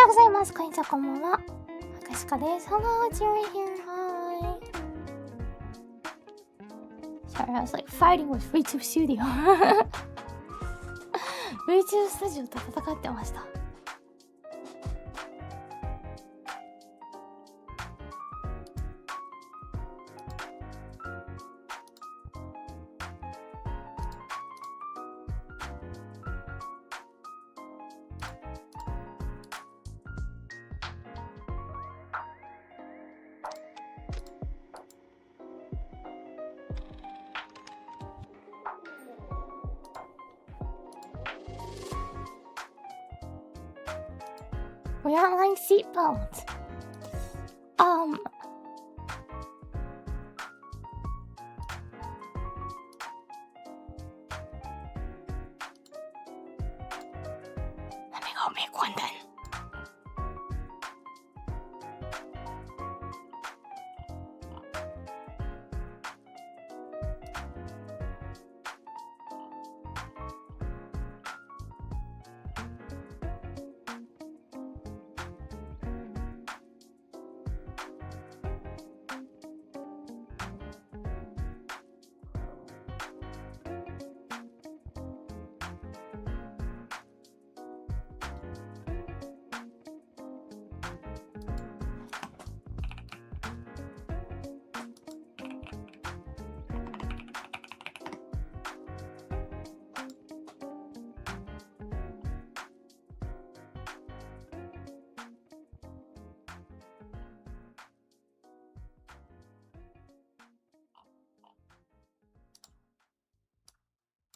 ようございます。こんにちは、こんばんは。赤鹿です。Hello, it's Iori here. Hi. Sorry, I was like fighting with VTuber Studio. VTuber スタジオと戦ってました。We aren't wearing seatbelts. Let me go make one then.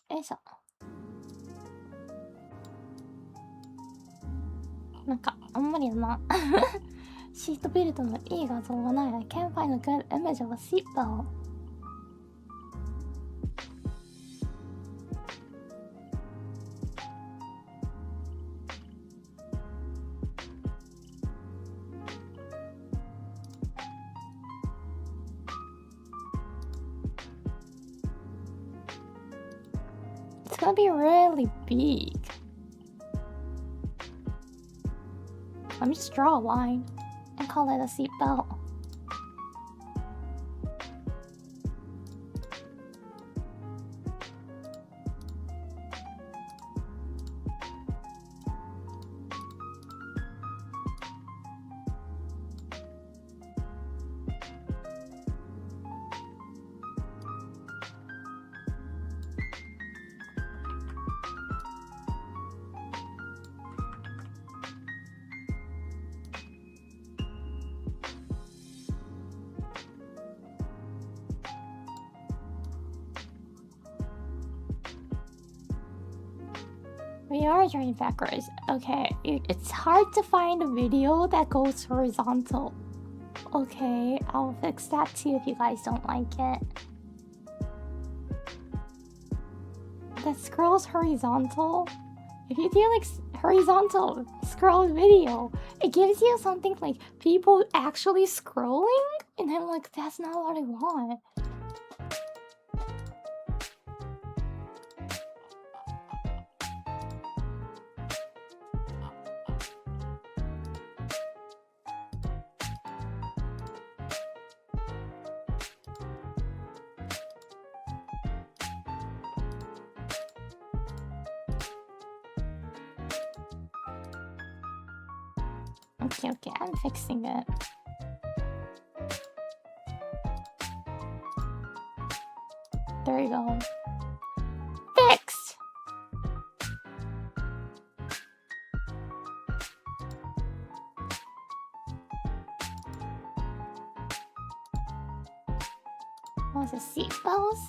よいしょ。なんかあんまりなシートベルトのいい画像がない。I can't find a good image of a seatbelt. It's gonna be really big. Let me just draw a line and call it a seatbelt. We are turning backwards. Okay, it's hard to find a video that goes horizontal. Okay, I'll fix that too if you guys don't like it. That scrolls horizontal. If you do like horizontal scroll video, it gives you something like people actually scrolling, and I'm like, that's not what I want. Okay, I'm fixing it. There you go. Fixed! What's the seatbelts?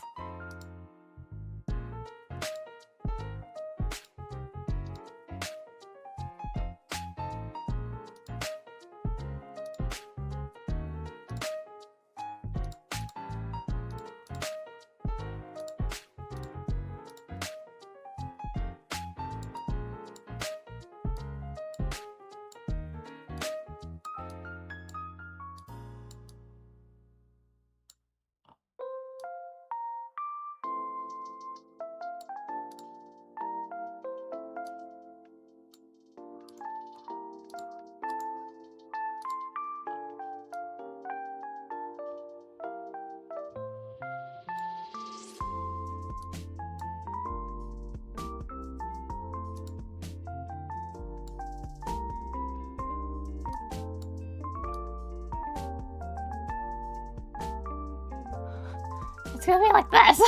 It's gonna be like this.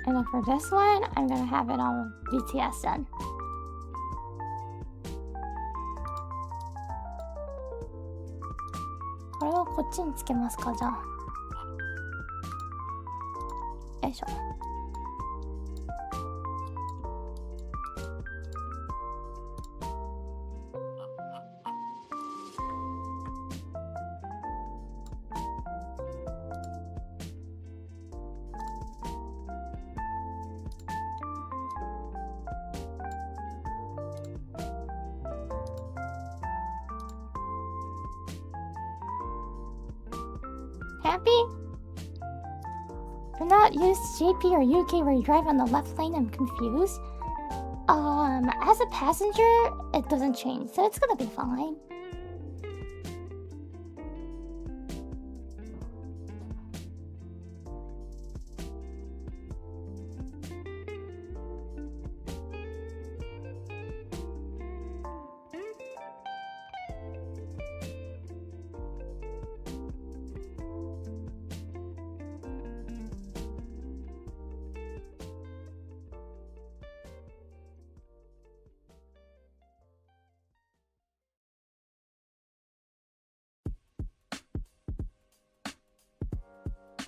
And then for this one, I'm gonna have it on BTS then. This willこっちにつけますか、じゃあ。よいしょ。Happy? Do not use JP or UK where you drive on the left lane. I'm confused. As a passenger, it doesn't change, so it's gonna be fine.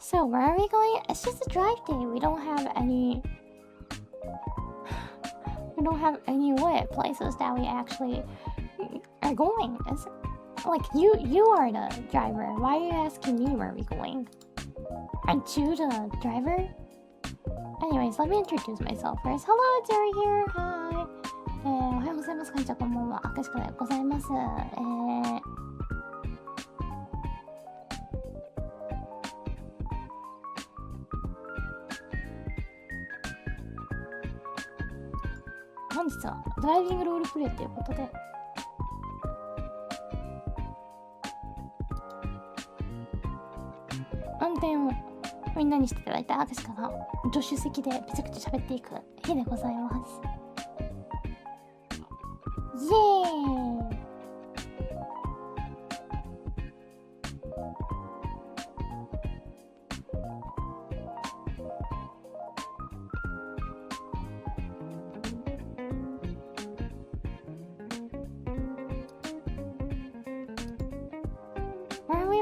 So where are we going? It's just a drive day. We don't have any places that we actually are going. It's like you are the driver. Why are you asking me where we're going? Aren't you the driver? Anyways, let me introduce myself first. Hello, it's Iori here. Hi. おはようございます。こんにちは、こんばんは。赤鹿でございます。本日はドライビングロールプレイということで、運転をみんなにしていただいた赤鹿が助手席でめちゃくちゃ喋っていく日でございます。イエーイ。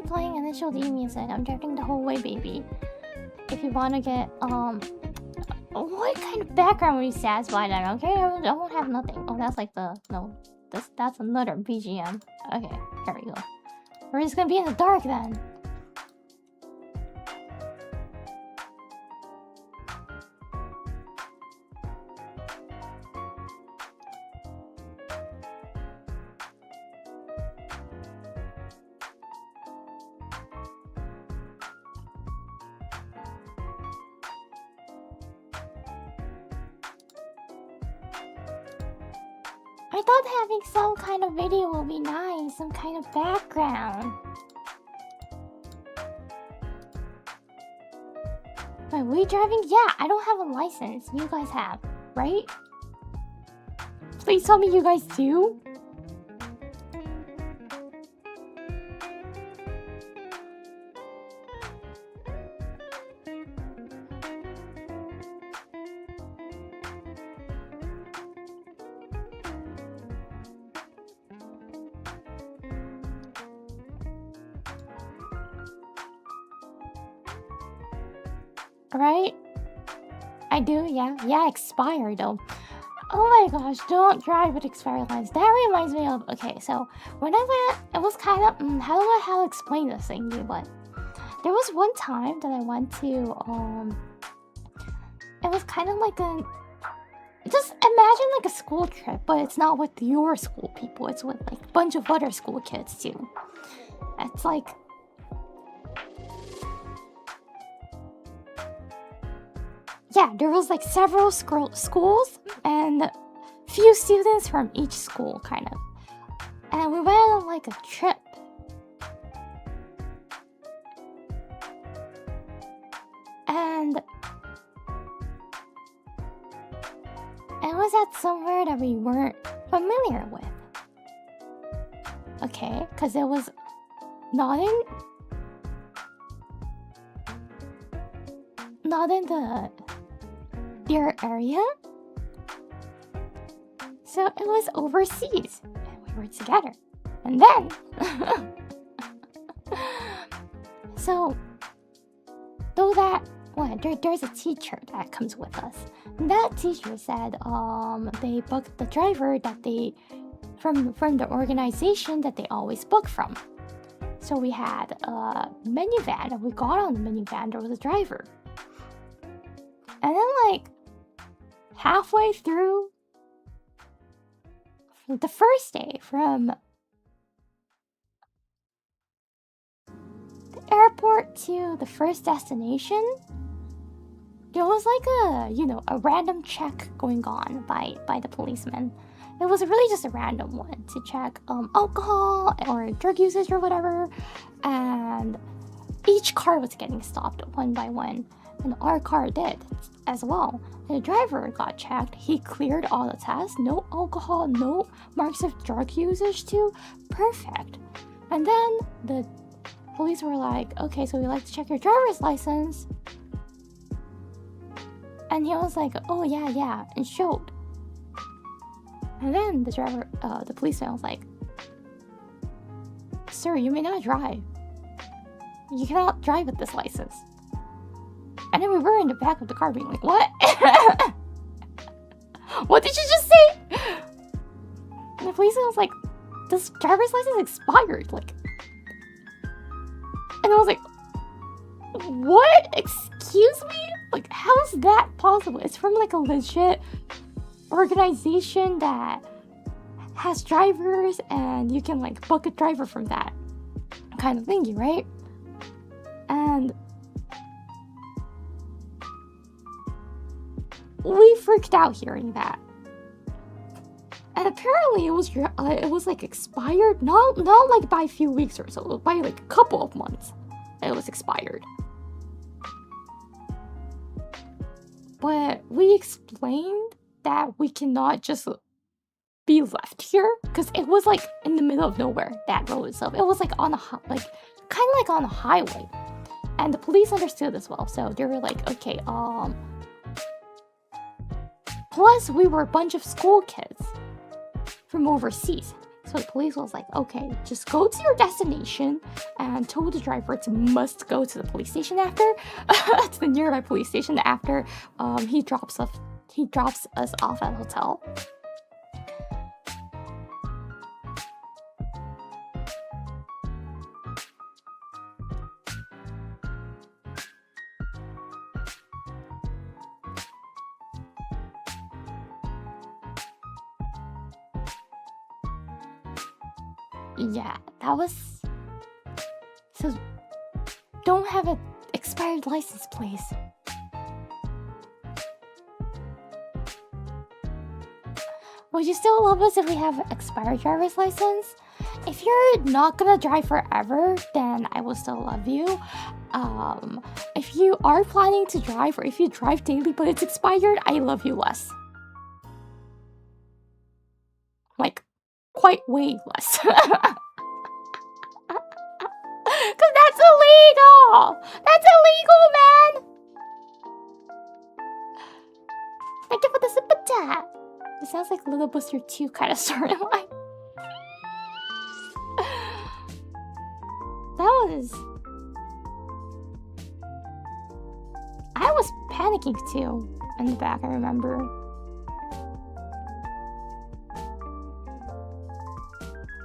Playing initial D music. I'm driving the whole way, baby. If you want to get what kind of background would you satisfy that? Okay, I won't have nothing. Oh, that's like that's another BGM. Okay, here we go. We're just gonna be in the dark then. I thought having some kind of video would be nice, some kind of background. Wait, we driving? Yeah, I don't have a license. You guys have, right? Please tell me you guys do. Right? I do, yeah. Yeah, expired though. Oh my gosh, don't drive with expired lines. That reminds me of, okay, so when I went, it was kind of, how do I explain this thing to you, but there was one time that I went to, it was kind of like just imagine like a school trip, but it's not with your school people, it's with like a bunch of other school kids too. It's like, yeah, there was like several schools and few students from each school, kind of. And we went on like a trip. And it was at somewhere that we weren't familiar with. Okay, because it was not in your area. So it was overseas, and we were together. And then, so though that, well, there's a teacher that comes with us. And that teacher said, they booked the driver that they from the organization that they always book from. So we had a minivan, and we got on the minivan. There was a driver, and then like halfway through the first day from the airport to the first destination, there was like a random check going on by the policeman. It was really just a random one to check alcohol or drug usage or whatever, and each car was getting stopped one by one, and our car did as well. The driver got checked. He cleared all the tests. No alcohol, no marks of drug usage too. Perfect. And then the police were like, okay, so we'd like to check your driver's license. And he was like, oh yeah, and showed. And then the policeman was like, sir, you may not drive. You cannot drive with this license. And then we were in the back of the car being like, what? What did you just say? And the policeman was like, this driver's license expired. Like, and I was like, what? Excuse me? Like, how is that possible? It's from like a legit organization that has drivers, and you can like book a driver from that kind of thingy, right? And we freaked out hearing that. And apparently it was like expired, not like by a few weeks or so, by like a couple of months. It was expired. But we explained that we cannot just be left here, because it was like in the middle of nowhere, that road itself. It was like on a kind of like on a highway, and the police understood as well. So they were like, okay, plus we were a bunch of school kids from overseas. So the police was like, okay, just go to your destination, and told the driver to must go to the police station after, to the nearby police station after he drops us off at a hotel. Yeah, that was... So, don't have an expired license, please. Would you still love us if we have an expired driver's license? If you're not gonna drive forever, then I will still love you. If you are planning to drive, or if you drive daily but it's expired, I love you less. Like, quite way less. Cause that's illegal! That's illegal, man! Thank you for the super chat. It sounds like Little Booster 2 kind of storyline. I was panicking too in the back, I remember.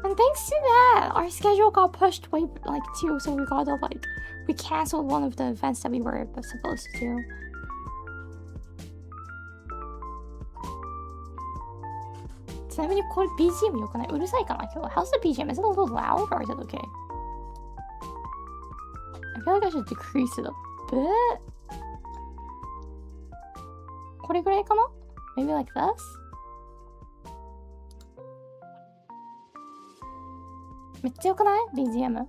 And thanks to that, our schedule got pushed way too, so we canceled one of the events that we were supposed to do. BGM 良くない? うるさいかな今日? How's the BGM? Is it a little loud or is it okay? I feel like I should decrease it a bit. これぐらいかな? Maybe like this?めっちゃ良くない? BGM.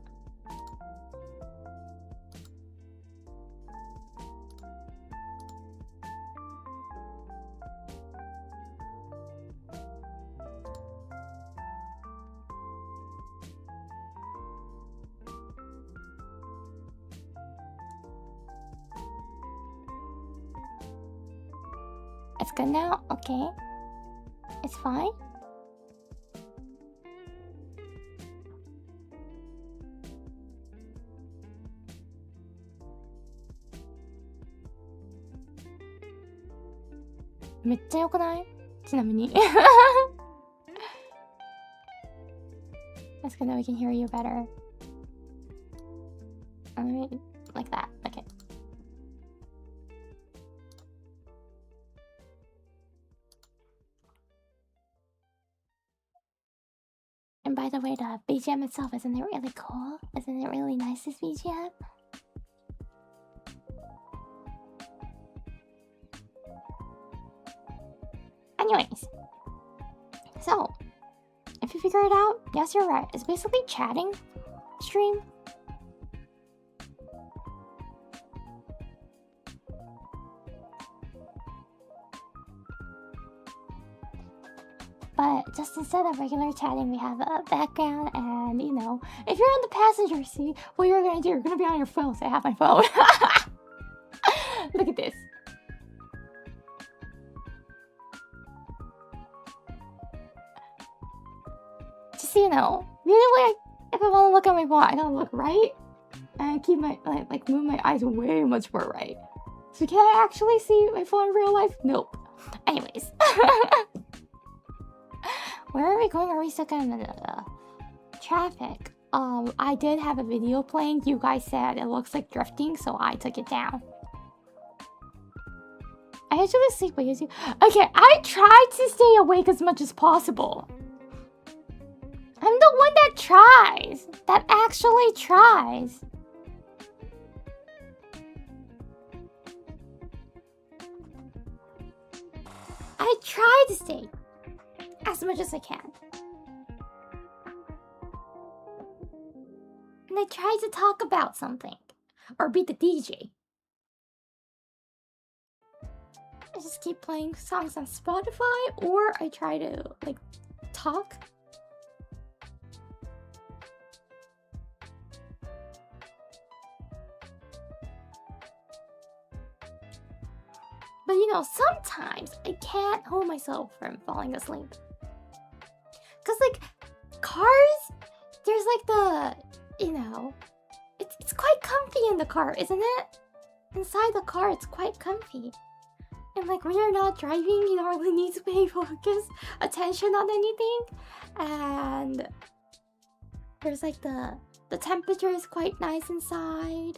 It's good now? Okay. It's fine? Meっちゃ良くない？ちなみに。That's good that we can hear you better. Like that. Okay. And by the way, the BGM itself, isn't it really cool? Isn't it really nice, this BGM? Anyways. So, if you figure it out, yes, you're right. It's basically chatting stream. But just instead of regular chatting, we have a background, and you know, if you're in the passenger seat, what you're gonna do, you're gonna be on your phone. So I have my phone. Look at this. Just so you know, really, like, if I want to look at my phone, I gotta look right, and keep my like move my eyes way much more right. So can I actually see my phone in real life? Nope. Anyways. Where are we going? Are we stuck in the traffic? I did have a video playing. You guys said it looks like drifting, so I took it down. I usually sleep with you. Okay, I try to stay awake as much as possible. I'm the one that tries. That actually tries. I try to stay as much as I can. And I try to talk about something. Or be the DJ. I just keep playing songs on Spotify, or I try to, like, talk. But you know, sometimes I can't hold myself from falling asleep. Cause like, cars, there's like the, you know, it's quite comfy in the car, isn't it? Inside the car, it's quite comfy. And like, when you're not driving, you don't really need to pay focus attention on anything. And there's like the temperature is quite nice inside.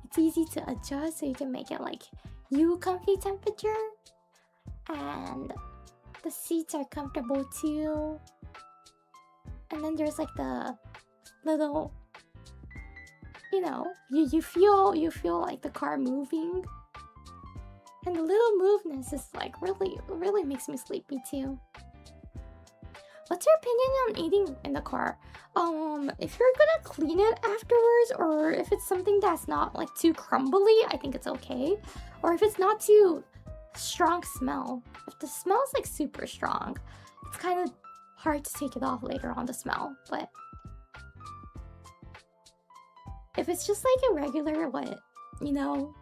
It's easy to adjust, so you can make it like you comfy temperature. And the seats are comfortable too. And then there's like the little, you know, you feel like the car moving. And the little movements is like really makes me sleepy too. What's your opinion on eating in the car? If you're gonna clean it afterwards, or if it's something that's not like too crumbly, I think it's okay. Or if it's not too strong smell. If the smell is like super strong, it's kind of hard to take it off later on, the smell. But if it's just like a regular, what, you know,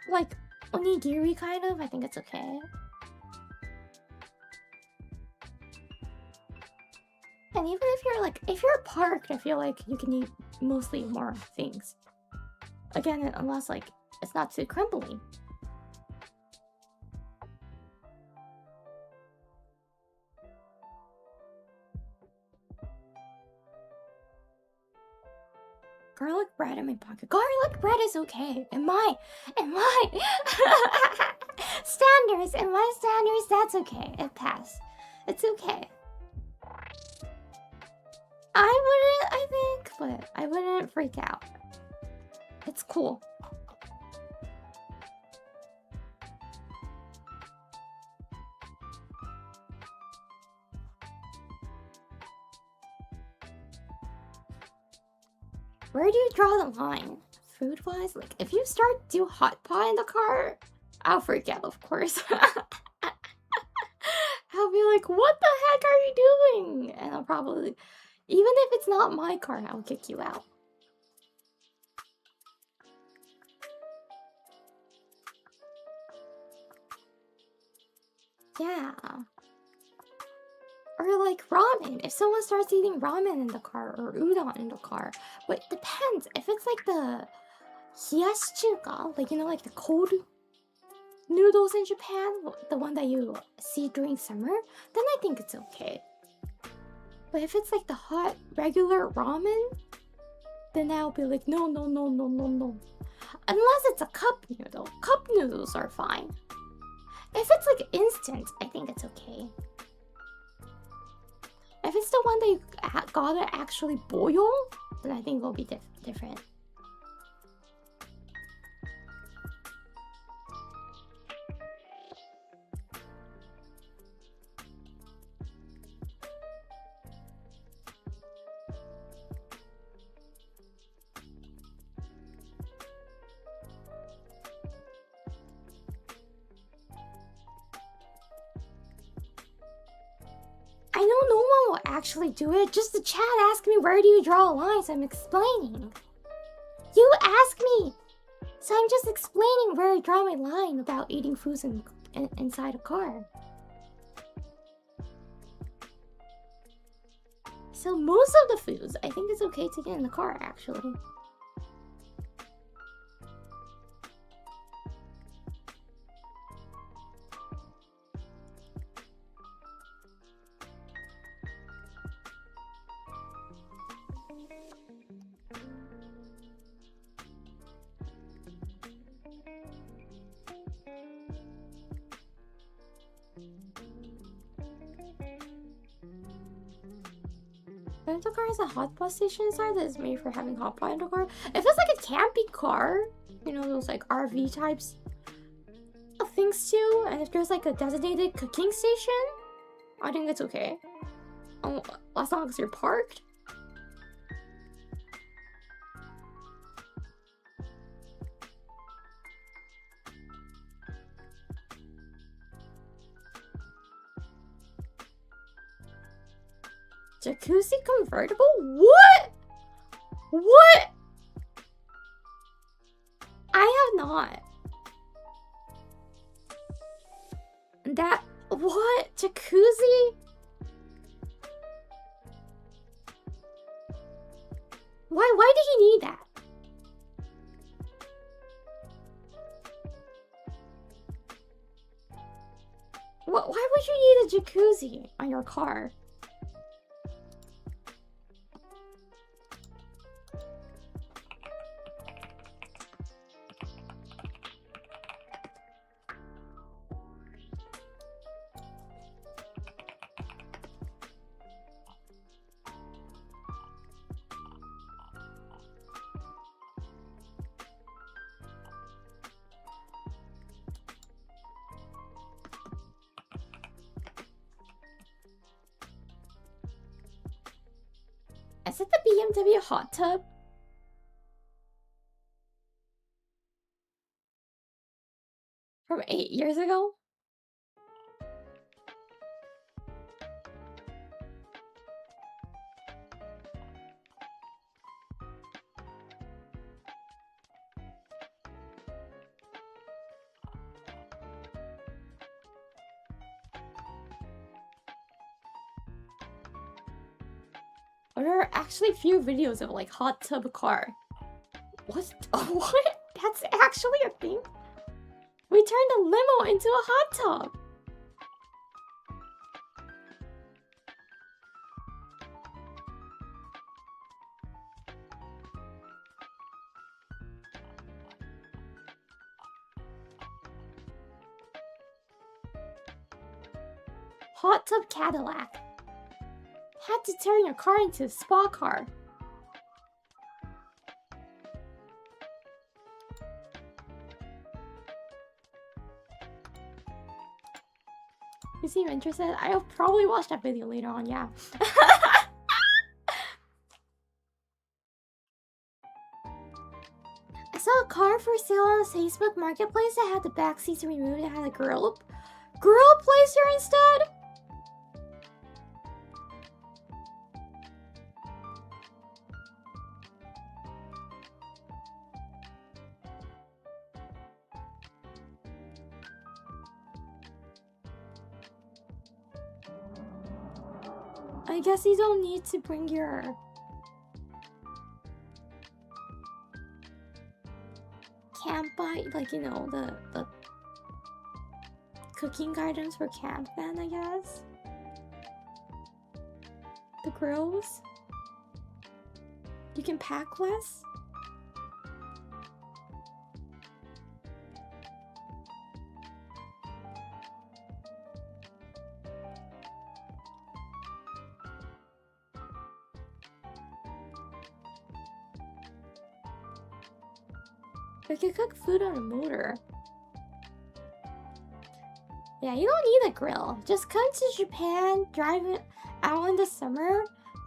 like onigiri kind of, I think it's okay. And even if you're parked, I feel like you can eat mostly more things. Again, unless like it's not too crumbly. Garlic bread in my pocket. Garlic bread is okay. In my standards, that's okay. It passed. It's okay. I think, but I wouldn't freak out. It's cool. Where do you draw the line? Food-wise? Like, if you start to hot pot in the car, I'll freak out, of course. I'll be like, what the heck are you doing? And I'll probably, Even if it's not my car, I'll kick you out. Yeah. Or like ramen. If someone starts eating ramen in the car or udon in the car. But it depends. If it's like the hiyashi-chuka, like, you know, like the cold noodles in Japan, the one that you see during summer, then I think it's okay. But if it's like the hot, regular ramen, then I'll be like, no. Unless it's a cup noodle. Cup noodles are fine. If it's like instant, I think it's okay. If it's the one that you gotta actually boil, then I think it'll be different. I know no one will actually do it. Just the chat asked me, where do you draw a line? So I'm explaining. You asked me. So I'm just explaining where I draw my line about eating foods inside a car. So most of the foods, I think it's okay to get in the car, actually. Rental car has a hotpot station inside that is made for having hotpot in the car. If it's like a camping car, you know, those like RV types of things too, and if there's like a designated cooking station, I think it's okay. As long as you're parked. Jacuzzi convertible? What? What? I have not. That, what? Jacuzzi? Why did he need that? Why would you need a jacuzzi on your car? Is it the BMW hot tub? From 8 years ago? There are actually few videos of like hot tub car. What? What? That's actually a thing? We turned a limo into a hot tub. Hot tub Cadillac. Had to turn your car into a spa car. You seem interested? I'll probably watch that video later on, yeah. I saw a car for sale on the Facebook Marketplace that had the back seats removed and had a grill placer instead? I guess you don't need to bring your camp by, like, you know, the cooking items for camp then, I guess. The grills. You can pack less. We can cook food on a motor. Yeah, you don't need a grill. Just come to Japan, drive it out in the summer,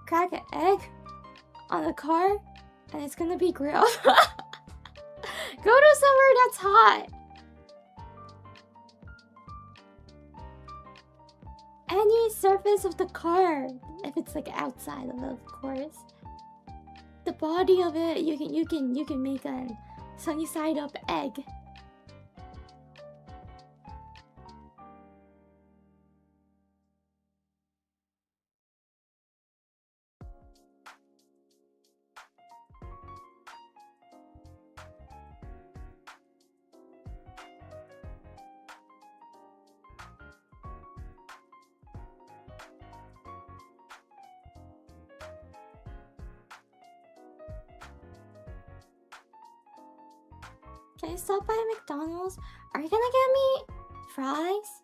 crack an egg on the car, and it's gonna be grilled. Go to somewhere that's hot. Any surface of the car, if it's like outside of it, of course. The body of it, you can make a sunny side up egg. Can I stop by McDonald's? Are you gonna get me fries?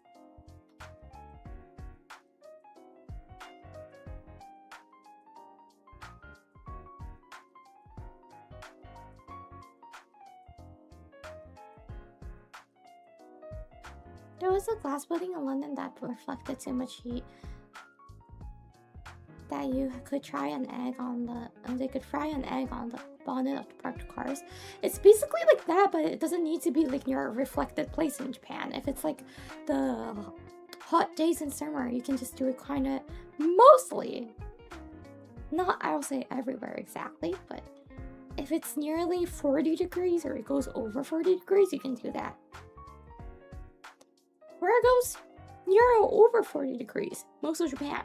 There was a glass building in London that reflected too much heat that you could try an egg on the, they could fry an egg on the bonnet of the parked cars. It's basically like that, but it doesn't need to be like near a reflected place in Japan. If it's like the hot days in summer, you can just do it kind of mostly. Not, I will say everywhere exactly, but if it's nearly 40 degrees or it goes over 40 degrees, you can do that. Where it goes near or over 40 degrees, most of Japan.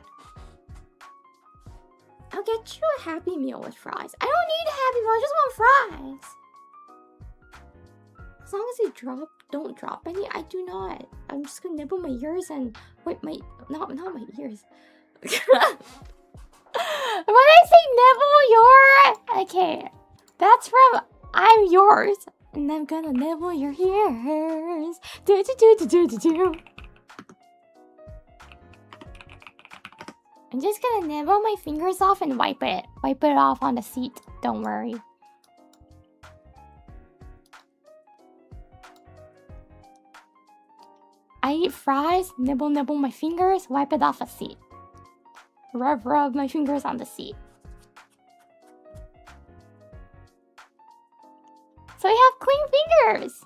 I'll get you a Happy Meal with fries. I don't need a Happy Meal, I just want fries. As long as you don't drop any, I do not. I'm just gonna nibble my ears and wait, not my ears. When I say nibble your, okay, that's from I'm Yours, and I'm gonna nibble your ears. Do do do do do do do. I'm just gonna nibble my fingers off and wipe it off on the seat. Don't worry. I eat fries, nibble my fingers, wipe it off a seat. Rub my fingers on the seat. So we have clean fingers.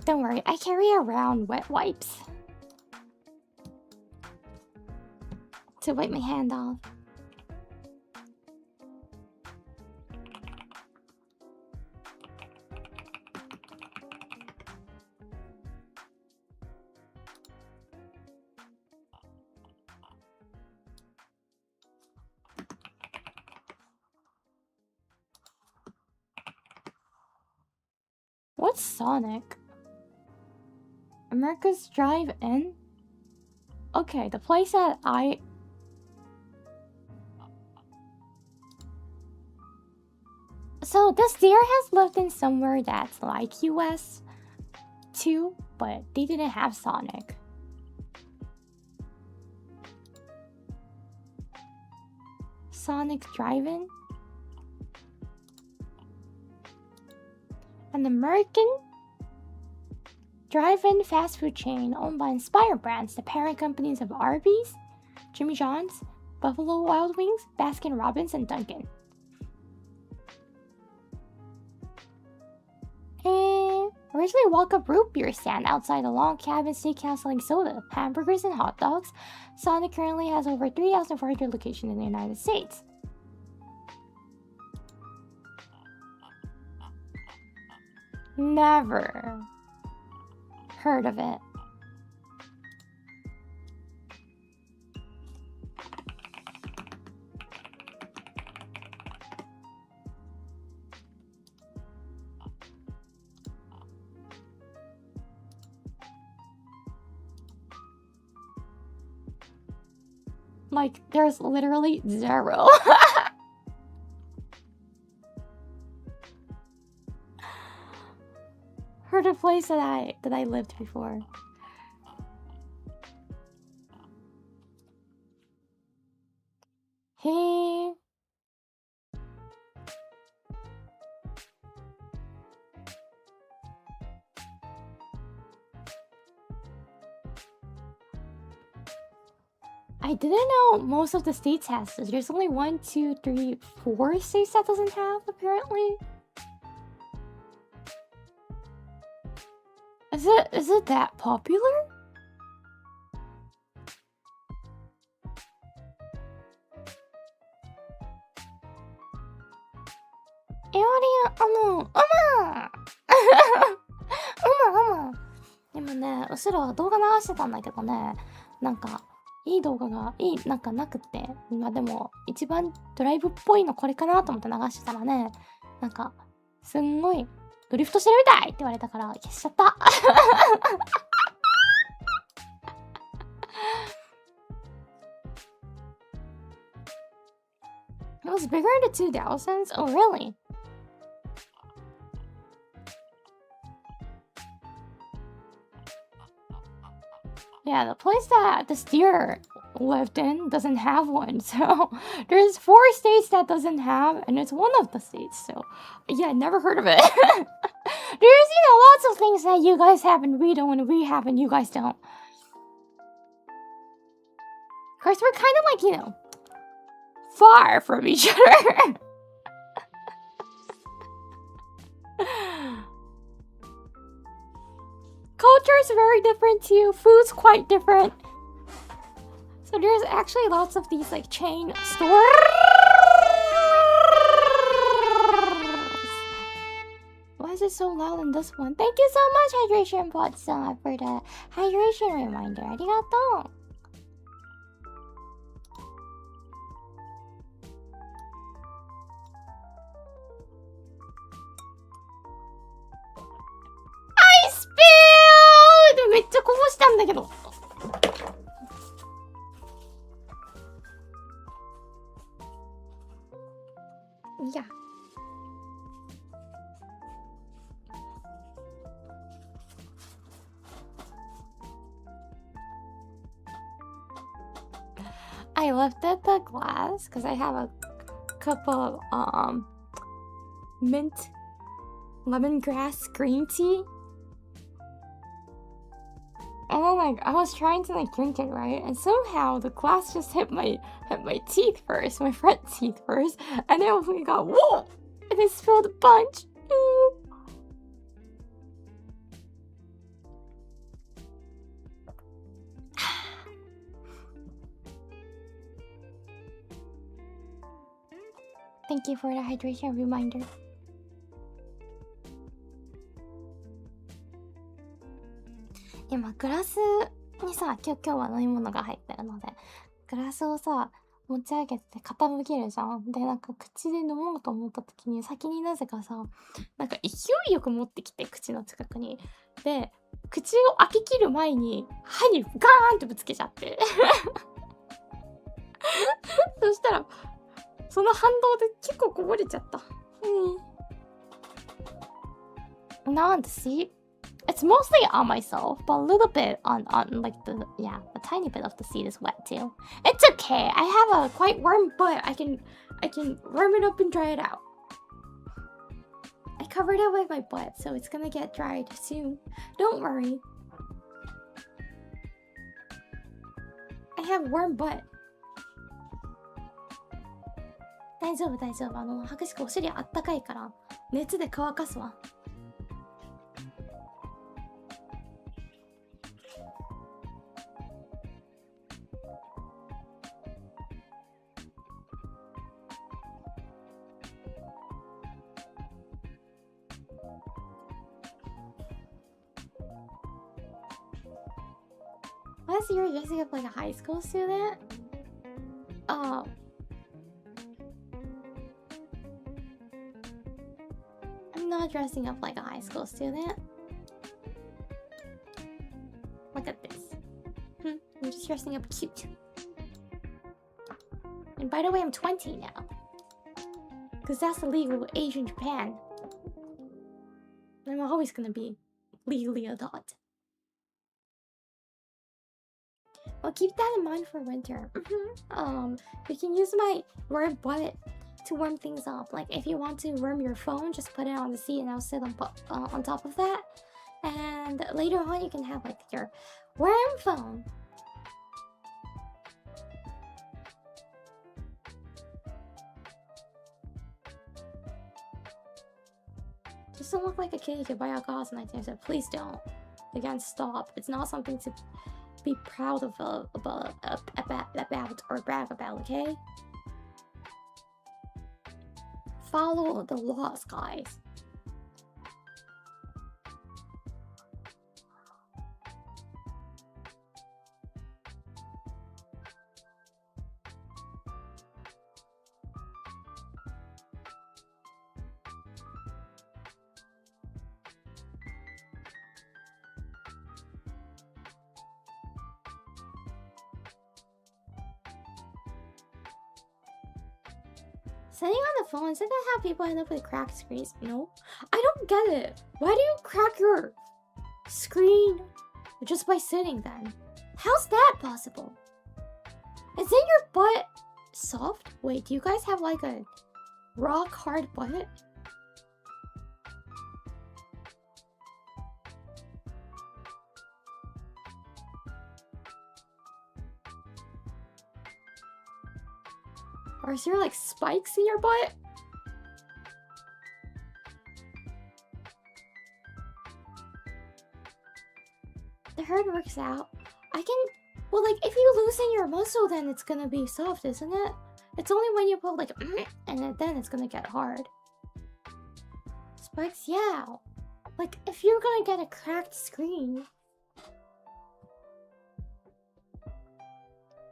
Don't worry, I carry around wet wipes to wipe my hand off. What's Sonic? America's Drive-In? Okay, the place that I... So this deer has lived in somewhere that's like US too, but they didn't have Sonic. Sonic Drive-In? An American drive-in fast food chain owned by Inspire Brands, the parent companies of Arby's, Jimmy John's, Buffalo Wild Wings, Baskin Robbins, and Dunkin'. Originally walk-up root beer stand outside a log cabin steakhouse selling soda, hamburgers, and hot dogs, Sonic currently has over 3,400 locations in the United States. Never heard of it. Like, there's literally zero. Heard a place that I lived before. Hey. I didn't know most of the states has this. There's only 1, 2, 3, 4 states that doesn't have, apparently. Is it that popular? Iori, でもね、後ろ動画流してたんだけどね、なんかいい動画がなんかなくって、まあでも一番ドライブっぽいのこれかなと思って流してたらね、なんかすんごいドリフトしてるみたいって言われたから消しちゃった。It was bigger in the 2000s? Oh, really? Yeah, the place that the steer lived in doesn't have one. So there's 4 states that doesn't have, and it's one of the states. So yeah, I never heard of it. There's, lots of things that you guys have and we don't, and we have and you guys don't. Of course, we're kind of like, far from each other. Culture is very different too. Food's quite different. So there's actually lots of these like chain stores. Why is it so loud in this one? Thank you so much, Hydration Bot Song, for the hydration reminder. Arigatou. I spilled! めっちゃこぼしたんだけど。Yeah. I lifted the glass because I have a cup of mint lemongrass green tea. And then I was trying to drink it, right? And somehow the glass just hit my teeth first, my front teeth first, and then we got whoa, and it spilled a bunch. Thank you for the hydration reminder. Yeah, グラスにさ、今日は飲み物が入ってるので、グラスをさ、持ち上げて傾けるじゃん。で、口で飲もうと思った時に、先になぜかさ、勢いよく持ってきて、口の近くに。で、口を開け切る前に、歯にガーンってぶつけちゃって。そしたら、その反動で結構こぼれちゃった。なんでIt's mostly on myself, but a little bit on a tiny bit of the seat is wet too. It's okay. I have a quite warm butt. I can warm it up and dry it out. I covered it with my butt, so it's gonna get dried soon. Don't worry. I have warm butt. 大丈夫。ハクシクお尻あったかいから熱で乾かすわ。Unless you're dressing up like a high school student. I'm not dressing up like a high school student. Look at this. I'm just dressing up cute. And by the way, I'm 20 now. Because that's the legal age in Japan. I'm always gonna be legally adult. Well, keep that in mind for winter. You can use my warm butt to warm things up. Like, if you want to warm your phone, just put it on the seat and I'll sit on top of that. And later on, you can have, like, your warm phone. Just don't look like a kid you could buy alcohol tonight. I said, please don't. Again, stop. It's not something to be proud of about or brag about, okay? Follow the laws, guys. Sitting on the phone, isn't that how people end up with cracked screens? No. I don't get it. Why do you crack your screen just by sitting then? How's that possible? Isn't your butt soft? Wait, do you guys have like a rock hard butt? Or is there like spikes in your butt? The herd works out. Well, like, if you loosen your muscle, then it's gonna be soft, isn't it? It's only when you pull like, and then it's gonna get hard. Spikes, yeah. Like, if you're gonna get a cracked screen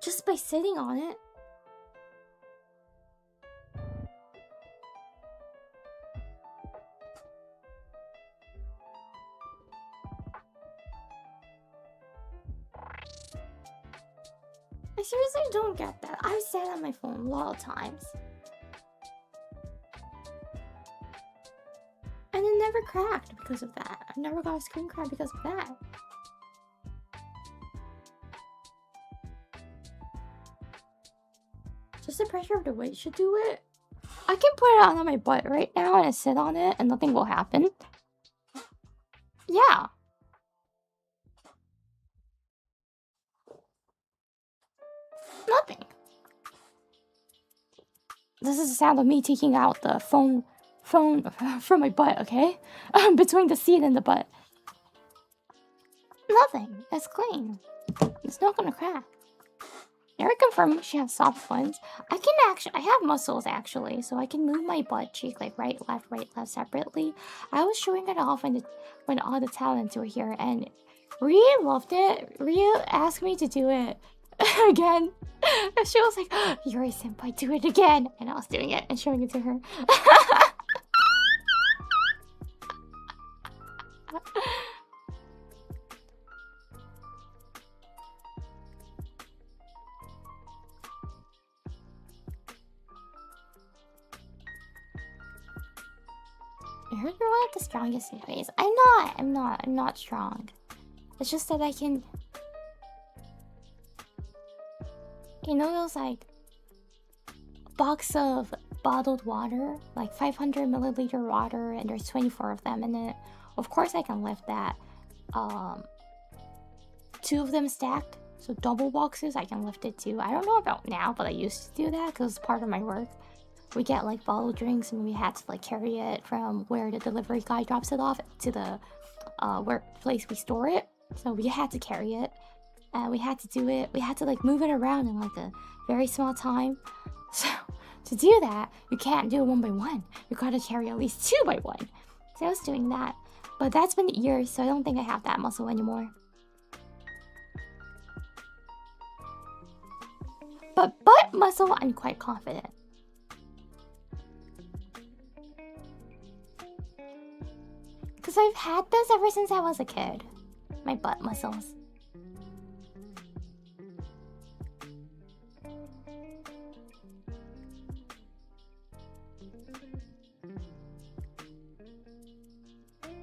just by sitting on it, I seriously don't get that. I've sat on my phone a lot of times. And it never cracked because of that. I've never got a screen crack because of that. Just the pressure of the weight should do it. I can put it on my butt right now and I sit on it and nothing will happen. Yeah. Nothing. This is the sound of me taking out the phone from my butt, okay? Between the seat and the butt. Nothing. It's clean. It's not gonna crack. Never confirmed she has soft ones. I have muscles actually, so I can move my butt cheek like right, left separately. I was showing it off when all the talents were here, and Ria loved it. Ria asked me to do it again. And she was like, Iori senpai, do it again. And I was doing it and showing it to her. I heard you're one of the strongest in ways. I'm not strong. It's just that I can, you know, those like box of bottled water, like 500 milliliter water, and there's 24 of them in it. Of course I can lift that. 2 of them stacked, so double boxes, I can lift it too. I don't know about now, but I used to do that because it's part of my work. We get like bottled drinks and we had to like carry it from where the delivery guy drops it off to the place we store it. So we had to carry it. We had to do it. We had to like move it around in like a very small time. So to do that, you can't do it 1 by 1. You gotta carry at least 2 by 1. So I was doing that. But that's been years, so I don't think I have that muscle anymore. But butt muscle, I'm quite confident. Because I've had this ever since I was a kid. My butt muscles.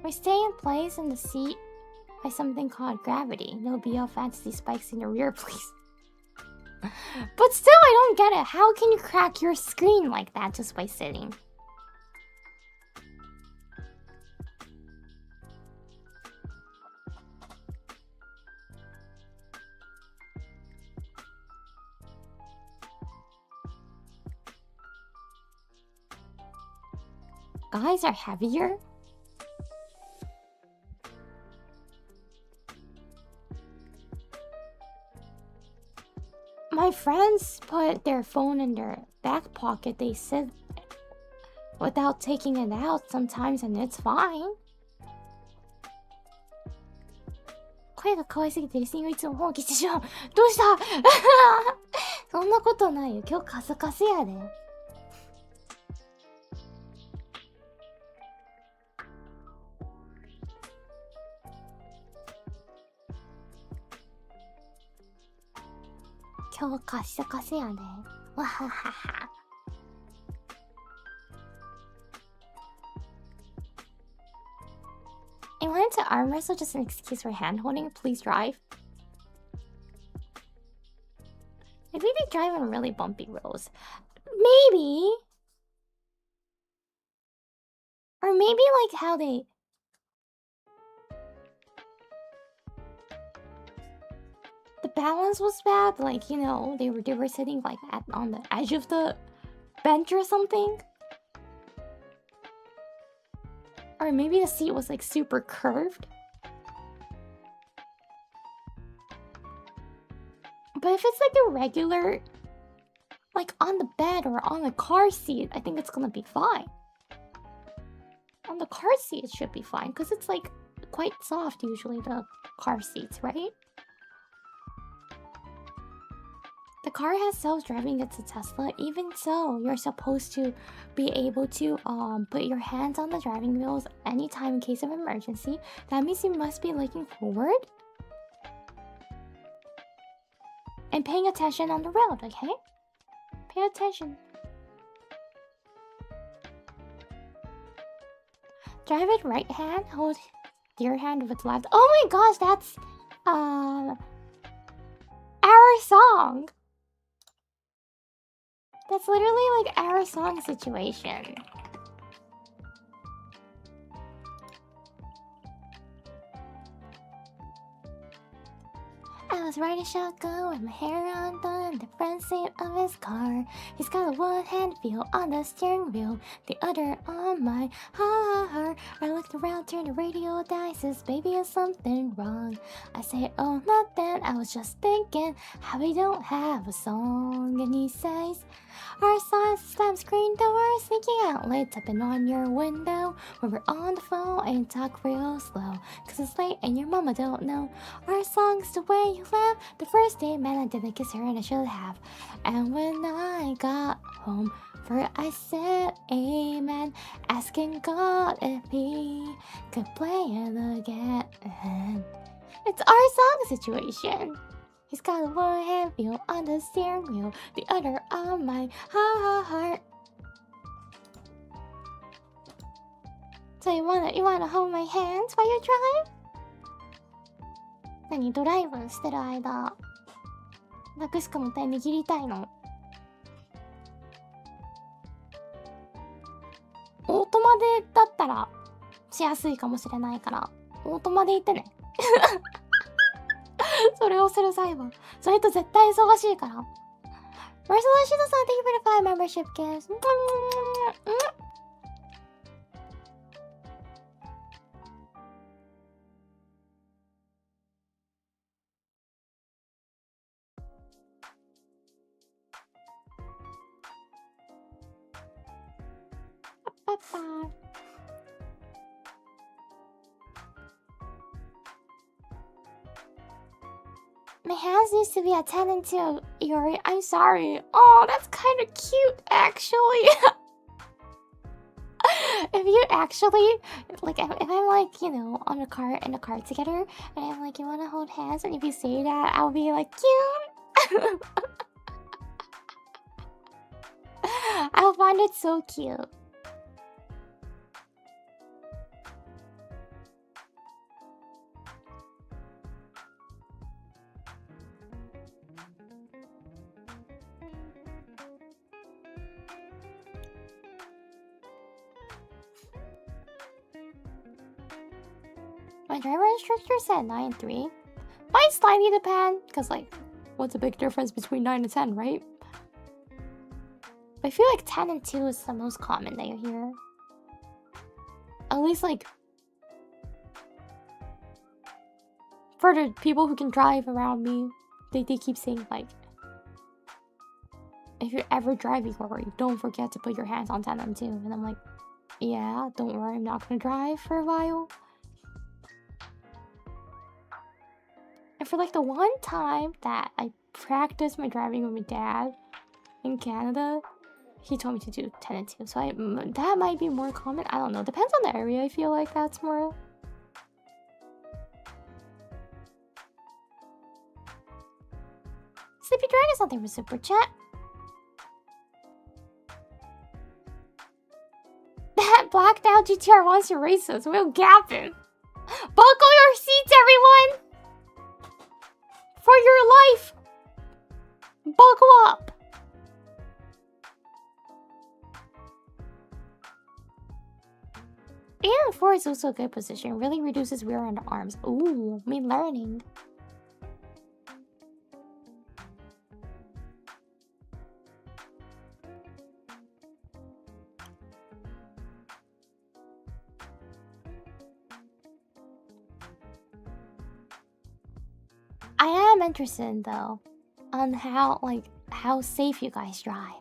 We stay in place in the seat by something called gravity. No BL fantasy spikes in your rear, please. But still, I don't get it. How can you crack your screen like that just by sitting? Guys are heavier? My friends put their phone in their back pocket, they said, without taking it out sometimes, and it's fine. 声が可愛すぎてリスニングいつも放棄してしまう。どうしたそんなことないよ。今日カスカスやで。今日カスカスやで。わははは。I wanted to arm wrestle, just an excuse for hand holding. Please drive. Maybe they drive on really bumpy roads. Maybe. Or maybe like how they... The balance was bad, like, you know, they were sitting like on the edge of the bench or something. Or maybe the seat was like super curved. But if it's like a regular, like on the bed or on the car seat, I think it's gonna be fine. On the car seat, it should be fine because it's like quite soft usually, the car seats, right? The car has self-driving, it's a Tesla. Even so, you're supposed to be able to put your hands on the driving wheels anytime in case of emergency. That means you must be looking forward and paying attention on the road, okay? Pay attention. Drive it right hand, hold your hand with left. Oh my gosh, that's our song. That's literally like our song situation. I was riding shotgun with my hair undone in the front seat of his car. He's got a one-hand feel on the steering wheel, the other on my heart. I looked around, turned the radio down. He says, baby, is something wrong? I say, oh, nothing. I was just thinking how we don't have a song. And he says, our song slam screen door, sneaking out late, tapping on your window when we're on the phone and talk real slow. Cause it's late and your mama don't know our song's the way you laugh. The first day, man, I didn't kiss her and I should have. And when I got home, for I said amen, asking God if he could play it again. It's our song situation. He's got a one hand feel on the steering wheel, the other on my heart. So you wanna hold my hands while you drive? 何ドライブしてる間なくすかも手握りたいの？オートマでだったらしやすいかもしれないからオートマで行ってね。それをする際はそれと絶対忙しいから。マルセロシドさん Thank you for the 5 membership gifts. My hands used to be attending to Iori, I'm sorry. Oh, that's kind of cute, actually. If you actually, like, if I'm like, you know, on a car in a car together, and I'm like, you wanna hold hands, and if you say that, I'll be like, cute. I'll find it so cute. My driver instructor said 9 and 3. Might slightly depend, because, like, what's a big difference between 9 and 10, right? But I feel like 10 and 2 is the most common that you hear. At least, like, for the people who can drive around me, they keep saying, like, if you're ever driving Iori, don't forget to put your hands on 10 and 2. And I'm like, yeah, don't worry, I'm not gonna drive for a while. And for like the one time that I practiced my driving with my dad in Canada, he told me to do 10 and 2. So that might be more common. I don't know. Depends on the area. I feel like that's more. Sleepy Dragon something for super chat. That blacked out GTR wants to race us. We'll gap him. Buckle your seats, everyone! For your life! Buckle up! And 4 is also a good position. Really reduces wear on the arms. Ooh, me learning. I am interested though on how safe you guys drive.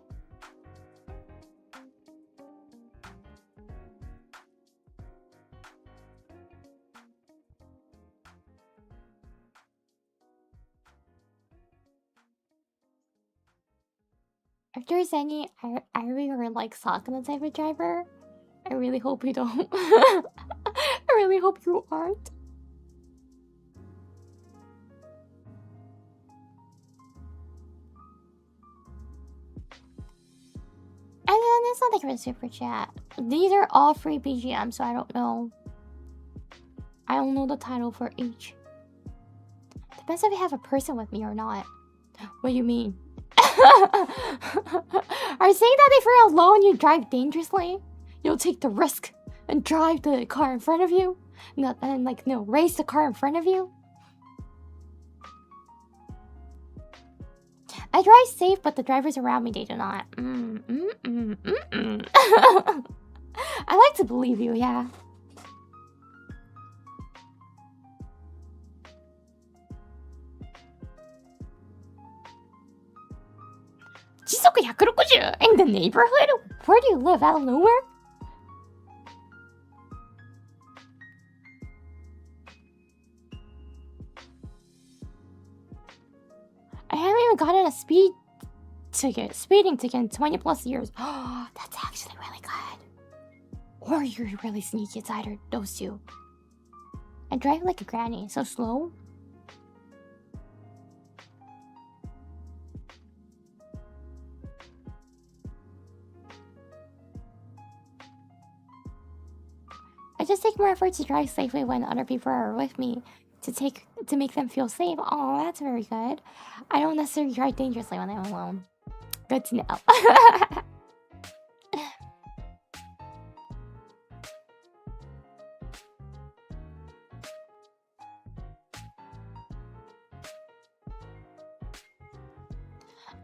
If there's any Iori or like Sakuna type of driver, I really hope you don't. I really hope you aren't. And then it's not like a super chat. These are all free BGM, so I don't know. I don't know the title for each. Depends if you have a person with me or not. What do you mean? Are you saying that if you're alone, you drive dangerously? You'll take the risk and drive the car in front of you? Race the car in front of you? I drive safe, but the drivers around me, they do not. I like to believe you, yeah. Jisoku 160 in the neighborhood? Where do you live? Out of nowhere? I haven't even gotten a speeding ticket in 20 plus years. Oh, that's actually really good. Or you're really sneaky. It's either those two. I drive like a granny, so slow. I just take more effort to drive safely when other people are with me to make them feel safe. Oh, that's very good. I don't necessarily drive dangerously when I'm alone. Good to know.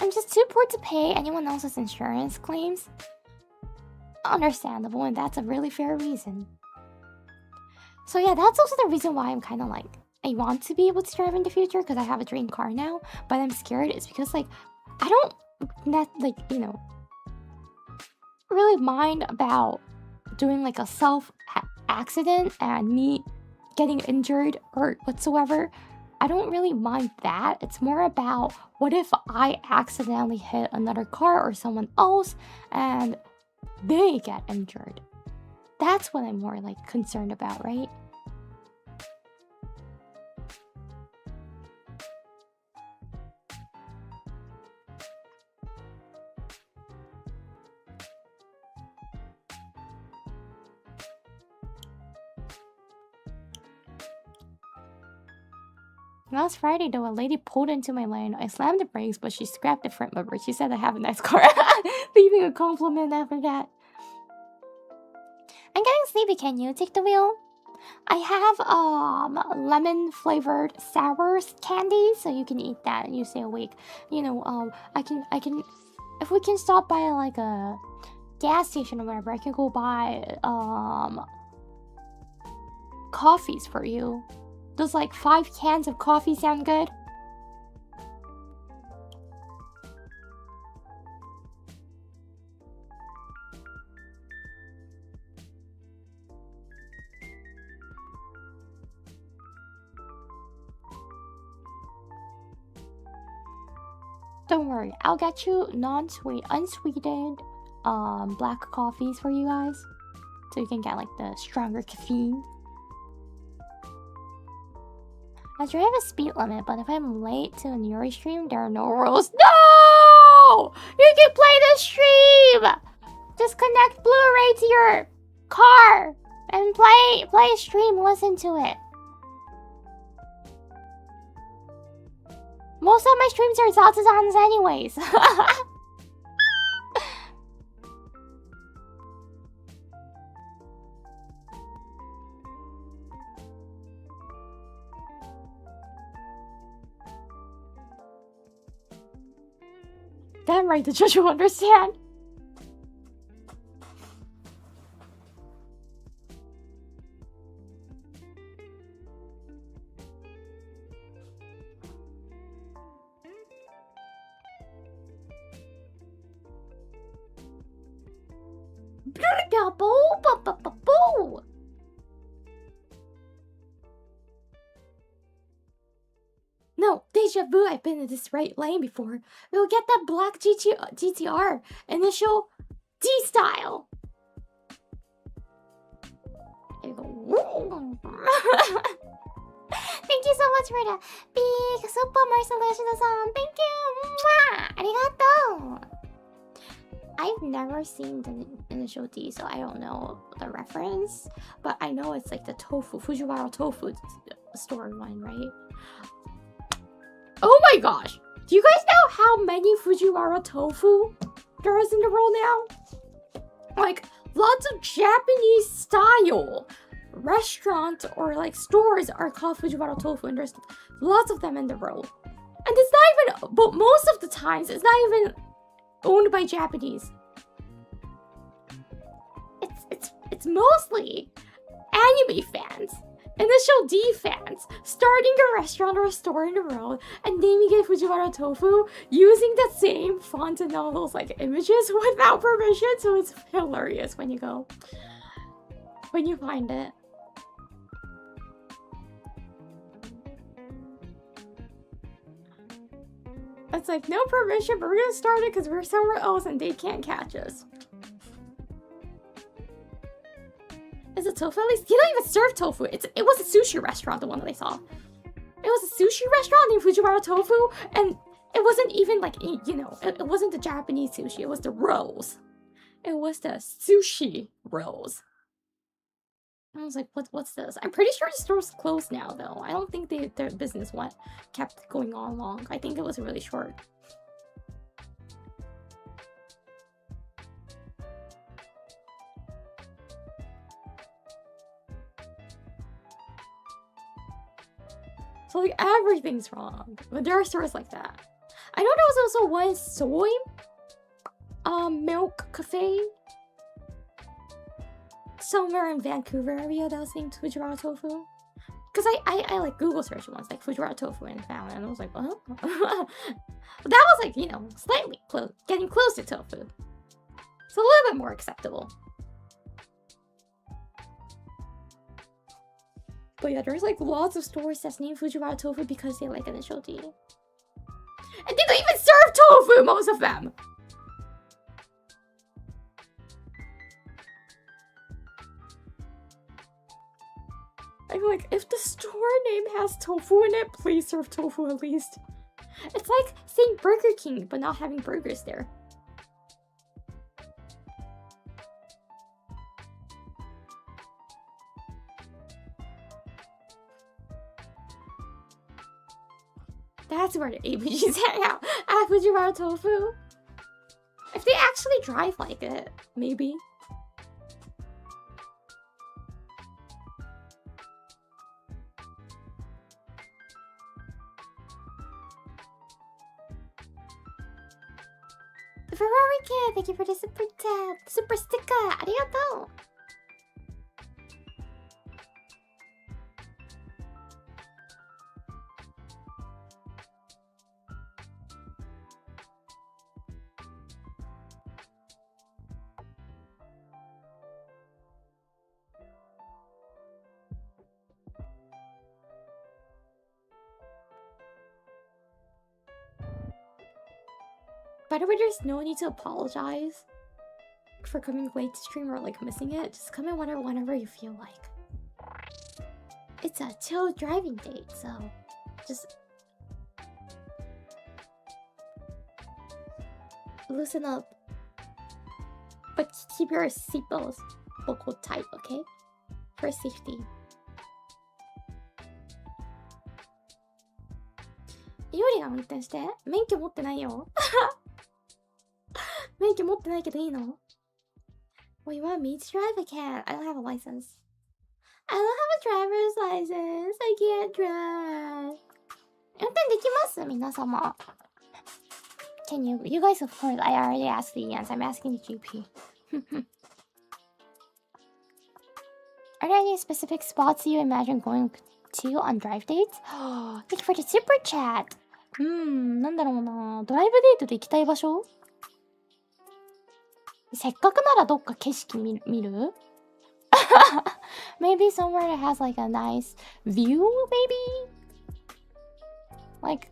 I'm just too poor to pay anyone else's insurance claims. Understandable, and that's a really fair reason. So yeah, that's also the reason why I'm kind of like, I want to be able to drive in the future because I have a dream car now, but I'm scared. It's because like, I don't, really mind about doing like a self accident and me getting injured or whatsoever I don't really mind that. It's more about what if I accidentally hit another car or someone else and they get injured. That's what I'm more like concerned about, right? Last Friday, though, a lady pulled into my lane. I slammed the brakes, but she scrapped the front bumper. She said I have a nice car. Leaving a compliment after that. I'm getting sleepy. Can you take the wheel? I have lemon flavored sour candy, so you can eat that and you stay awake. You know, I can if we can stop by like a gas station or whatever, I can go buy coffees for you. Does like 5 cans of coffee sound good? Don't worry, I'll get you unsweetened black coffees for you guys, so you can get like the stronger caffeine. I drive a speed limit, but if I'm late to an Iori stream, there are no rules. No! You can play the stream! Just connect Blu-ray to your car and play stream, listen to it. Most of my streams are Zatazans anyways. Damn right, the judge will understand. No, deja vu, I've been in this right lane before. We'll get that black GTR initial D-style. Thank you so much for the big super Marcelation-san. Thank you. Arigato. I've never seen the initial D, so I don't know the reference. But I know it's like the tofu, Fujiwara tofu store one, right? Oh my gosh! Do you guys know how many Fujiwara tofu there is in the world now? Like, lots of Japanese style restaurants or like stores are called Fujiwara tofu, and there's lots of them in the world. And it's not even, but most of the times, it's not even owned by Japanese. It's mostly anime fans. Initial D fans starting a restaurant or a store in the world and naming it Fujiwara Tofu using the same font and all those like images without permission, so it's hilarious when you find it. It's like no permission, but we're gonna start it because we're somewhere else and they can't catch us. Is it tofu at least? They don't even serve tofu. It was a sushi restaurant, the one that I saw. It was a sushi restaurant named Fujiwara Tofu, and it wasn't even like, you know, it wasn't the Japanese sushi, it was the rolls. It was the sushi rolls. I was like, what's this? I'm pretty sure the store's closed now, though. I don't think their business kept going on long. I think it was really short. So like everything's wrong. But there are stores like that. I know there was also one soy milk cafe somewhere in Vancouver area that was named Fujiwara Tofu. Because I like Google search once, like Fujiwara Tofu, and found it, and I was like, oh. But that was like, you know, slightly close, getting close to tofu. It's a little bit more acceptable. But yeah, there's like lots of stores that's named Fujiwara Tofu because they like initial D. And they don't even serve tofu, most of them! I'm like, if the store name has tofu in it, please serve tofu at least. It's like saying Burger King, but not having burgers there. That's where the ABGs hang out, at Fujiwara Tofu. If they actually drive like it, maybe. Ferrari Kid, thank you for the super tap, super sticker, arigatou! By the way, there's no need to apologize for coming late to stream or like missing it. Just come in whenever you feel like. It's a chill driving date, so just loosen up. But keep your seatbelts buckled tight, okay? For safety. Iori が運転して免許持ってないよ。免許持ってないけどいいの Well, you want me to drive? I can't. I don't have a license. I don't have a driver's license. I can't drive. 運転できます皆様 Can you? You guys, of course, I already asked the Ians. I'm asking the GP. Are there any specific spots you imagine going to on drive dates? Thank you for the super chat. なんだろうな。ドライブデートで行きたい場所せっかくならどっか景色見るMaybe somewhere that has like a nice view, maybe? Like,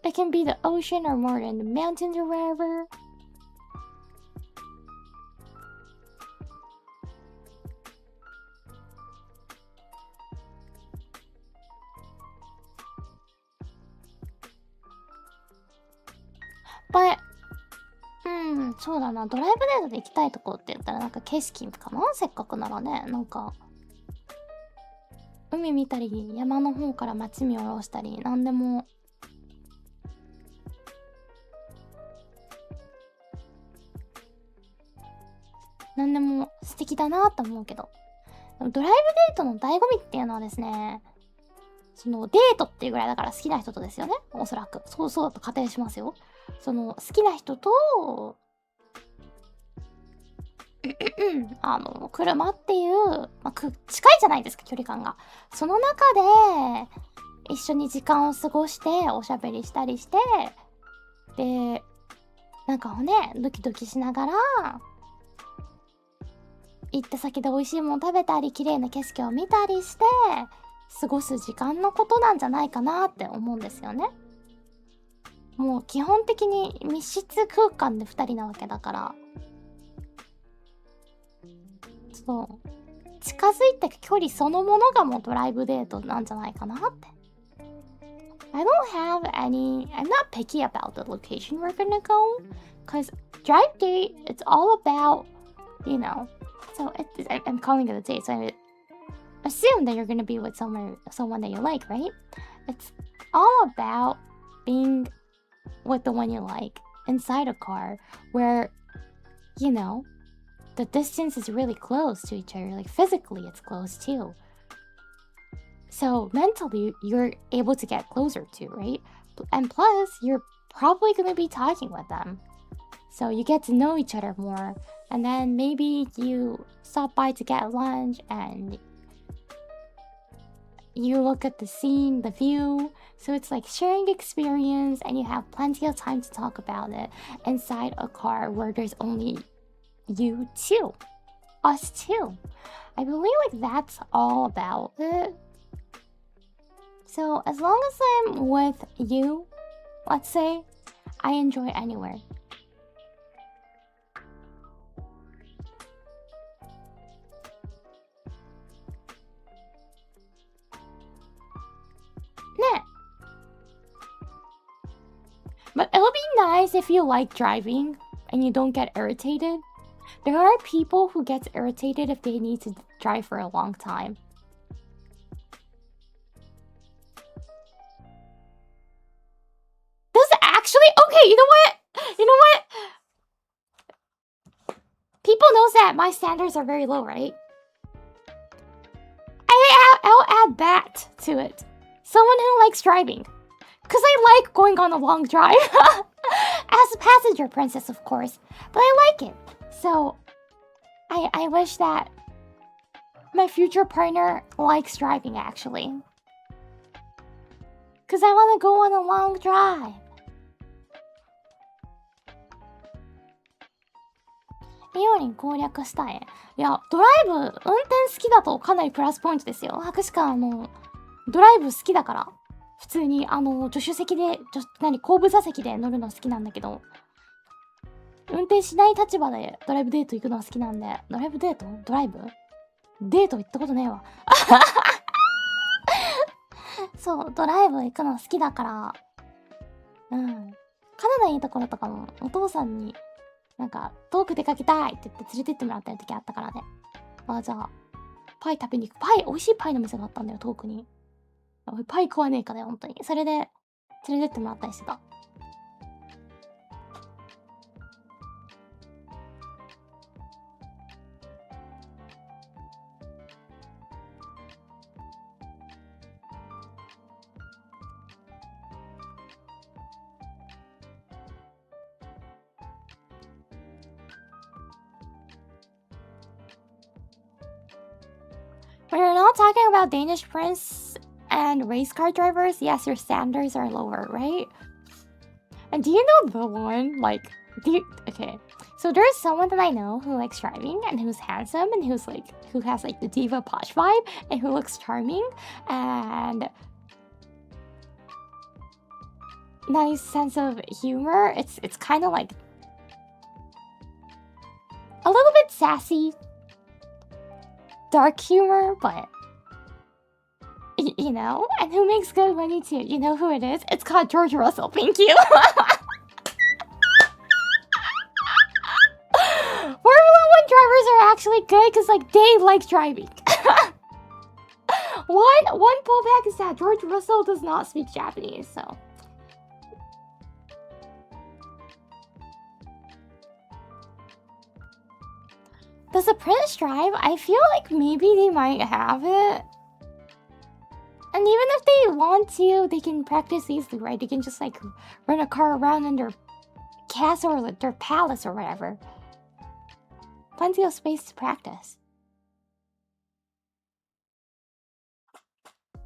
it can be the ocean or more in the mountains or wherever. But, そうだな。ドライブデートで行きたいとこって言ったらなんか景色かなせっかくならね。なんか、海見たり、山の方から街見下ろしたり、なんでも。なんでも素敵だなと思うけど。ドライブデートの醍醐味っていうのはですね、そのデートっていうぐらいだから好きな人とですよね。おそらく。そうだと仮定しますよ。その好きな人と車っていう、近いじゃないですか距離感が。その中で一緒に時間を過ごしておしゃべりしたりしてでなんかねドキドキしながら行った先で美味しいもの食べたり綺麗な景色を見たりして過ごす時間のことなんじゃないかなって思うんですよね。もう基本的に密室空間で2人なわけだからそう近づいた距離そのものがもうドライブデートなんじゃないかなって。I don't have any. I'm not picky about the location we're gonna go, cause drive date it's all about, you know. So I'm calling it a date. So I assume that you're gonna be with someone that you like, right? It's all about being with the one you like inside a car where, you know, the distance is really close to each other. Like physically, it's close too. So mentally, you're able to get closer to, right? And plus, you're probably going to be talking with them. So you get to know each other more. And then maybe you stop by to get lunch and you look at the scene, the view. So it's like sharing experience and you have plenty of time to talk about it inside a car where there's only you two. Us two. I believe like that's all about it. So as long as I'm with you, let's say, I enjoy anywhere. Nah. But it'll be nice if you like driving and you don't get irritated. There are people who get irritated if they need to drive for a long time. Does it actually? Okay, you know what? You know what? People knows that my standards are very low, right? I'll add that to it. Someone who likes driving. Because I like going on a long drive. As a passenger princess, of course. But I like it. So, I wish that my future partner likes driving, actually. Because I want to go on a long drive. Iori 攻略したい。いや、ドライブ、運転好きだとかなりプラスポイントですよ。博士か、ドライブ好きだから。普通に、助手席で、後部座席で乗るの好きなんだけど、運転しない立場でドライブデート行くのは好きなんで、ドライブデート？ドライブ？デート行ったことねえわ。そう、ドライブ行くの好きだから、カナダにいた頃とかも、お父さんに、なんか、遠く出かけたいって言って連れてってもらった時あったからね。じゃあ、パイ食べに行く。美味しいパイの店があったんだよ、遠くに。パイ食わねえかね、本当に。それで、連れてってもらったりしてた。When you're not talking about Danish prince and race car drivers, yes, your standards are lower, right? And do you know the one? Like, okay. So there's someone that I know who likes driving and who's handsome and who has like the diva posh vibe and who looks charming and nice sense of humor. It's kind of like a little bit sassy, dark humor, but you know, and who makes good money too. You know who it is? It's called George Russell. Thank you. Formula 1 drivers are actually good because like they like driving. one pullback is that George Russell does not speak Japanese, so. Does the prince drive? I feel like maybe they might have it. And even if they want to, they can practice easily, right? They can just like run a car around in their castle or their palace or whatever. Plenty of space to practice.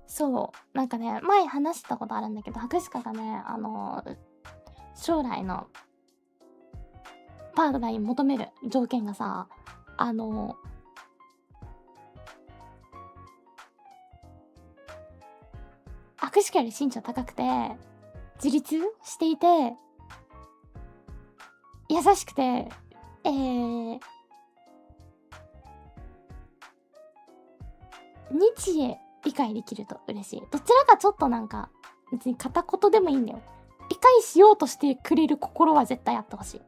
そう、なんかね、前話したことあるんだけど、博士課がね、将来のパートナーに求める条件がさ、博士課より身長高くて、自立していて、優しくて、日英理解できると嬉しい。どちらかちょっとなんか、別に片言でもいいんだよ。理解しようとしてくれる心は絶対あってほしい。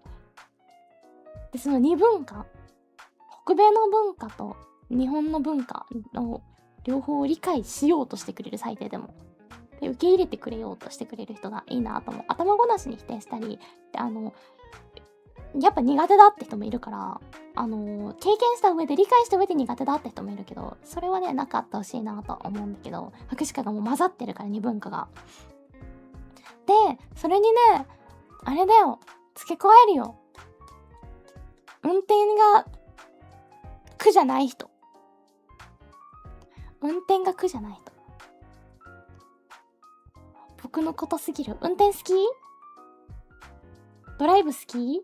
で、その二文化、北米の文化と日本の文化の両方を理解しようとしてくれる、最低でも。で、受け入れてくれようとしてくれる人がいいなと思う。頭ごなしに否定したり、やっぱ苦手だって人もいるから、経験した上で理解した上で苦手だって人もいるけど、それはね、なかったほしいなと思うんだけど、博士課がもう混ざってるから、二文化が。で、それにね、あれだよ、付け加えるよ。運転が苦じゃない人。運転が苦じゃない人。僕のことすぎる。運転好き？ドライブ好き？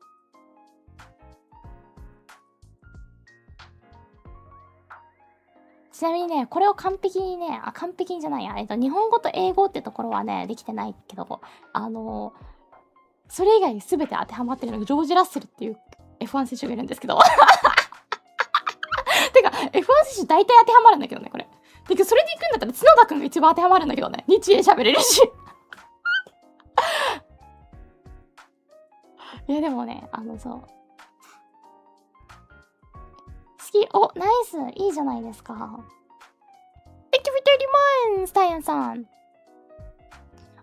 ちなみにね、これを完璧にね、完璧にじゃないや、日本語と英語ってところはね、できてないけど、それ以外に全て当てはまってるのがジョージ・ラッセルっていう F1 選手がいるんですけど。てか、F1 選手大体当てはまるんだけどね、これ。てか、それで行くんだったら角田くんが一番当てはまるんだけどね。日英喋れるし。いや、でもね、そう。お、ナイスいいじゃないですか。Thank you for 30 months, Diane-san.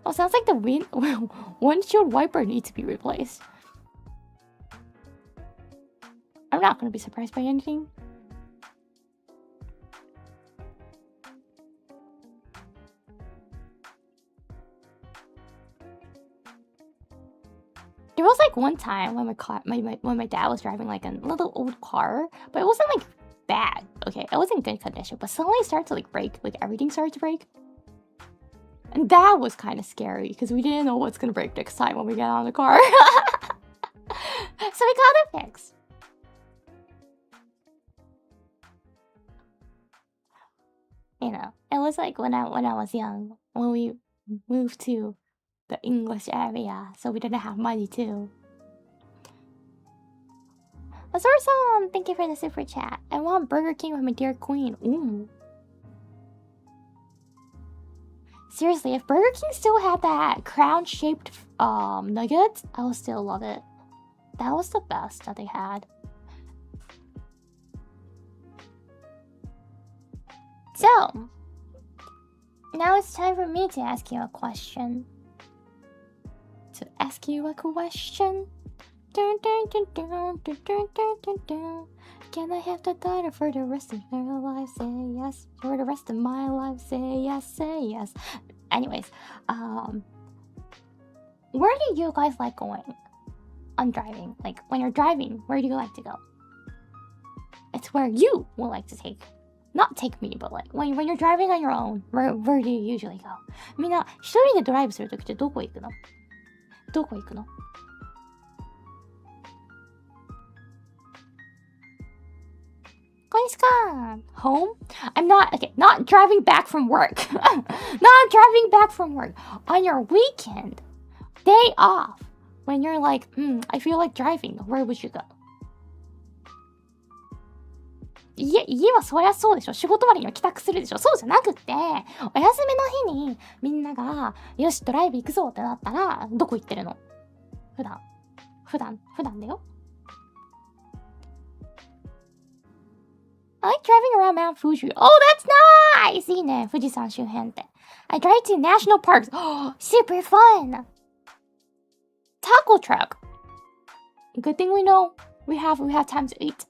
Oh, sounds like the windshield wiper needs to be replaced. I'm not gonna be surprised by anything. There was like one time when when my dad was driving like a little old car, but it wasn't like bad. Okay, it was in good condition, but suddenly it started to like break. Like everything started to break, and that was kind of scary because we didn't know what's gonna break next time when we get out of the car. So we got it fixed. You know, it was like when I was young, when we moved to the English area, so we didn't have money too. Azor-san, thank you for the super chat. I want Burger King with my dear queen. Ooh. Seriously, if Burger King still had that crown-shaped nugget, I would still love it. That was the best that they had. So, now it's time for me to ask you a question. Can I have the daughter for the rest of her life? Say yes. For the rest of my life, say yes, say yes. Anyways, where do you guys like going on driving? Like, when you're driving, where do you like to go? It's where you would like to take. Not take me, but like, when you're driving on your own, where do you usually go? みんな、一人でドライブするときってどこ行くの？どこ行くの？こんにちは。Home? I'm not, okay, not driving back from work. Not driving back from work. On your weekend, day off, when you're like, I feel like driving, where would you go? 家はそりゃそうでしょ。仕事終わりには帰宅するでしょ。そうじゃなくって、お休みの日にみんなが、よし、ドライブ行くぞってなったら、どこ行ってるの？普段だよ。I like driving around Mount Fuji. Oh, that's nice! いいね、富士山周辺って。I drive to national parks. Oh, super fun! Taco truck. Good thing we know we have time to eat.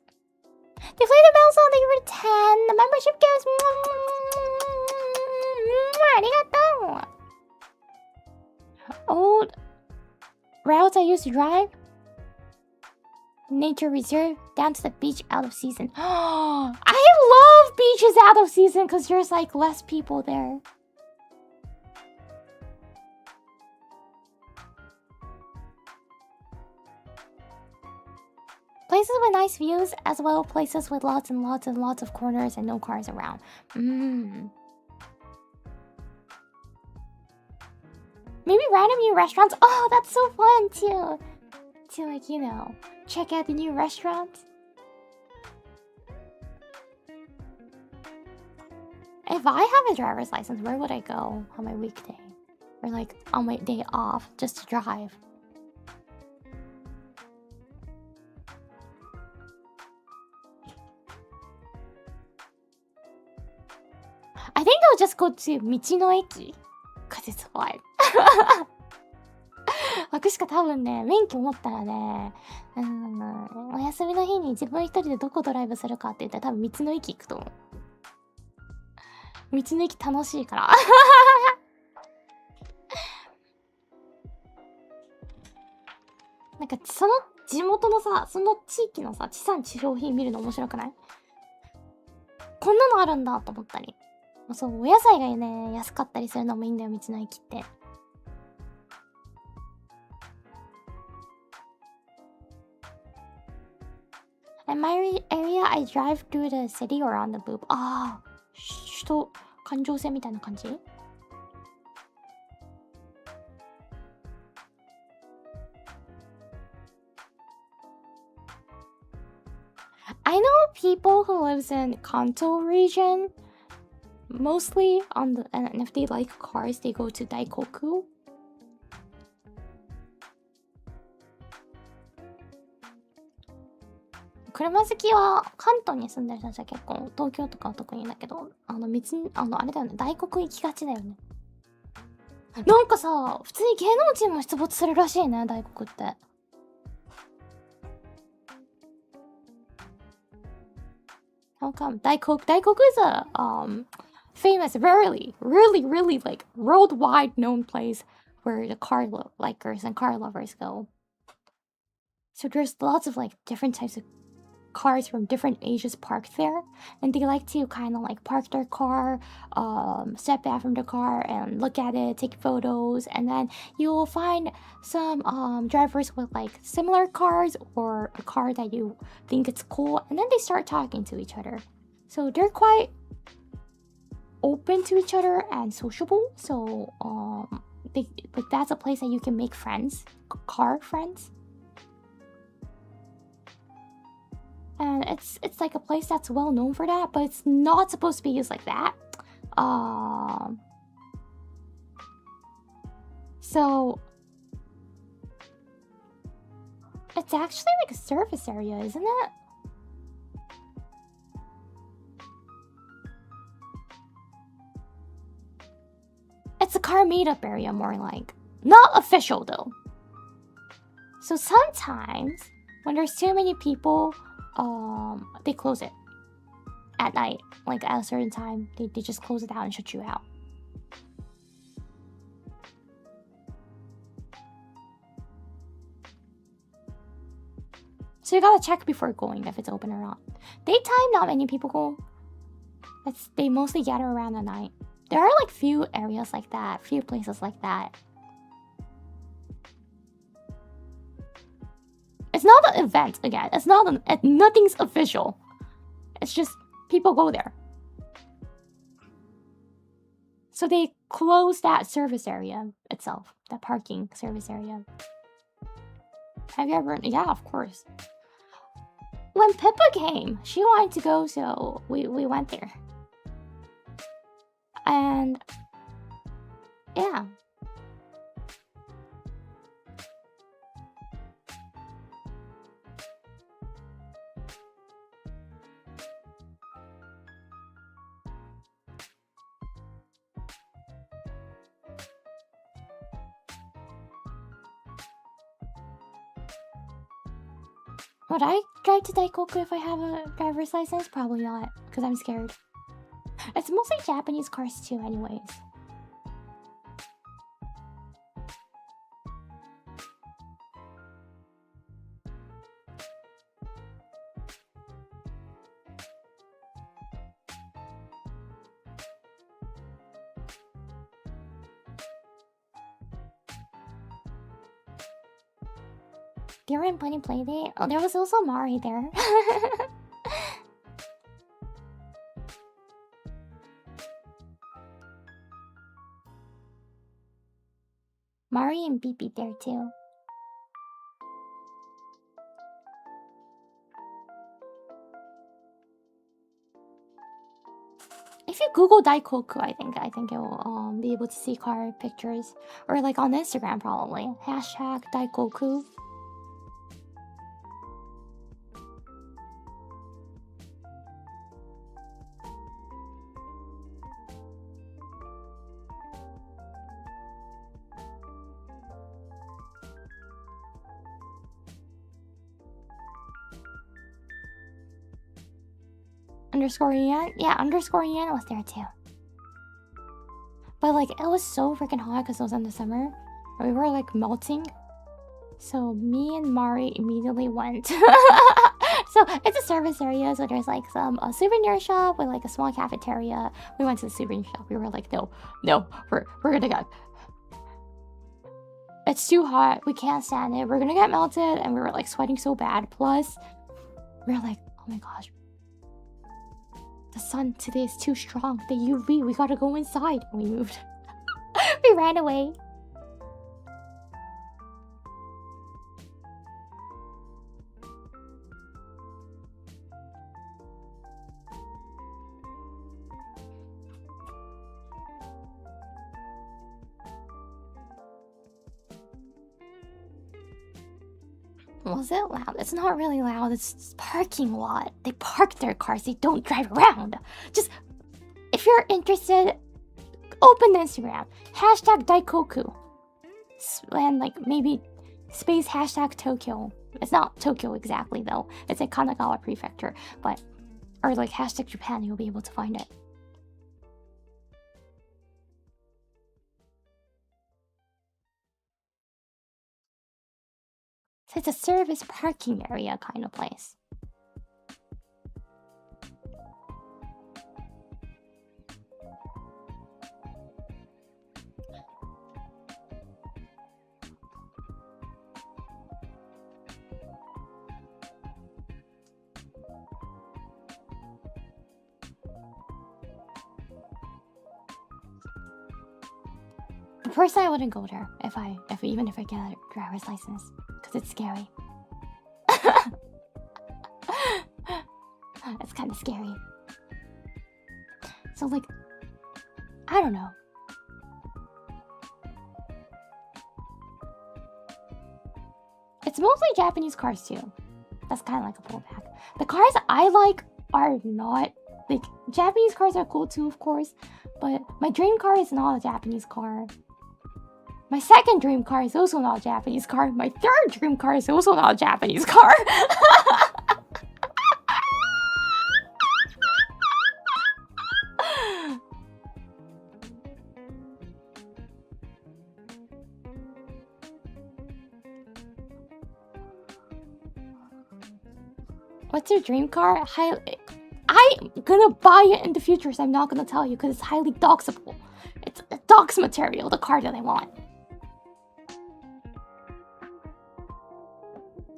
Deflate the bells on the 10. The membership gives. ありがとう。Old routes I used to drive. Nature reserve down to the beach out of season. I love beaches out of season because there's like less people there. Places with nice views, as well as places with lots and lots and lots of corners and no cars around. Maybe random new restaurants. Oh, that's so fun too. To like, you know, check out the new restaurants. If I have a driver's license, where would I go on my weekday? Or like on my day off just to drive? I think I'll just go to 道の駅 because it's fun. 私しか多分ね、免許持ったらね、お休みの日に自分一人でどこドライブするかって言ったら多分道の駅行くと思う。道の駅楽しいから。なんかその地元のさ、その地域のさ、地産地消品見るの面白くない？こんなのあるんだと思ったり。そう、お野菜がね、安かったりするのもいいんだよ、道の駅って。In my area, I drive through the city or on the loop. Ah, と感情線みたいな感じ。I know people who lives in Kanto region mostly on the, and if they like cars, they go to Daikoku. Kurama好きは関東に住んでる人たちは結構、東京とかは特にだけど、別にあれだよね、大黒行きがちだよね。なんかさ、普通に芸能人も出没するらしいね、大黒って。How come? Daikoku is a famous, really like worldwide known place where the car likers and car lovers go. So there's lots of like different types of cars from different ages parked there, and they like to kind of like park their car, step back from the car and look at it, take photos, and then you will find some drivers with like similar cars or a car that you think it's cool, and then they start talking to each other. So they're quite open to each other and sociable. So like that's a place that you can make friends, car friends. And it's like a place that's well known for that, but it's not supposed to be used like that. So it's actually like a service area, isn't it? It's a car meetup area, more like. Not official though. So sometimes when there's too many people, they close it at night, like at a certain time. They just close it out and shut you out. So you gotta check before going if it's open or not. Daytime, not many people go. They mostly gather around at night. There are like few areas like that, few places like that. It's not an event again. It's not nothing's official. It's just people go there. So they close that service area itself, that parking service area. Have you ever? Yeah, of course. When Pippa came, she wanted to go, so we went there. And yeah. Would I drive to Daikoku if I have a driver's license? Probably not, because I'm scared. It's mostly Japanese cars too, anyways. They were in Bunny Playdate. Oh, there was also Mari there. Mari and Bibi there too. If you Google Daikoku, I think it will be able to see car pictures, or like on Instagram probably. Hashtag Daikoku. Underscore Ian? Yeah, underscore Ian was there too. But like, it was so freaking hot because it was in the summer. We were like melting. So me and Mari immediately went. So it's a service area, so there's like some souvenir shop with like a small cafeteria. We went to the souvenir shop. We were like, no, we're gonna go. It's too hot. We can't stand it. We're gonna get melted. And we were like sweating so bad. Plus, we were like, oh my gosh. The sun today is too strong. The UV, we gotta go inside. We moved. We ran away. Was it loud? It's not really loud. It's parking lot. They park their cars. They don't drive around. Just, if you're interested, open Instagram. Hashtag Daikoku. And like maybe space hashtag Tokyo. It's not Tokyo exactly though. It's in Kanagawa Prefecture. But, or like hashtag Japan, you'll be able to find it. So it's a service parking area kind of place. First, I wouldn't go there even if I get a driver's license, because it's scary. It's kind of scary. So like, I don't know. It's mostly Japanese cars too. That's kind of like a pullback. The cars I like are not like Japanese cars are cool too, of course, but my dream car is not a Japanese car. My second dream car is also not a Japanese car. My third dream car is also not a Japanese car. What's your dream car? I'm gonna buy it in the future, so I'm not gonna tell you because it's highly doxable. It's a dox material, the car that I want.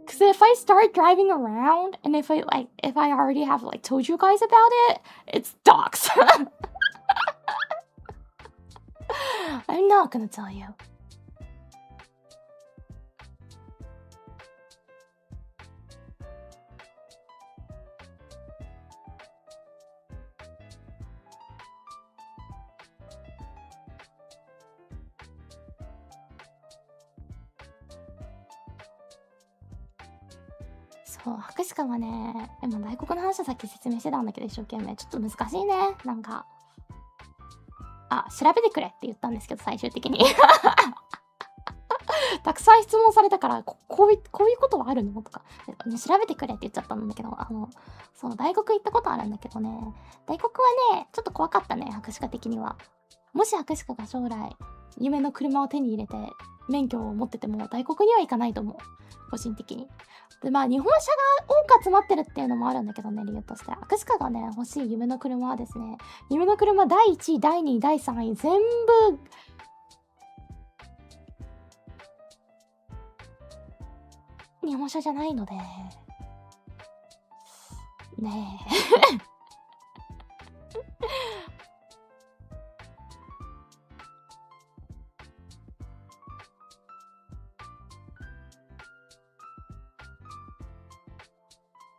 Because if I start driving around, and if I already have like told you guys about it, it's dox. I'm not gonna tell you.そう、博士課はね、今外国の話はさっき説明してたんだけど、一生懸命ちょっと難しいね。なんか、調べてくれって言ったんですけど、最終的に。たくさん質問されたから、こういうことはあるのとか、調べてくれって言っちゃったんだけど、そう、大学行ったことあるんだけどね、大学はね、ちょっと怖かったね、博士課的には。もし博士課が将来、夢の車を手に入れて、免許を持ってても、大国には行かないと思う。個人的に。で、まあ、日本車が多く集まってるっていうのもあるんだけどね、理由として。博士課がね、欲しい夢の車はですね、夢の車第1位、第2位、第3位、全部、日本車じゃないので、ねえ。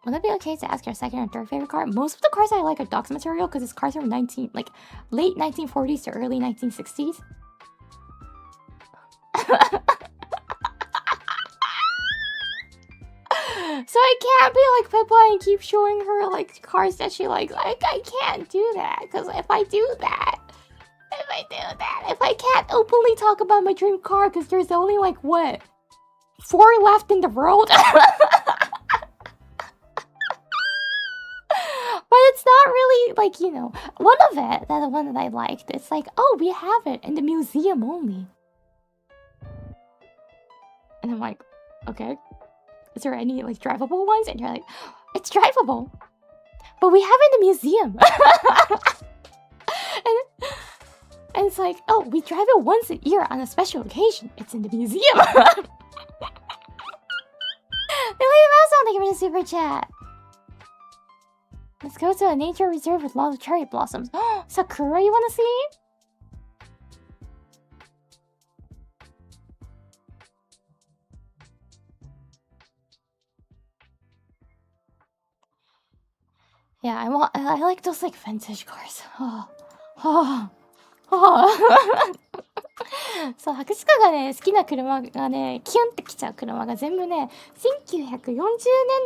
Would it be okay to ask your second or third favorite car? Most of the cars I like are dox material because it's cars from late 1940s to early 1960s. So I can't be like Pippa and keep showing her like cars that she likes. Like I can't do that because if I can't openly talk about my dream car because there's only like what 4 left in the world. But it's not really like, you know, one of it, the one that I liked, it's like, oh, we have it in the museum only. And I'm like, okay, is there any like drivable ones? And you're like, it's drivable, but we have it in the museum. and it's like, oh, we drive it once a year on a special occasion. It's in the museum. Thank you for the super chat. go to a nature reserve with lots of cherry blossoms. Sakura, you wanna see? Yeah, I like those like vintage cars. Oh. そう、博士課がね、好きな車がね、キュンってきちゃう車が全部ね、1940年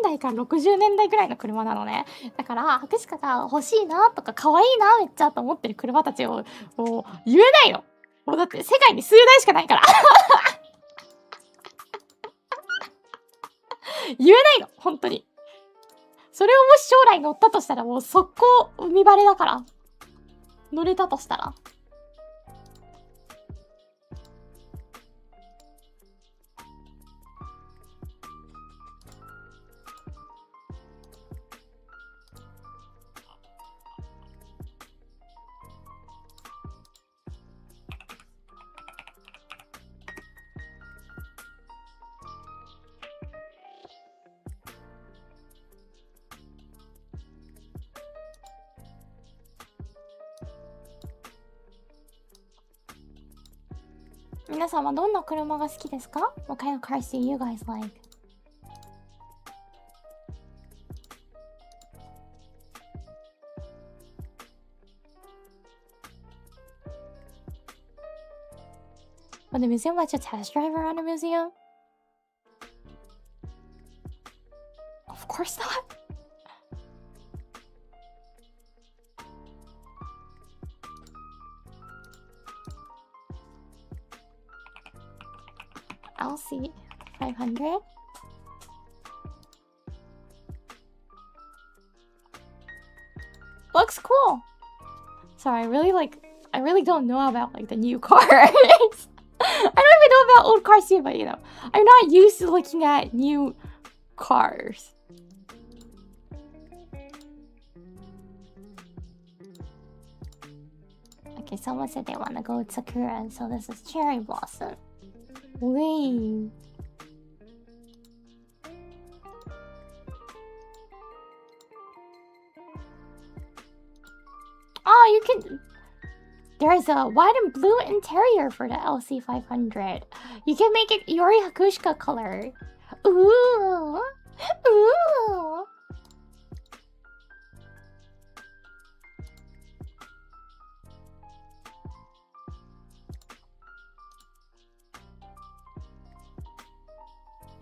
代から60年代ぐらいの車なのね。だから、博士課が欲しいなとか、可愛いなめっちゃと思ってる車たちを、もう言えないの。もうだって世界に数台しかないから。言えないの、本当に。それをもし将来乗ったとしたら、もう速攻海バレだから。乗れたとしたら。皆さんはどんな車が好きですか？ What kind of cars do you guys like? Would the museum let you test drive around a museum? Of course not. LC 500. Looks cool. Sorry, I really don't know about like the new cars. I don't even know about old cars too, but you know, I'm not used to looking at new cars. Okay, someone said they want to go with Sakura, so this is cherry blossom. Wait. Oh, you can... There's a white and blue interior for the LC500. You can make it Iori Hakushika color. Ooh. Ooh.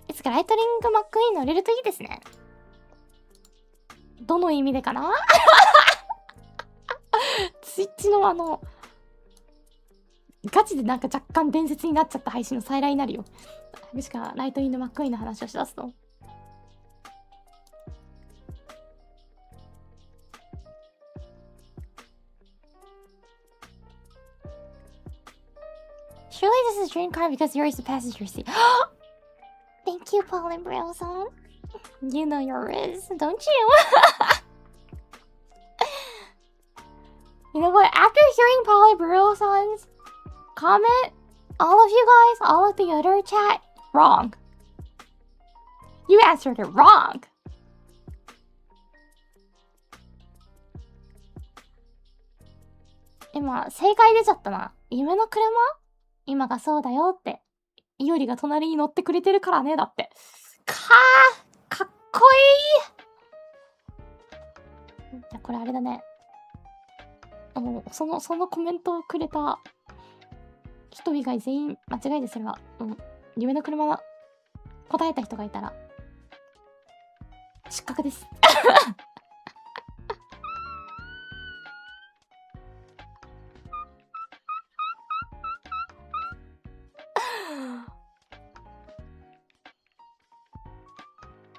いつかライトニングマックイーン乗れるといいですね。どの意味でかな？ツイッチのガチでなんか若干伝説になっちゃった配信の再来になるよ。しかライトニングマックイーンの話をしだすと。Surely this is a dream car because you're the passenger seat. Thank you, Paul and Braille-san. You know your Riz, don't you? You know what? After hearing Paul and Braille-san's comment, all of you guys, all of the other chat, wrong. You answered it wrong.今、正解出ちゃったな。夢の車？今がそうだよって。いおりが隣に乗ってくれてるからね、だって。かっこいい。じゃ、これあれだね。そのコメントをくれた人以外全員間違いです。それは。夢の車の答えた人がいたら、失格です。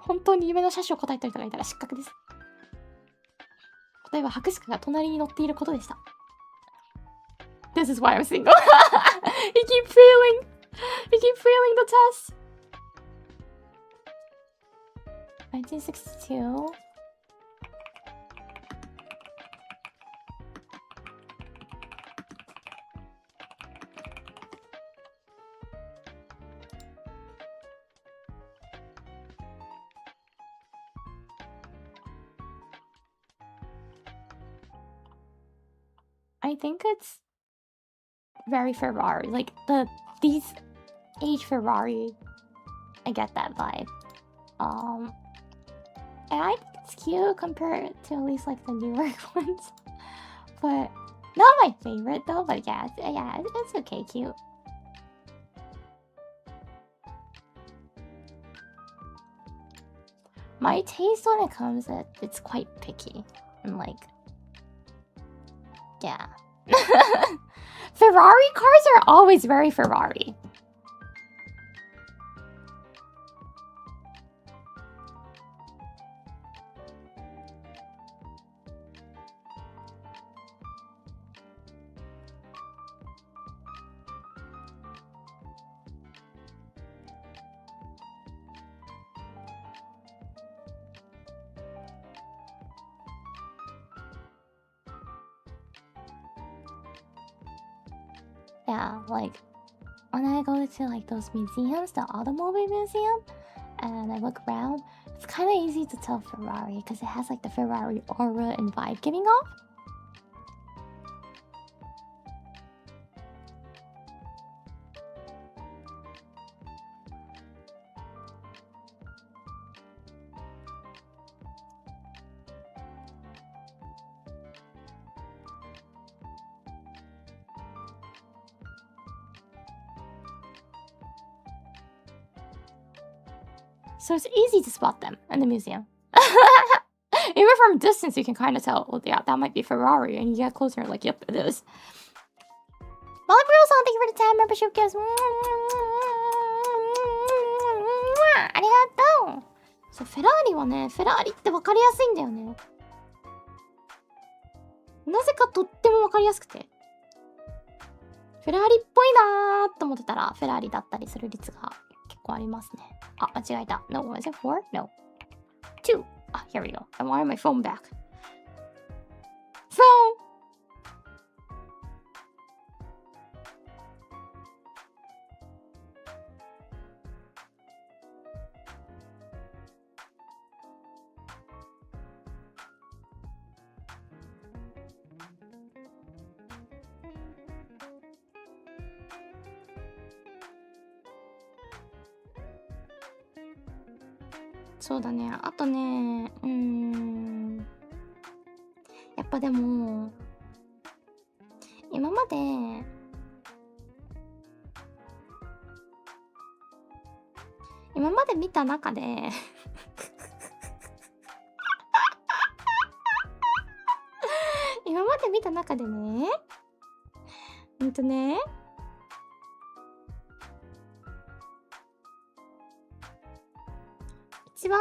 本当に夢の車種を答えた人がいたら失格です。例えば博士課が隣に乗っていることでした。This is why I'm single. You keep failing the test. 1962. I think it's very Ferrari. Like these age Ferrari, I get that vibe. And I think it's cute compared to at least like the newer ones. But not my favorite though. But yeah, it's okay, cute. My taste when it comes to it's quite picky and like, yeah. Ferrari cars are always very Ferrari. Yeah, like when I go to like those museums, the automobile museum, and I look around, it's kind of easy to tell Ferrari because it has like the Ferrari aura and vibe giving off. So it's easy to spot them in the museum. Even from a distance, you can kind of tell, well, yeah, that might be Ferrari. And you get closer, and like, yep, it is. Molly-Bro-san, thank you for the 10 membership gifts. Arigatou. So, Ferrari はね、Ferrari って分かりやすいんだよね。なぜかとっても分かりやすくて。フェラーリっぽいなーと思ってたら、フェラーリだったりする率が結構ありますね。あ、間違えた。No, was it 4? No. 2. Ah, here we go. I wanted my phone back. Phone! そうだね。あとね、やっぱでも、今まで見た中で今まで見た中でね、一番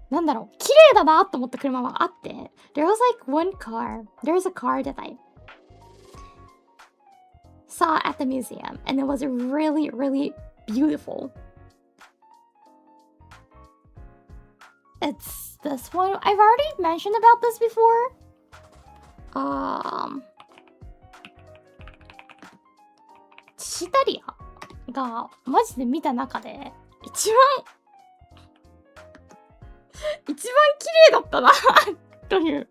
なんだろう、綺麗だなと思った車はあって、there was like one car, there's a car that I saw at the museum and it was really, really beautiful. It's this one. I've already mentioned about this before.シタリアがマジで見た中で一番綺麗だったなという。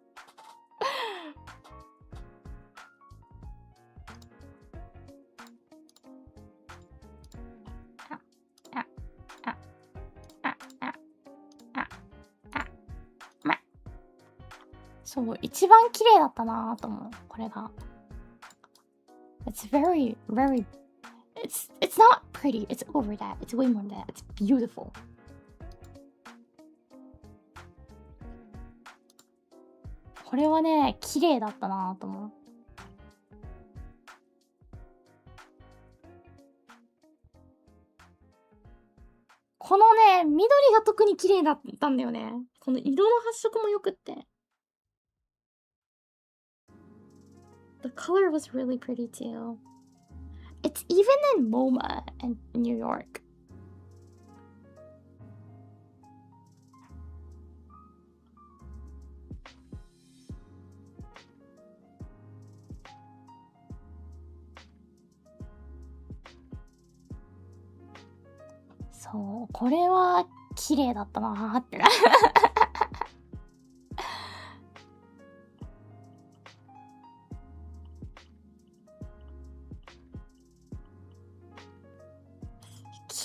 そう一番綺麗だったなと思うこれが。It's very, very. It's not pretty. It's over that. It's way more than that. It's beautiful. これはね、綺麗だったなと思う。このね、緑が特に綺麗だったんだよね。この色の発色もよくって。The color was really pretty too. It's even in MoMA in New York. So, これは綺麗だったなーって。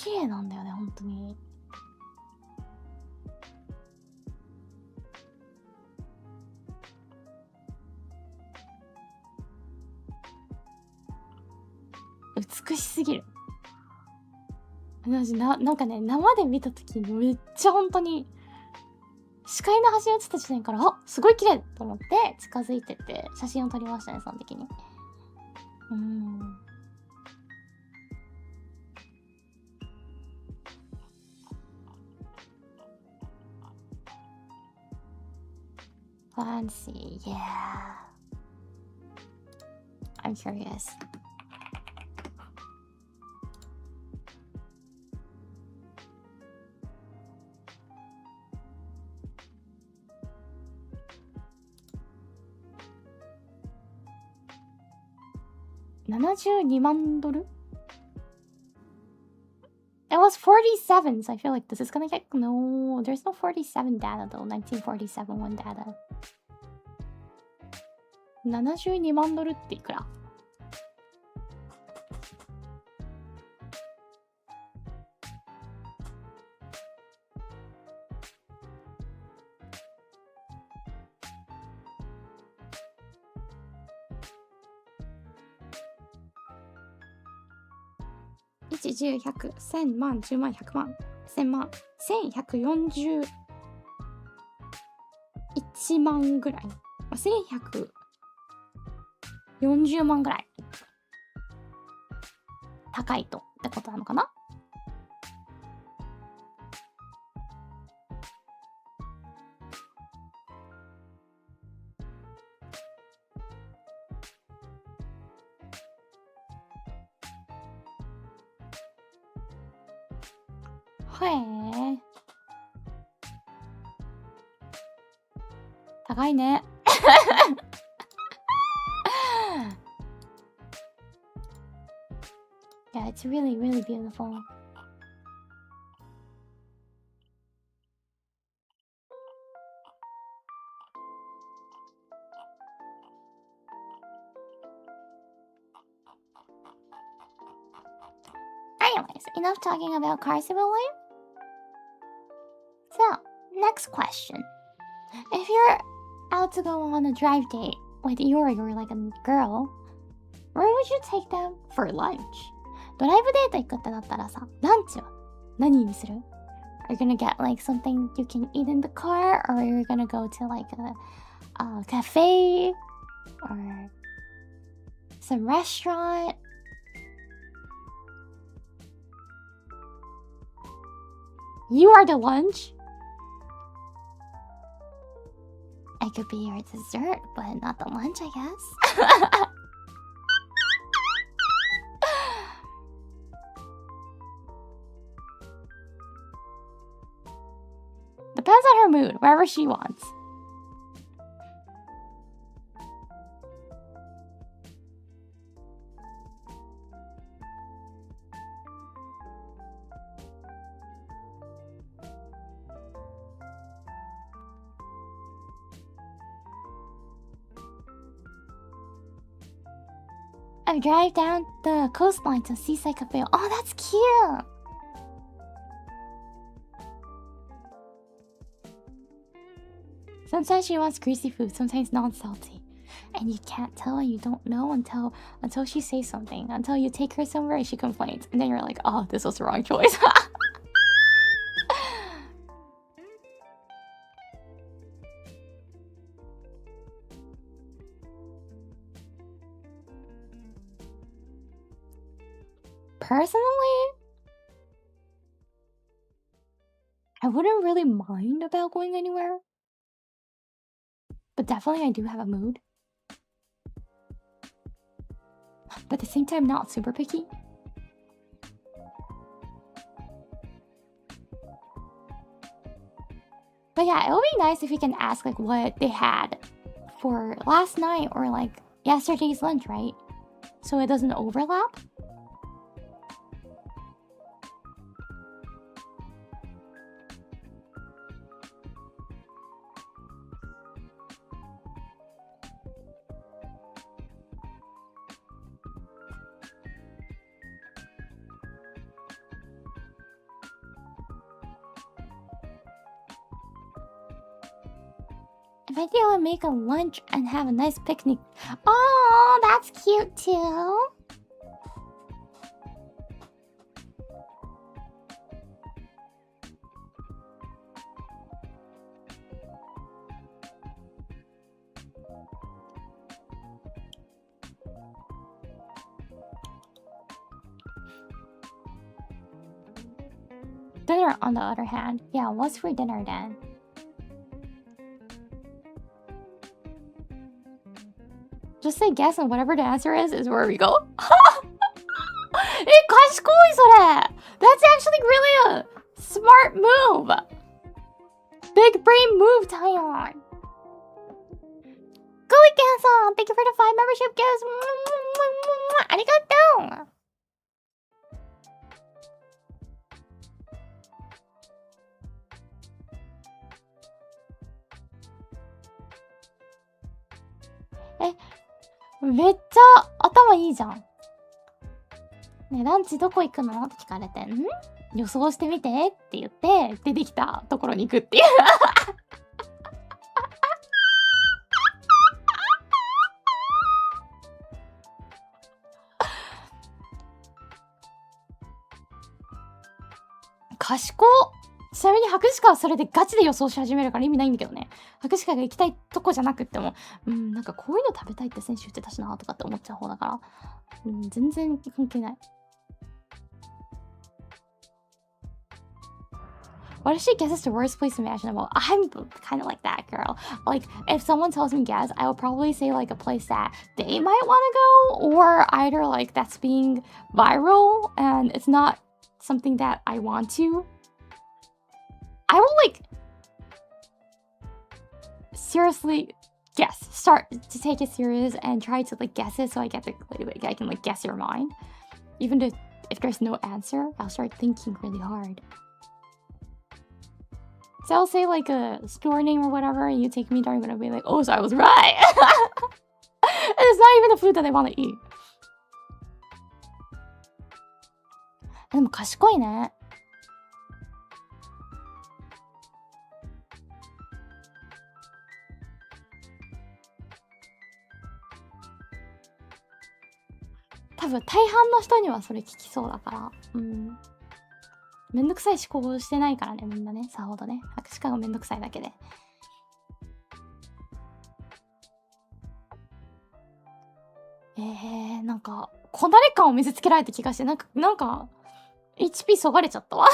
綺麗なんだよね、本当に。美しすぎる。なんかね、生で見たときにめっちゃ本当に、視界の端に映った時点から、あ、すごい綺麗と思って近づいてって写真を撮りましたね、その時に。Let's see, yeah. I'm curious. $72 万 It was 47, so I feel like this is gonna get... No, there's no 47 data though. 1947 one data. $72 万っていくら？1、10、100、1000万、10万、100万、1000万、1141万ぐらい。1140万ぐらい。高いとってことなのかな？へえ。高いね。Yeah, it's really, really beautiful. Anyways, enough talking about cars, will we? So, next question. If you're out to go on a drive date with Iori or like a girl, where would you take them for lunch? ドライブデート行くってなったらさ、ランチは何にする？ Are you gonna get like something you can eat in the car, or are you gonna go to like a cafe or some restaurant? You are the lunch? It could be your dessert, but not the lunch, I guess. Depends on her mood, wherever she wants. I drive down the coastline to Seaside Cafe. Oh, that's cute! Sometimes she wants greasy food, sometimes non-salty. And you can't tell and you don't know until she says something. Until you take her somewhere and she complains. And then you're like, oh, this was the wrong choice. Personally, I wouldn't really mind about going anywhere. But definitely I do have a mood. But at the same time, not super picky. But yeah, it would be nice if you can ask like what they had for last night or like yesterday's lunch, right? So it doesn't overlap. Maybe I would make a lunch and have a nice picnic. Oh, that's cute too. Dinner, on the other hand. Yeah, what's for dinner then? Just say guess and whatever the answer is where we go. え、賢いそれ That's actually really a smart move. Big brain move, Taiwan. Gulikan-san, thank you for the 5 membership gifts. ありがとう。めっちゃ頭いいじゃん。ね、ランチどこ行くのって聞かれて、予想してみてって言って、出てきたところに行くっていう。賢っ。ちなみに博士課はそれでガチで予想し始めるから意味ないんだけどね。博士課が行きたいとこじゃなくっても、なんかこういうの食べたいって選手言ってたしなとかって思っちゃう方だから、全然関係ない。What if she guesses the worst place imaginable? I'm kind of like that girl. Like, if someone tells me guess, I would probably say like a place that they might want to go, or either like that's being viral and it's not something that I want to. I will like seriously start to take it serious and try to like guess it so I get the I can like guess your mind. Even if there's no answer, I'll start thinking really hard. So I'll say like a store name or whatever, and you take me there, I'm gonna be like, oh, so I was right. And it's not even the food that I want to eat. でも賢いね。多分大半の人にはそれ聞きそうだから、めんどくさい思考してないからね、みんなね、さほどね。博士課がめんどくさいだけで。なんかこなれ感を見せつけられた気がして、なんか HP そがれちゃったわ。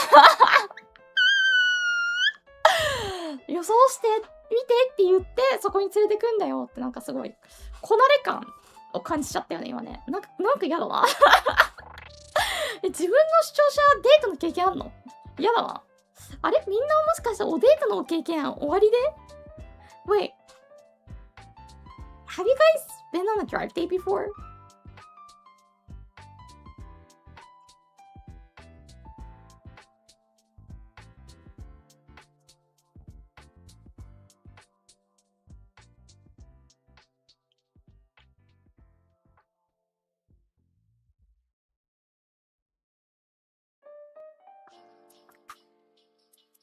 予想して見てって言ってそこに連れてくんだよって、なんかすごいこなれ感を感じちゃったよね今ね。なんか嫌だな。自分の視聴者デートの経験あんの？嫌だな。あれ、みんなもしかしておデートの経験終わりで？ Wait, have you guys been on a drive date before?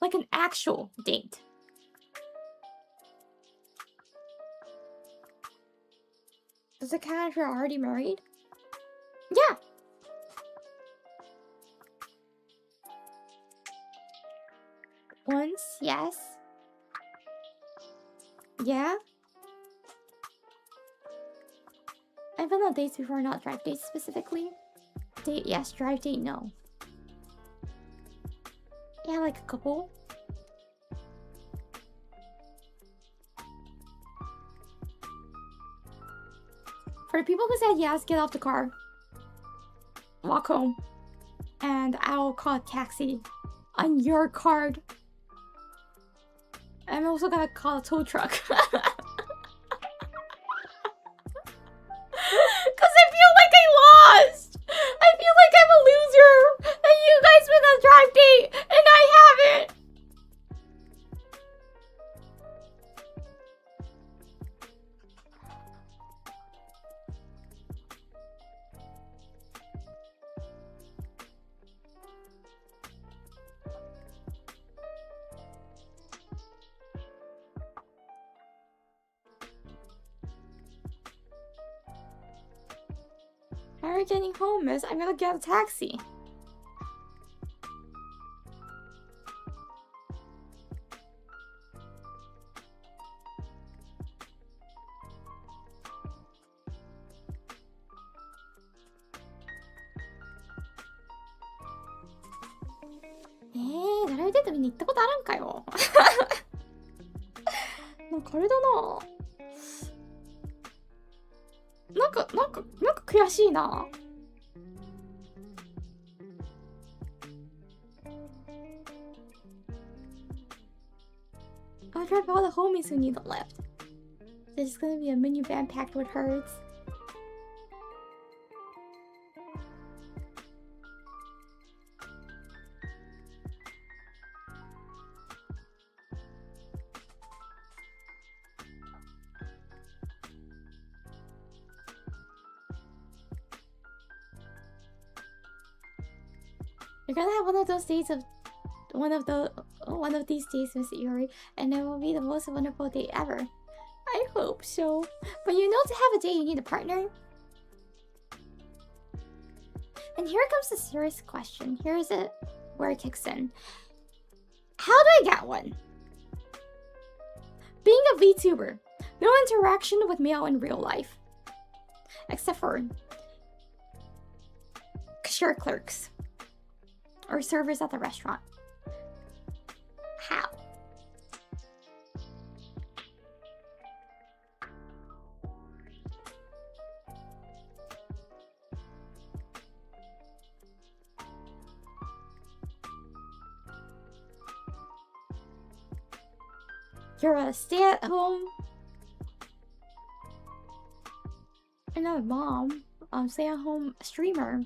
Like an actual date. Does it count if you're already married? Yeah. Once, yes. Yeah. I've been on dates before, not drive dates specifically. Date, yes. Drive date, no. Yeah, like a couple. For the people who said yes, get off the car. Walk home. And I'll call a taxi on your card. I'm also gonna call a tow truck. Cause I feel like I lost. I feel like I'm a loser. And you guys went on a drive date and I haven't. you're getting home, miss, I'm gonna get a taxi.誰デート見に行ったことあるんかよ。なんかあれだな。なんか悔しいな。I'll drive all the homies who need a lift. There's gonna be a minivan packed with herds. You're gonna have one of these days, Miss Iori, and it will be the most wonderful day ever. I hope so. But you know, to have a date, you need a partner. And here comes the serious question. Here's it where it kicks in. How do I get one? Being a VTuber, no interaction with Meow in real life, except for cashier clerks or servers at the restaurant. How? You're a stay-at-home and not a mom, stay-at-home streamer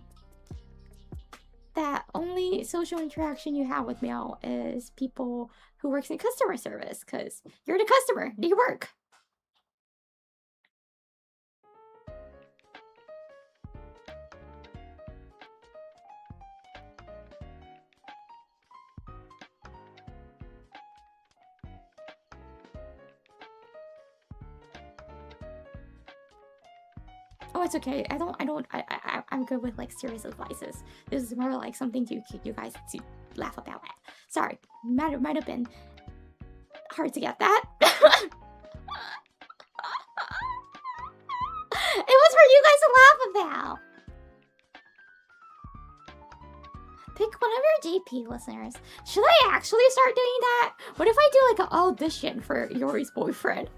that only social interaction you have with Meow is people who works in customer service, because you're the customer, do your work. Oh, it's okay. I'm good with like serious advices. This is more like something you guys to laugh about. Sorry, might have been hard to get that. It was for you guys to laugh about. Pick one of your JP listeners. Should I actually start doing that? What if I do like an audition for Iori's boyfriend?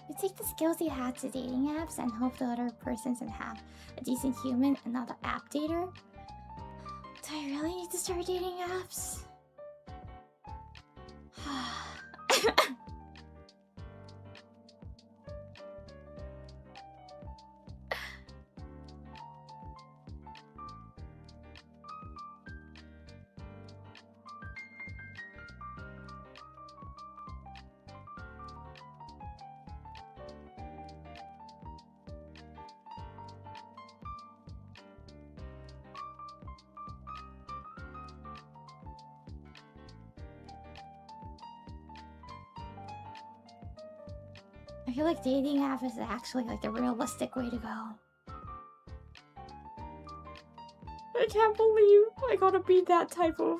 You take the skills you had to dating apps and hope the other person can have a decent human and not an app dater. Do I really need to start dating apps? I feel like dating app is actually like the realistic way to go. I can't believe I gotta be that type of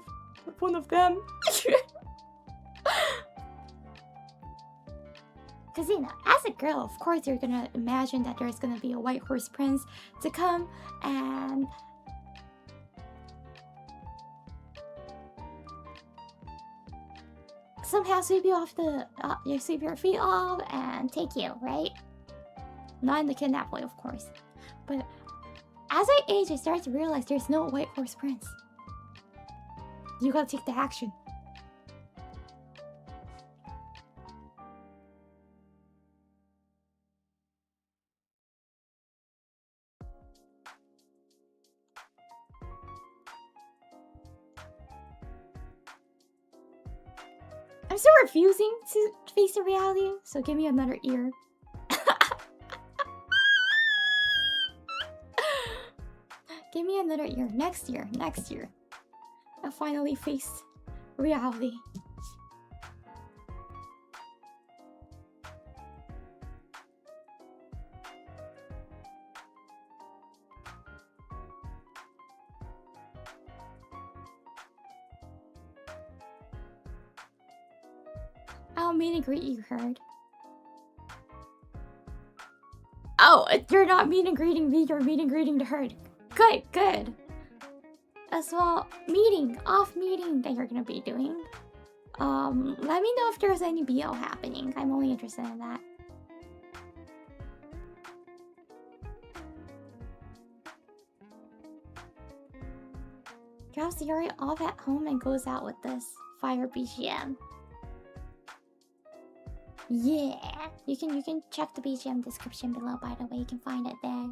one of them. Because, you know, as a girl, of course, you're gonna imagine that there's gonna be a white horse prince to come and somehow sweep you off you sweep your feet off and take you, right? Not in the kidnap way, of course. But as I age, I start to realize there's no white horse prince. You gotta take the action. I'm still refusing to face the reality, so give me another year. Give me another year. Next year. I'll finally face reality. I'll meet and greet, you heard. Oh, you're not meet and greeting me, you're meet and greeting the herd. Good. As well, off meeting that you're gonna be doing. Let me know if there's any BL happening. I'm only interested in that. Drops Iori off at home and goes out with this fire BGM. Yeah, you can check the BGM description below. By the way, you can find it there.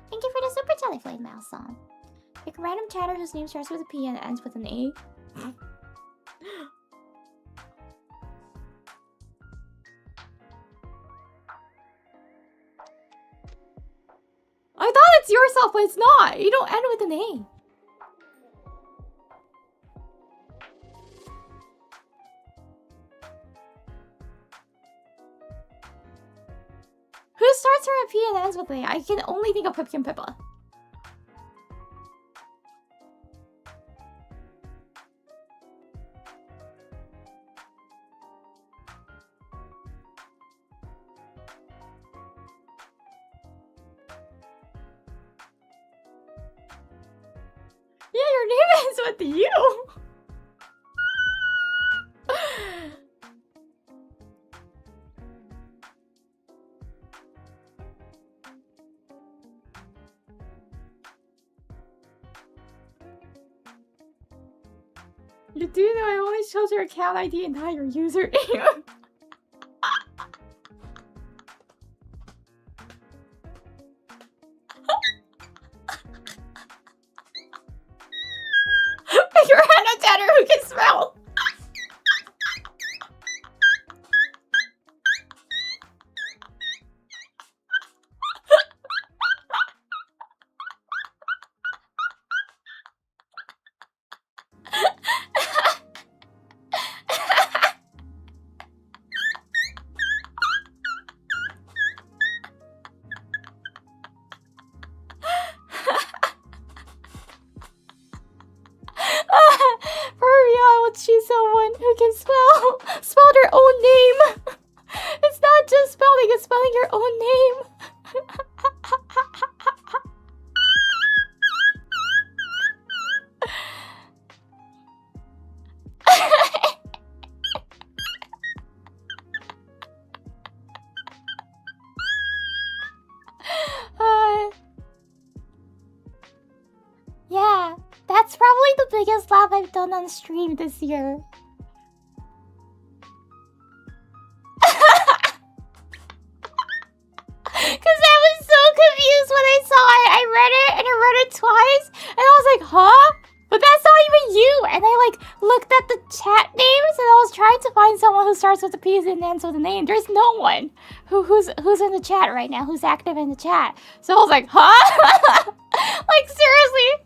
Thank you for the super jellyflame mouse song. Pick a random chatter whose name starts with a P and ends with an A. I thought it's yourself, but it's not. You don't end with an A. Who starts with a P and ends with a? I can only think of Pipkin Pippa. Yeah, your name ends with you. You do know I only chose your account ID and not your username. You're a chatter who can smell. Choose someone who can spell their own name. It's not just spelling, it's spelling your own name. Yeah, that's probably the biggest laugh I've done on stream this year. Because I was so confused when I saw it. I read it and I read it twice. And I was like, huh? But that's not even you. And I looked at the chat names and I was trying to find someone who starts with a P and ends with a name. There's no one who's in the chat right now, who's active in the chat. So I was like, huh? Like, seriously?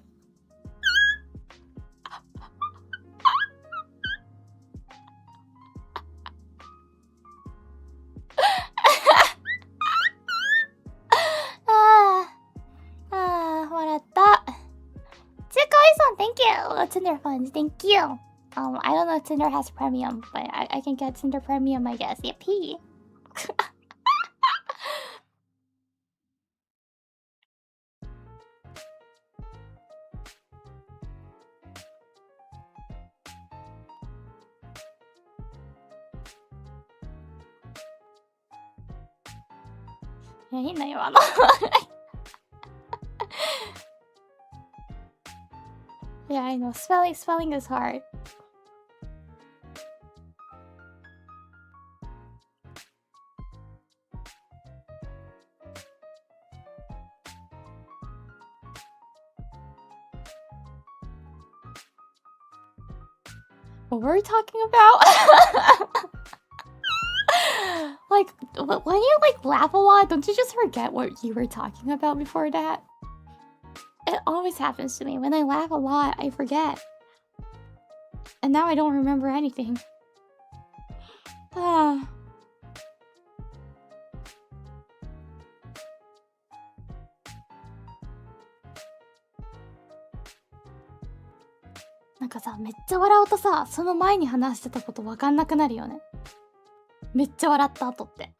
Thank you! Tinder funds, thank you! I don't know if Tinder has premium, but I can get Tinder premium, I guess. Yippee! Yeah, I know. Spelling is hard. What were we talking about? Like, when you like laugh a lot, don't you just forget what you were talking about before that? It always happens to me. When I laugh a lot, I forget. And now I don't remember anything. Ah. Like, さ、めっちゃ笑うとさ、その前に話してたことわかんなくなるよね。めっちゃ笑った後って。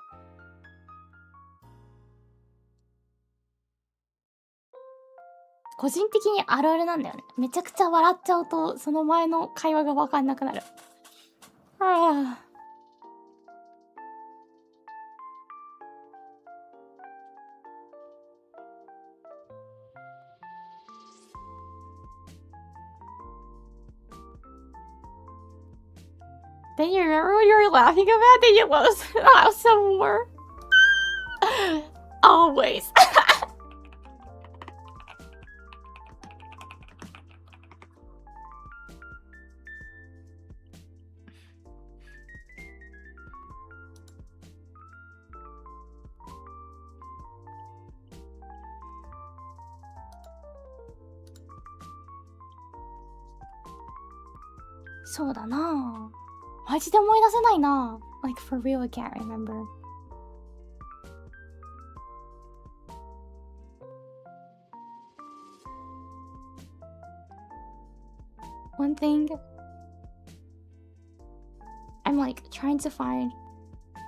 個人的にあるあるなんだよね。めちゃくちゃ笑っちゃうと、その前の会話がわかんなくなる。ああ。Then you remember what you were laughing about? Then you laugh some more. Always. そうだな。マジで思い出せないな。Like for real, I can't remember. One thing, I'm like trying to find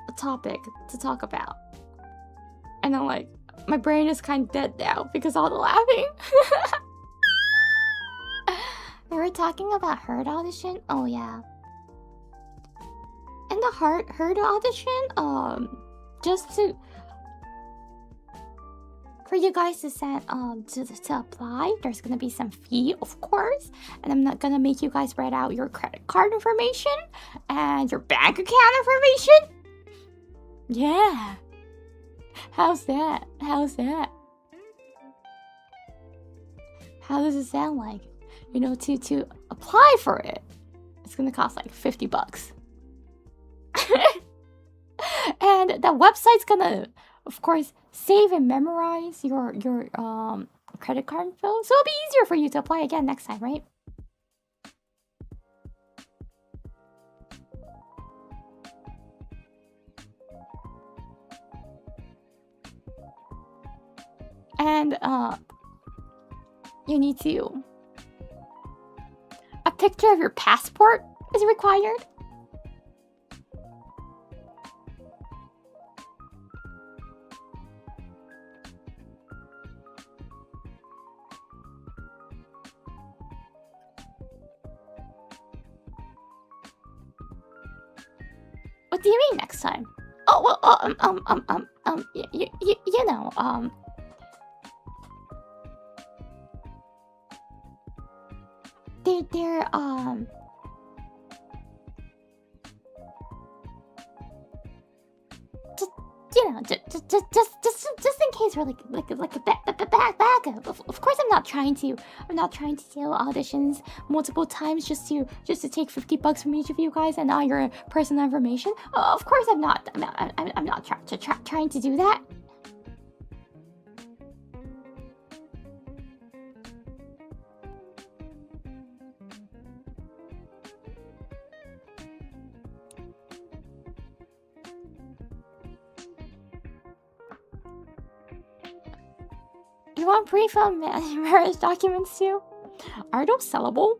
a topic to talk about. And I'm like, my brain is kind of dead now because all the laughing. We were talking about Herd audition? Oh yeah. In the Herd audition, just to for you guys to send to apply, there's gonna be some fee, of course, and I'm not gonna make you guys write out your credit card information and your bank account information. Yeah. How's that? How's that? How does it sound like? You know, to apply for it, it's gonna cost like $50. And the website's gonna, of course, save and memorize your credit card info, so it'll be easier for you to apply again next time, right? And you need to, a picture of your passport is required. What do you mean next time? Oh well, you know, they're just, you know, just in case we're like a backup. Of course, I'm not trying to do auditions multiple times just to take $50 from each of you guys and all your personal information. Of course, I'm not trying to do that. You want pre-film marriage documents too? Are those sellable?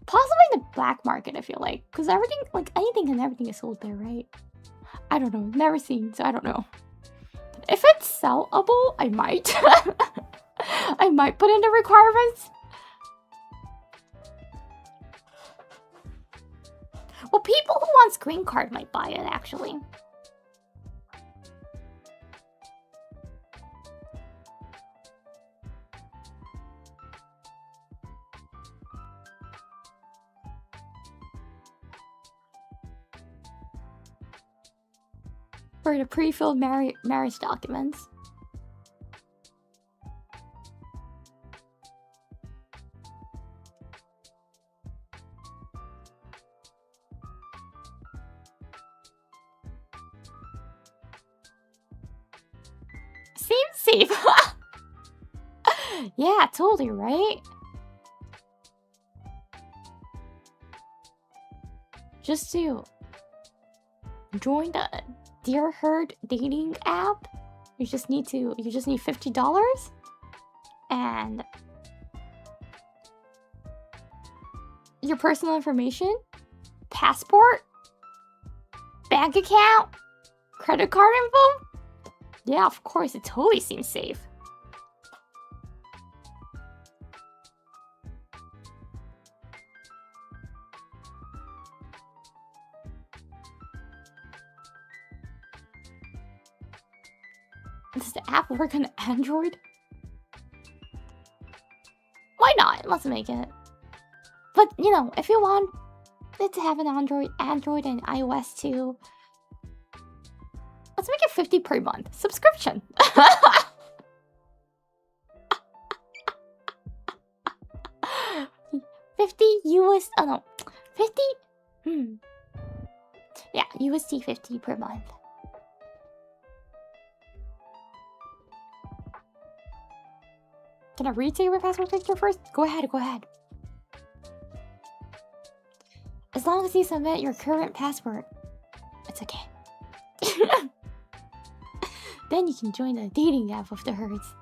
Possibly in the black market, I feel like. Because everything, like anything and everything is sold there, right? I don't know. Never seen, so I don't know. If it's sellable, I might. I might put in the requirements. Well, people who want screen card might buy it, actually. For the pre-filled marriage documents. Seems safe. Yeah, totally, right? Just to join the Dear Herd dating app, you just need $50 and your personal information, passport, bank account, credit card info. Yeah, of course, it totally seems safe. Does the app work on Android? Why not? Let's make it. But, you know, if you want it to have an Android and iOS too, let's make it 50 per month. Subscription. $50 oh no. 50? Yeah, USD 50 per month. Can I read your password picture first? Go ahead. As long as you submit your current password, it's okay. Then you can join the dating app of the herds.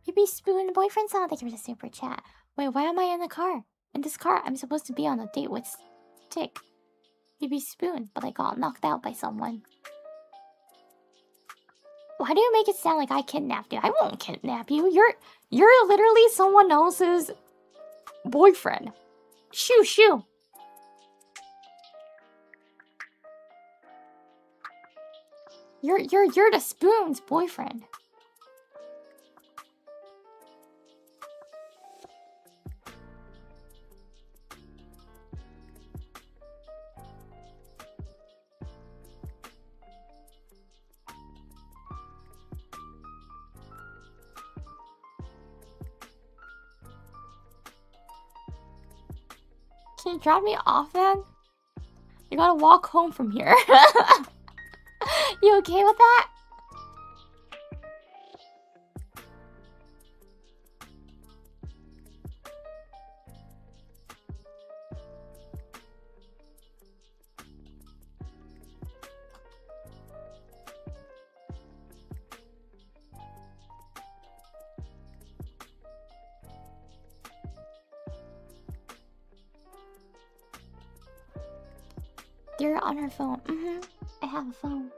Maybe Spoon boyfriend sound like you're the super chat. Wait, why am I in the car? In this car, I'm supposed to be on a date with Tick. Maybe Spoon, but I got knocked out by someone. Why do you make it sound like I kidnapped you? I won't kidnap you. You're literally someone else's boyfriend. Shoo. You're the Spoon's boyfriend. Can you drop me off then? You gotta walk home from here. You okay with that? You're on her phone. I have a phone.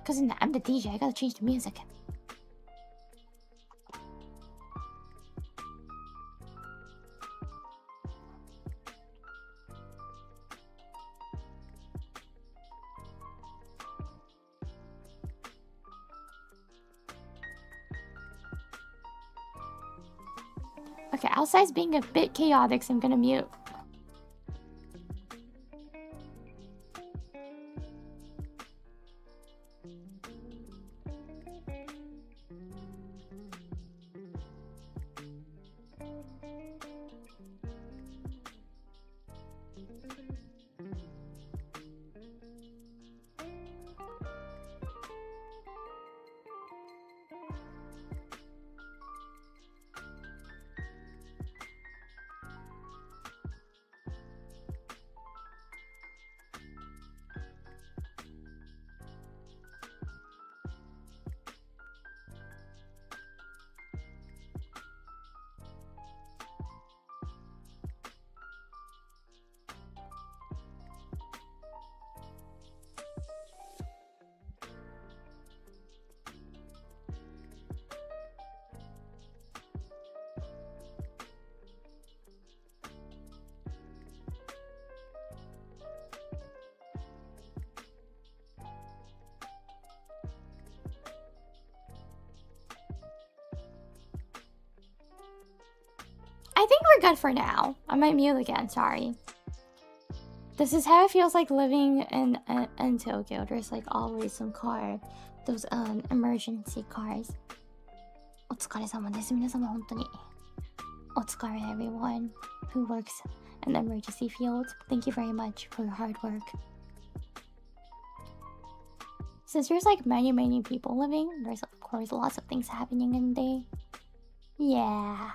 Cause I'm the DJ, I gotta change the music. Okay, outside's being a bit chaotic, so I'm gonna mute. I think we're good for now. I might mute again, sorry. This is how it feels like living in Tokyo. There's like always some car, those emergency cars. お疲れ様です。皆様本当にお疲れ everyone who works in the emergency field. Thank you very much for your hard work. Since there's like many people living, there's of course lots of things happening in the day. Yeah.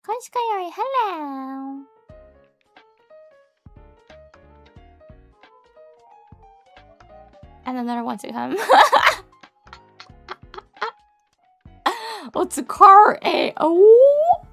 Koshikayori, hello. And another one to him. What's a car? Oh.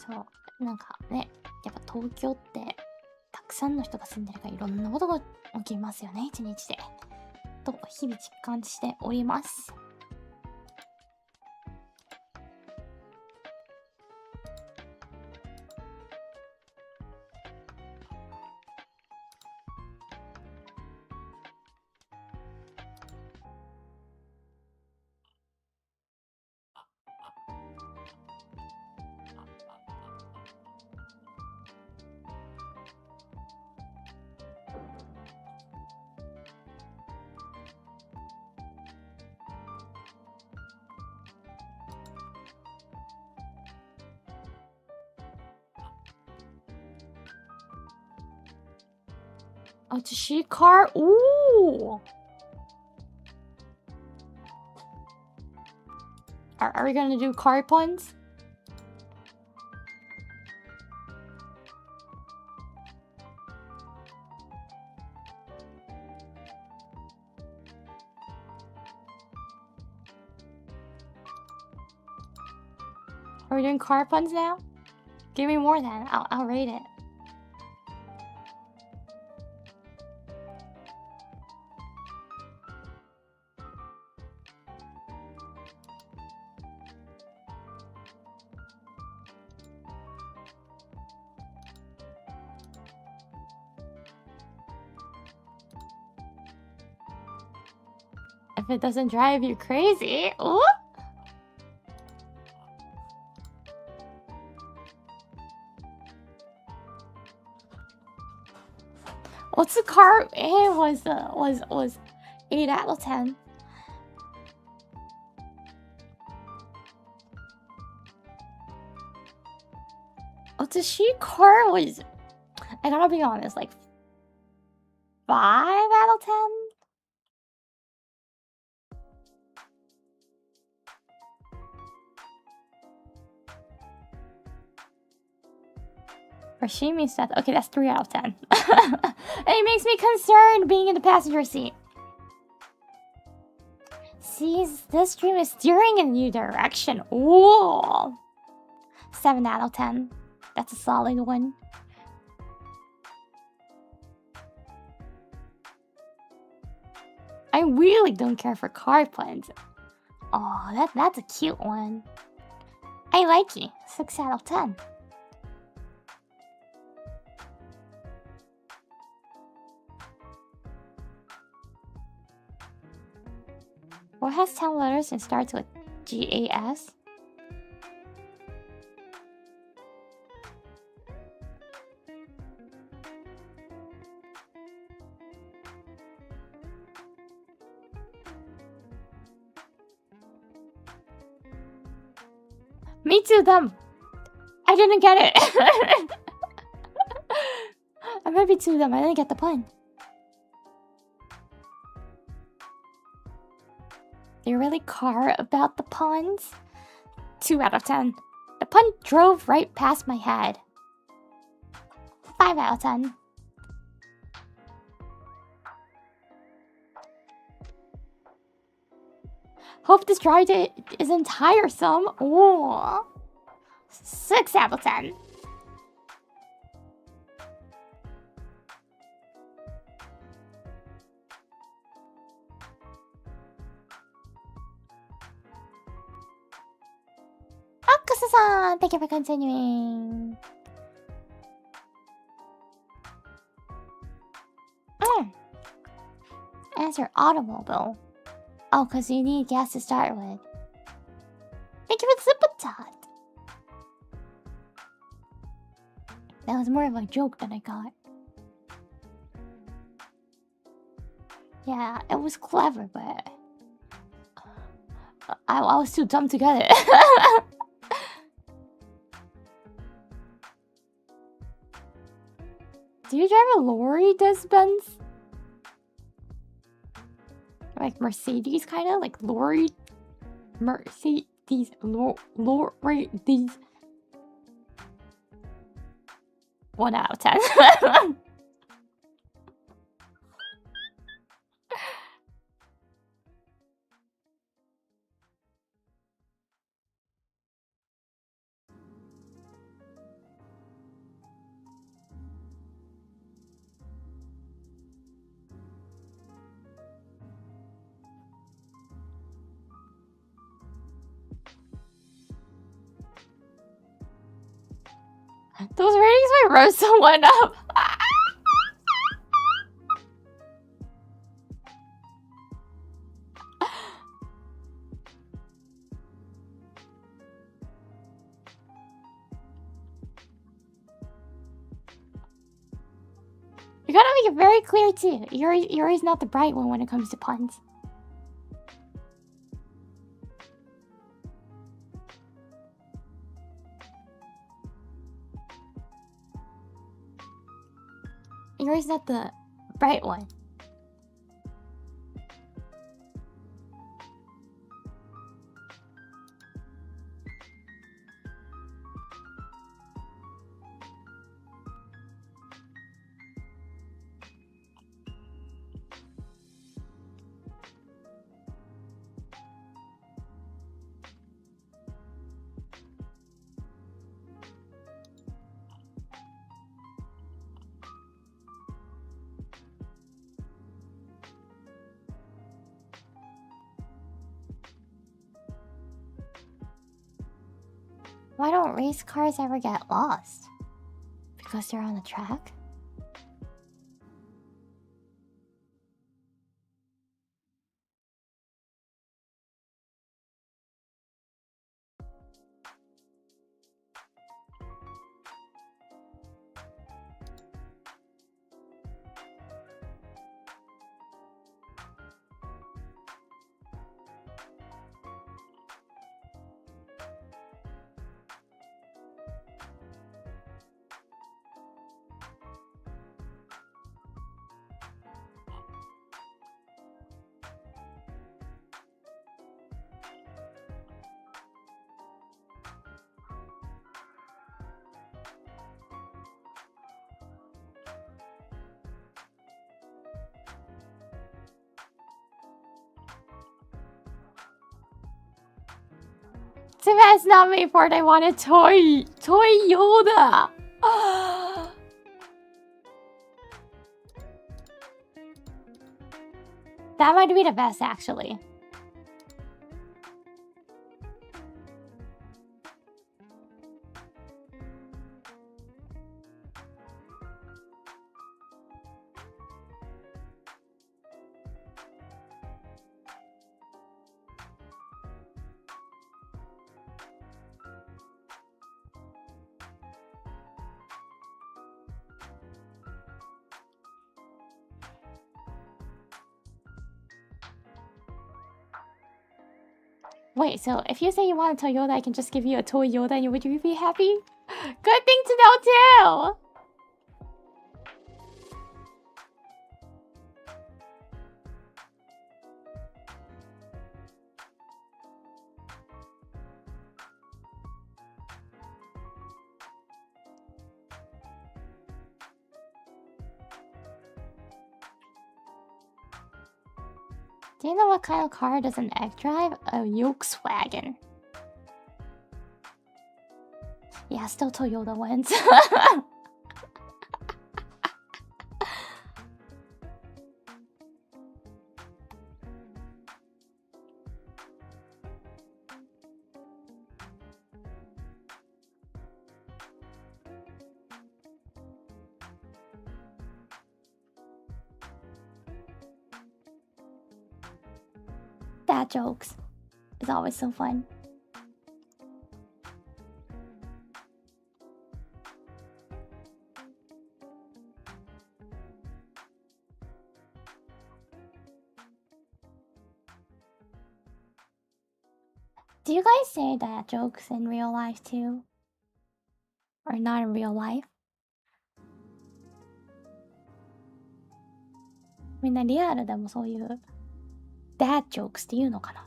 そう、なんかね、やっぱ東京ってたくさんの人が住んでるからいろんなことが起きますよね、一日で。と日々実感しております。Oh, it's a she car? Ooh! Are we gonna do car puns? Are we doing car puns now? Give me more then. I'll rate it. If it doesn't drive you crazy. Ooh. What's the car? It was 8 out of 10. What's a she car was, I gotta be honest, like 5 out of 10. Rashimi said, okay, that's 3 out of 10. It makes me concerned being in the passenger seat. See, this stream is steering in a new direction. Ooh. 7 out of 10. That's a solid one. I really don't care for car puns. Oh, that's a cute one. I like it. 6 out of 10. What has 10 letters and starts with GAS? Me too, them. I didn't get it. I might be too dumb. I didn't get the pun. You really care about the puns? 2 out of 10. The pun drove right past my head. 5 out of 10. Hope this ride isn't tiresome. Ooh. 6 out of 10. Akusa-san, thank you for continuing. Answer automobile. Oh, because you need gas to start with. Thank you for the super chat. That was more of a joke than I got. Yeah, it was clever, but I was too dumb to get it. Do you drive a lorry, Benz? Like Mercedes, kind of like lorry, Mercedes, lorry, these. 1 out of 10. Those ratings might roast someone up. You gotta make it very clear too. Iori's not the bright one when it comes to puns. Iori's not the bright one. Why don't race cars ever get lost? Because they're on the track? Too bad it's not made for it. I want a toy Yoda. That might be the best, actually. Wait, so if you say you want a Toyota, I can just give you a toy Yoda and would you be happy? Good thing to know too! Do you know what kind of car does an egg drive? A Volkswagen. Yeah, still Toyota wins. Dad jokes is always so fun. Do you guys say dad jokes in real life too? Or not in real life? みんなリアルでもそういうdad jokes って言うのかな?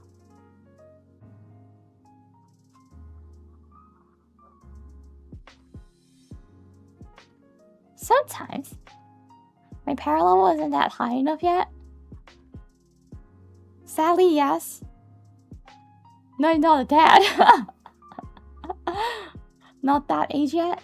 Sometimes. My parallel wasn't that high enough yet. Sadly, yes. No, not a dad. Not that age yet.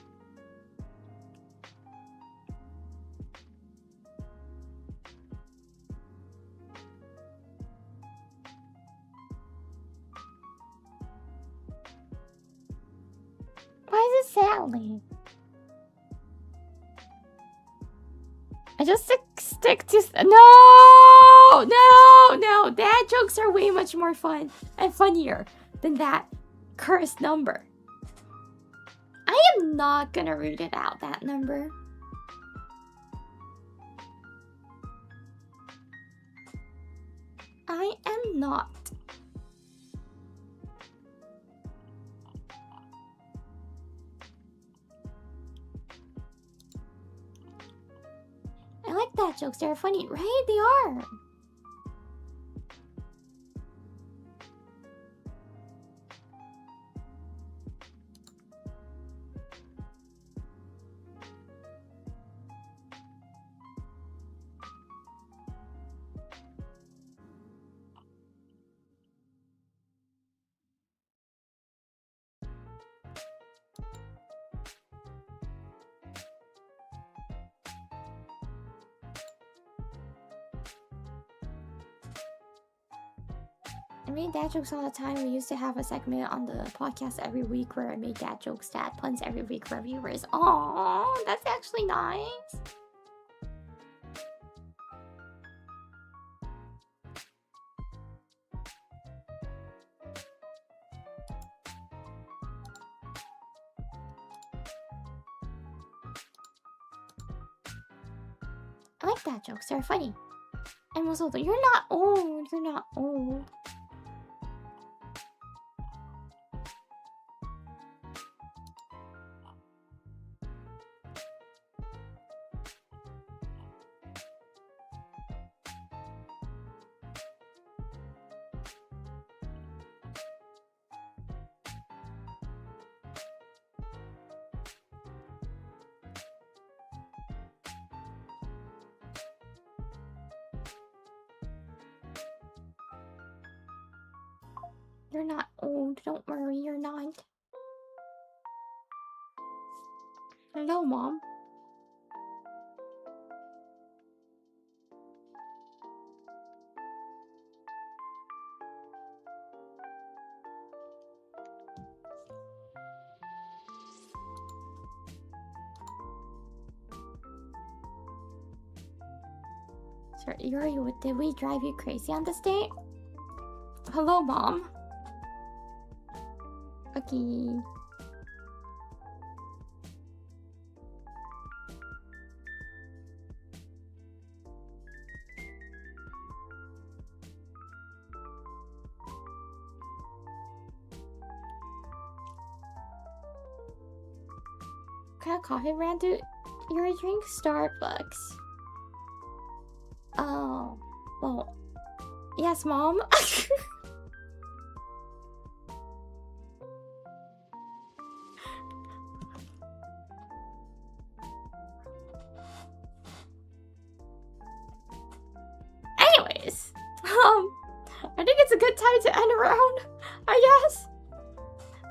Why is it sadly? I just stick to... No! Dad jokes are way much more fun and funnier than that cursed number. I am not gonna read it out, that number. I am not. I like dad jokes, they're funny, right? They are. I made dad jokes all the time. We used to have a segment on the podcast every week where I made dad jokes, dad puns every week for viewers. Aww, that's actually nice. I like dad jokes, they're funny. And also, you're not old, you're not old. You're not old, don't worry, you're not. Hello, Mom. Sir Iori, did we drive you crazy on this date? Hello, Mom. Okay. What kind of coffee brand do you drink? Starbucks. Oh, well, yes, Mom. Anyways, I think it's a good time to end around, I guess.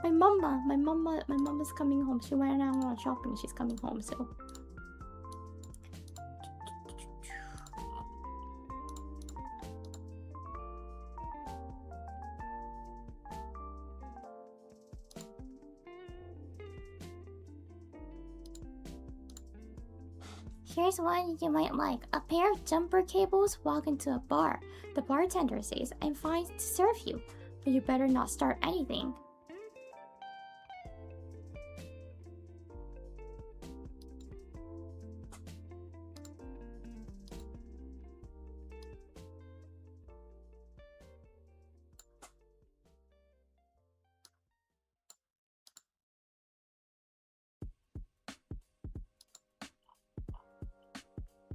my mama's coming home. She went out on shopping. She's coming home, so. Here's one you might like. A pair of jumper cables walk into a bar. The bartender says, "I'm fine to serve you, but you better not start anything."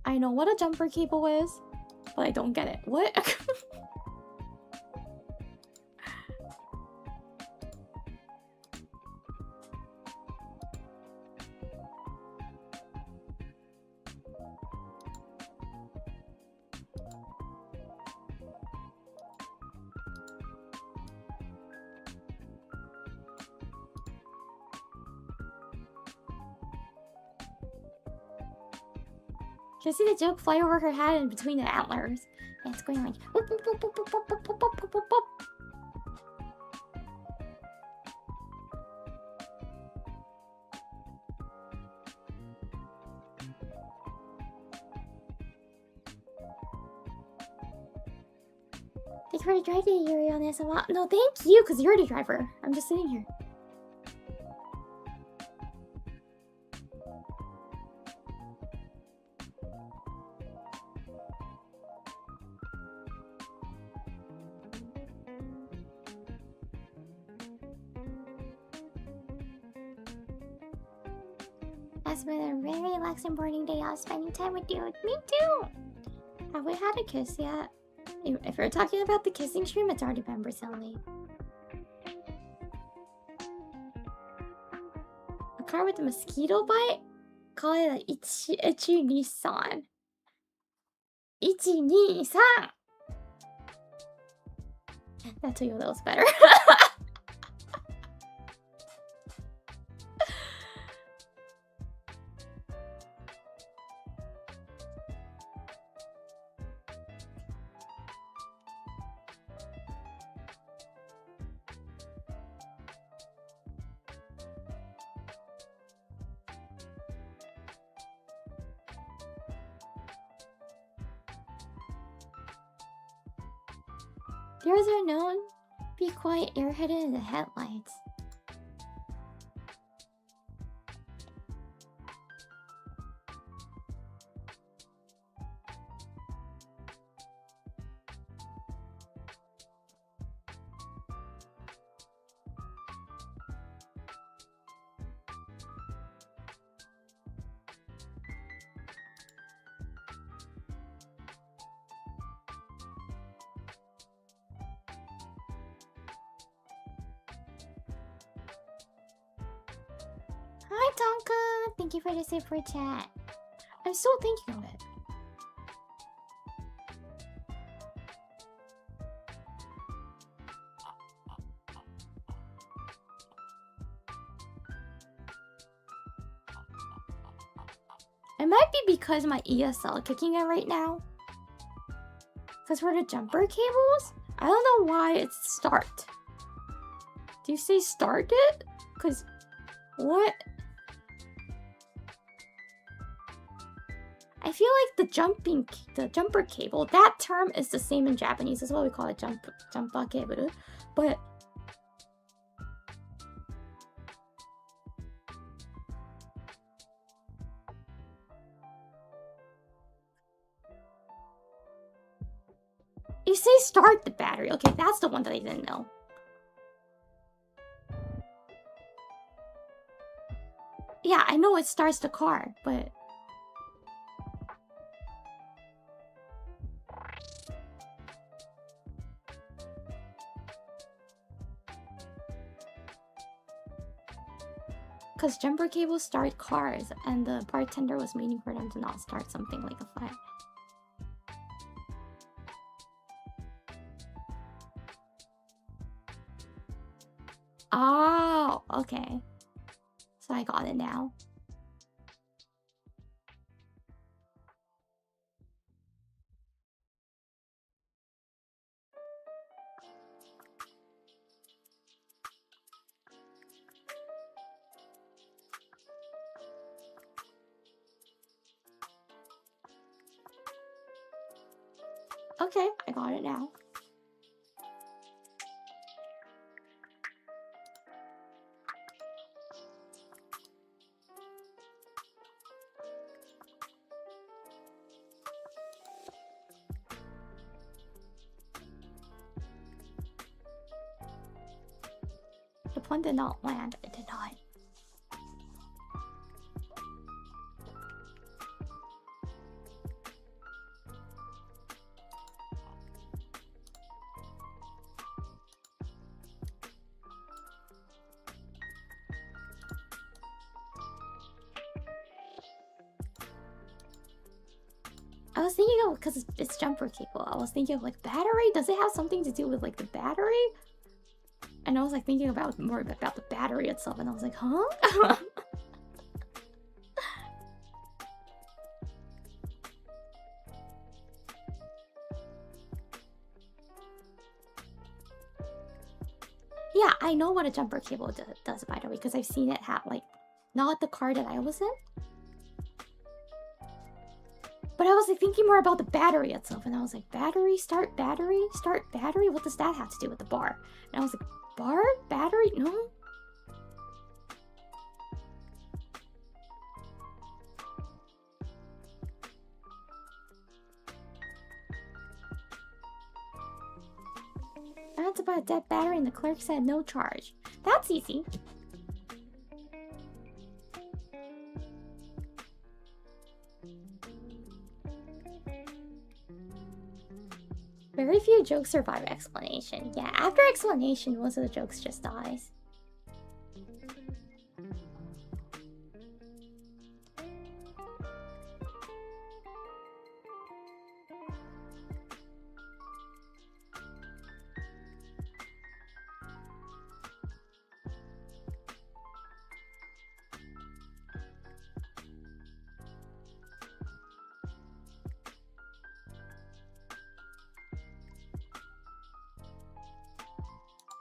I know what a jumper cable is, but I don't get it. What? Can you see the joke fly over her head and between the antlers? And it's going like whoop, whoop, whoop, whoop, whoop, whoop, whoop, whoop, whoop, whoop. Thank you for the drive, Iori on this. No, thank you, because you're the driver. I'm just sitting here. It's been a very relaxing boarding day. I was spending time with you. Me too! Have we had a kiss yet? If we're talking about the kissing stream, it's already members only. A car with a mosquito bite? Call it a Ichi-Ni-san. Ichi-Ni-san! That's what was better. Yours are known. Be quiet, you're hidden in the headlights. Hi, Tonka! Thank you for the super chat. I'm still thinking of it. It might be because my ESL kicking in right now. Because for the jumper cables, I don't know why it's start. Do you say started? Because what? I feel like the jumper cable, that term is the same in Japanese. That's why we call it jumper cable. But you say start the battery. Okay, that's the one that I didn't know. Yeah, I know it starts the car, but because jumper cables start cars, and the bartender was waiting for them to not start something like a fire. Ah. Oh, okay. So I got it now. Okay, I got it now. The pun did not land. It did not. I was thinking of, because it's jumper cable, I was thinking of like battery. Does it have something to do with like the battery? And I was like thinking about more about the battery itself, and I was like, huh? Yeah, I know what a jumper cable does, by the way, because I've seen it have like, not the car that I was in. But I was like thinking more about the battery itself, and I was like, battery, start battery? What does that have to do with the bar? And I was like, bar? Battery? No? I had to buy a dead battery and the clerk said no charge. That's easy. Very few jokes survive explanation. Yeah, after explanation, most of the jokes just dies.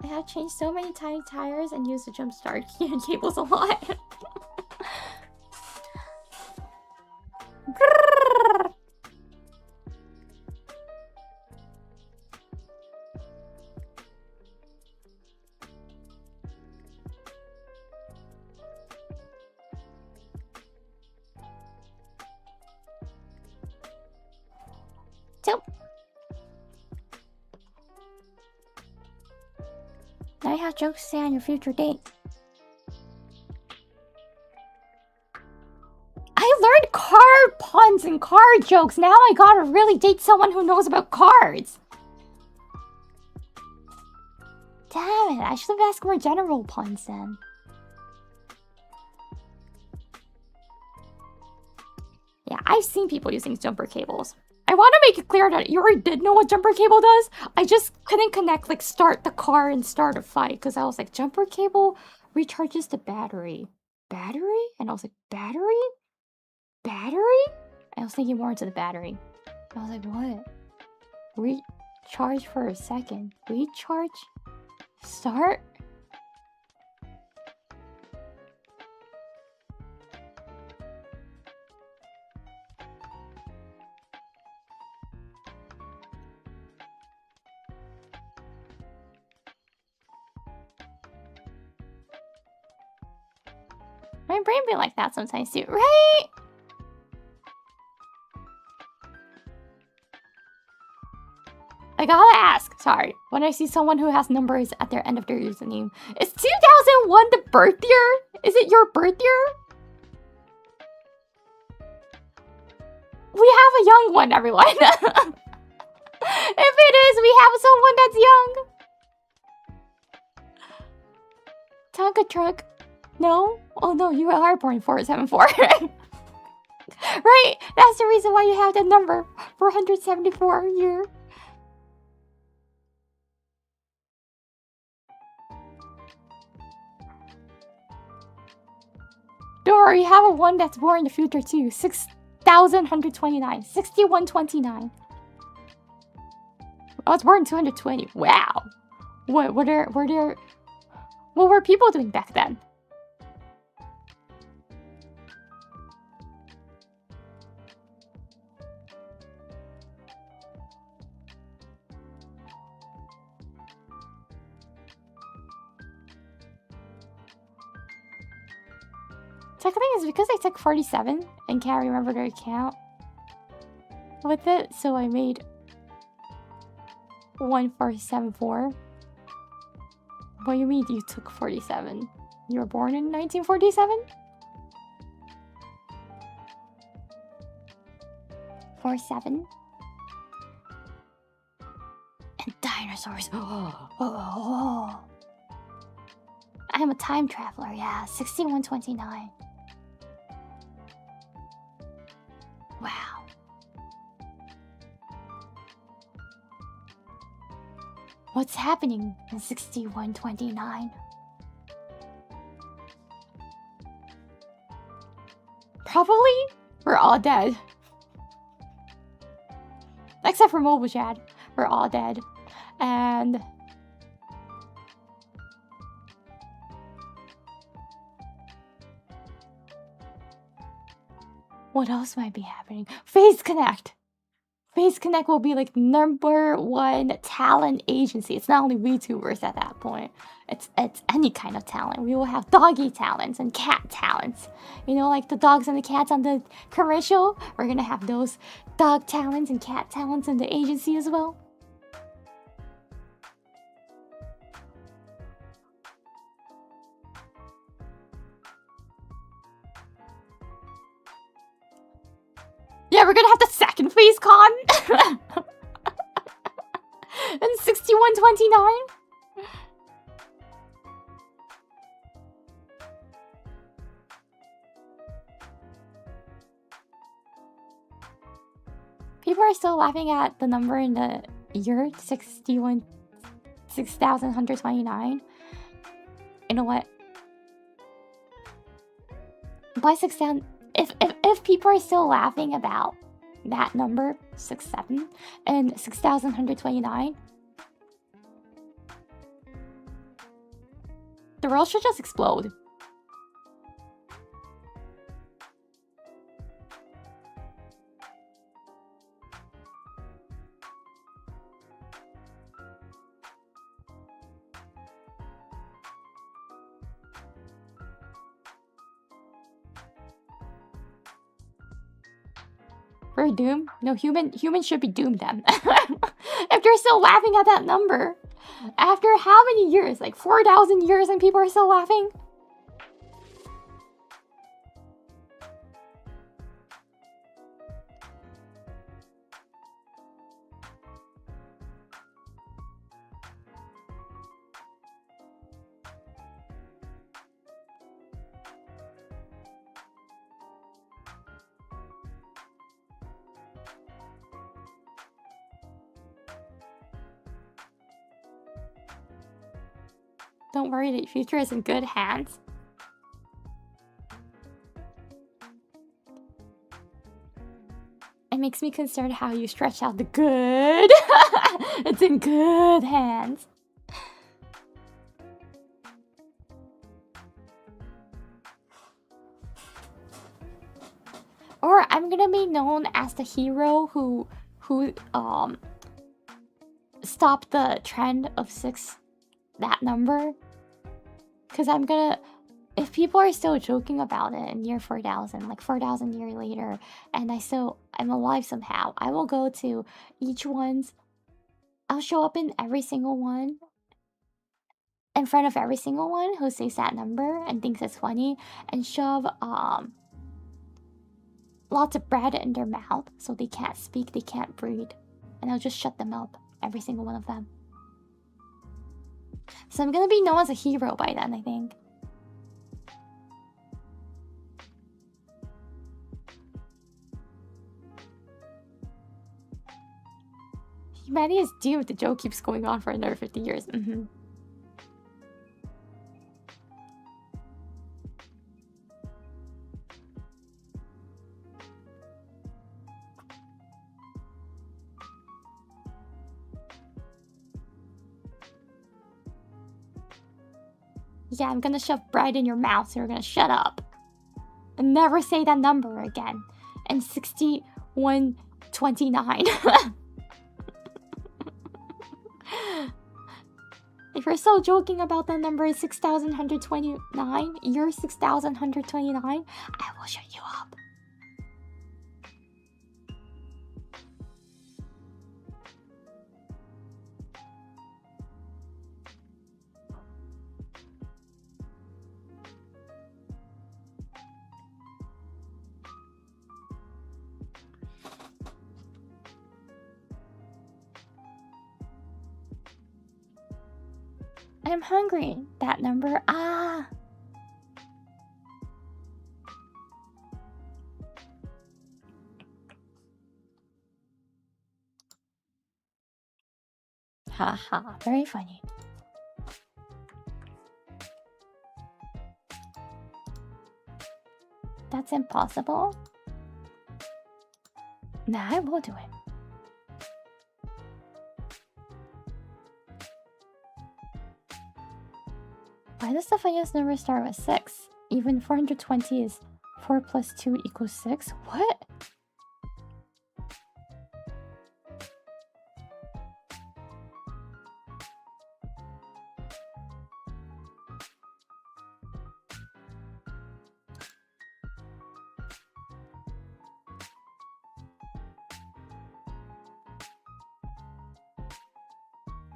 I have changed so many tires and used the jump start cables a lot. Now you have jokes to say on your future date. I learned car puns and car jokes. Now I gotta really date someone who knows about cars. Damn it, I should have asked more general puns then. Yeah, I've seen people using jumper cables. I want to make it clear that Iori did know what jumper cable does. I just couldn't connect, like, start the car and start a fight. Because I was like, jumper cable recharges the battery. Battery? And I was like, battery? Battery? I was thinking more into the battery. I was like, what? Recharge for a second. Recharge? Start? My brain be like that sometimes too, right? I gotta ask, sorry, when I see someone who has numbers at their end of their username, is 2001 the birth year? Is it your birth year? We have a young one, everyone. If it is, we have someone that's young. Tonka truck. No? Oh no, you are born 474. Right, that's the reason why you have that number. 474 year. worry, you have a one that's born in the future too. 6,129. 6129. I was born in 220. Wow. What were people doing back then? Second thing is because I took 47 and can't remember the account with it, so I made 1474. What do you mean you took 47? You were born in 1947? 47. And dinosaurs. Oh. I am a time traveler, yeah. 6129. Wow. What's happening in 6129? Probably we're all dead. Except for Mobile Chat. We're all dead. And what else might be happening? Face Connect! Face Connect will be like #1 talent agency. It's not only VTubers at that point. It's any kind of talent. We will have doggy talents and cat talents. You know, like the dogs and the cats on the commercial? We're gonna have those dog talents and cat talents in the agency as well. Yeah, we're gonna have the second phase con in 6129. People are still laughing at the number in the year 6,129. You know what? By 6,000. If people are still laughing about that number, 67, and 6,129, the world should just explode. We're doomed? No, humans should be doomed then. If they're still laughing at that number. After how many years? Like 4,000 years and people are still laughing? Don't worry, the future is in good hands. It makes me concerned how you stretch out the good. It's in good hands. Or I'm gonna be known as the hero who stopped the trend of that number. Because I'm gonna, if people are still joking about it in year 4,000, like 4,000 years later, and I'm alive somehow, I will go to each one's, I'll show up in every single one, in front of every single one who says that number and thinks it's funny, and shove lots of bread in their mouth so they can't speak, they can't breathe, and I'll just shut them up, every single one of them. So I'm gonna be known as a hero by then, I think. Humanity is doomed if the joke keeps going on for another 50 years. Yeah, I'm gonna shove bread in your mouth, so you're gonna shut up. And never say that number again. And 6129. If you're still joking about that number, 6,129, you're 6,129, I will shut you up. I'm hungry. That number, ah. Haha, very funny. That's impossible. Nah, I will do it. Why does the funniest number start with 6? Even 420 is 4 plus 2 equals 6? What?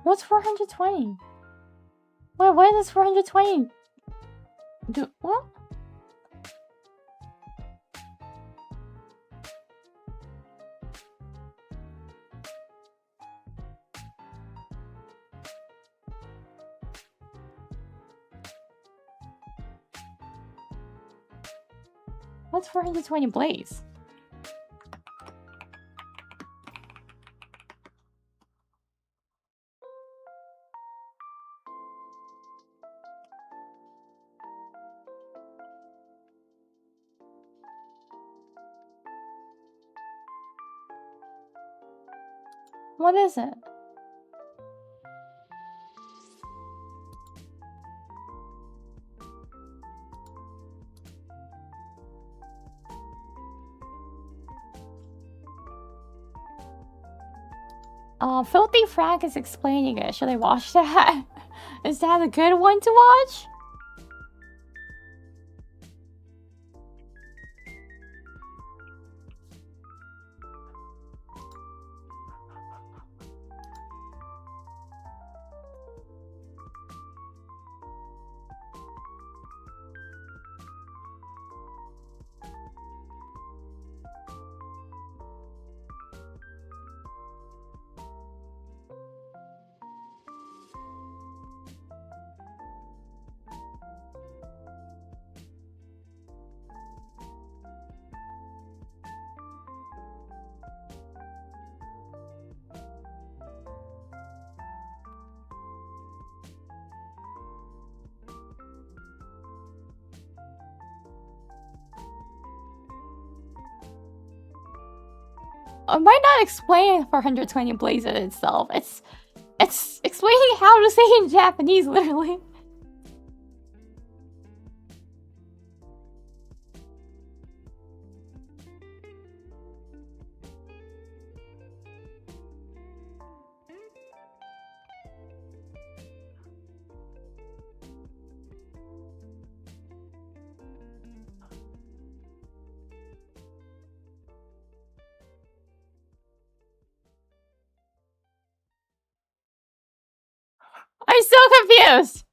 What's 420? Wait, why does 420 do what? What's 420 blaze? What is it? Filthy Frank is explaining it. Should I watch that? Is that a good one to watch? I might not explain 420 blaze it itself. It's explaining how to say in Japanese, literally. I'm so confused.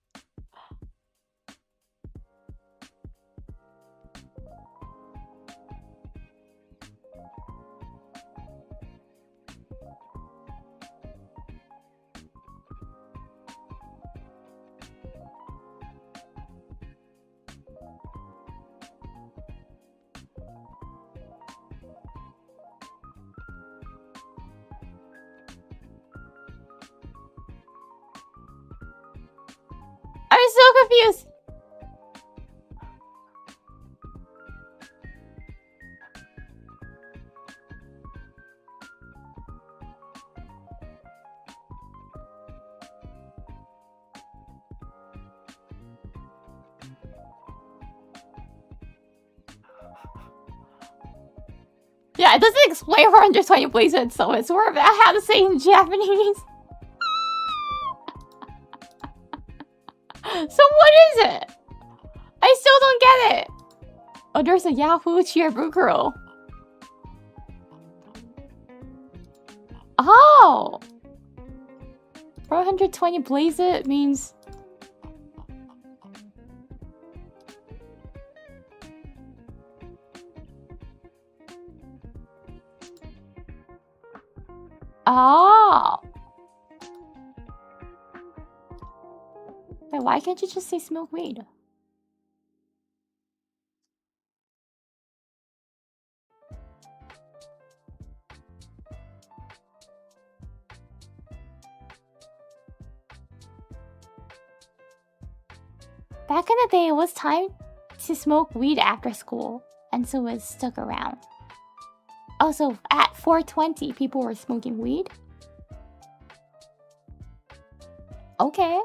I'm so confused. Yeah, it doesn't explain 420 places, so it's more about how to say in Japanese. So what is it? I still don't get it. Oh, there's a Yahoo Chiabukuro. Oh! 420 blaze it means... Oh! Wait, why can't you just say smoke weed? Back in the day, it was time to smoke weed after school, and so it stuck around. Also, at 420, people were smoking weed? Okay.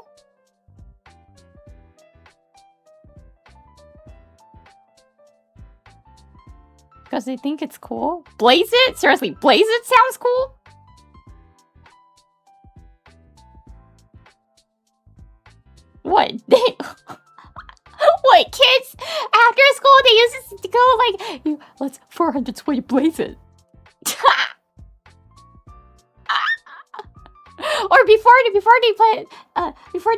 Because they think it's cool? Blaze it? Seriously, blaze it sounds cool? What? What, kids after school they used to go like, let's 420 blaze it. Or before they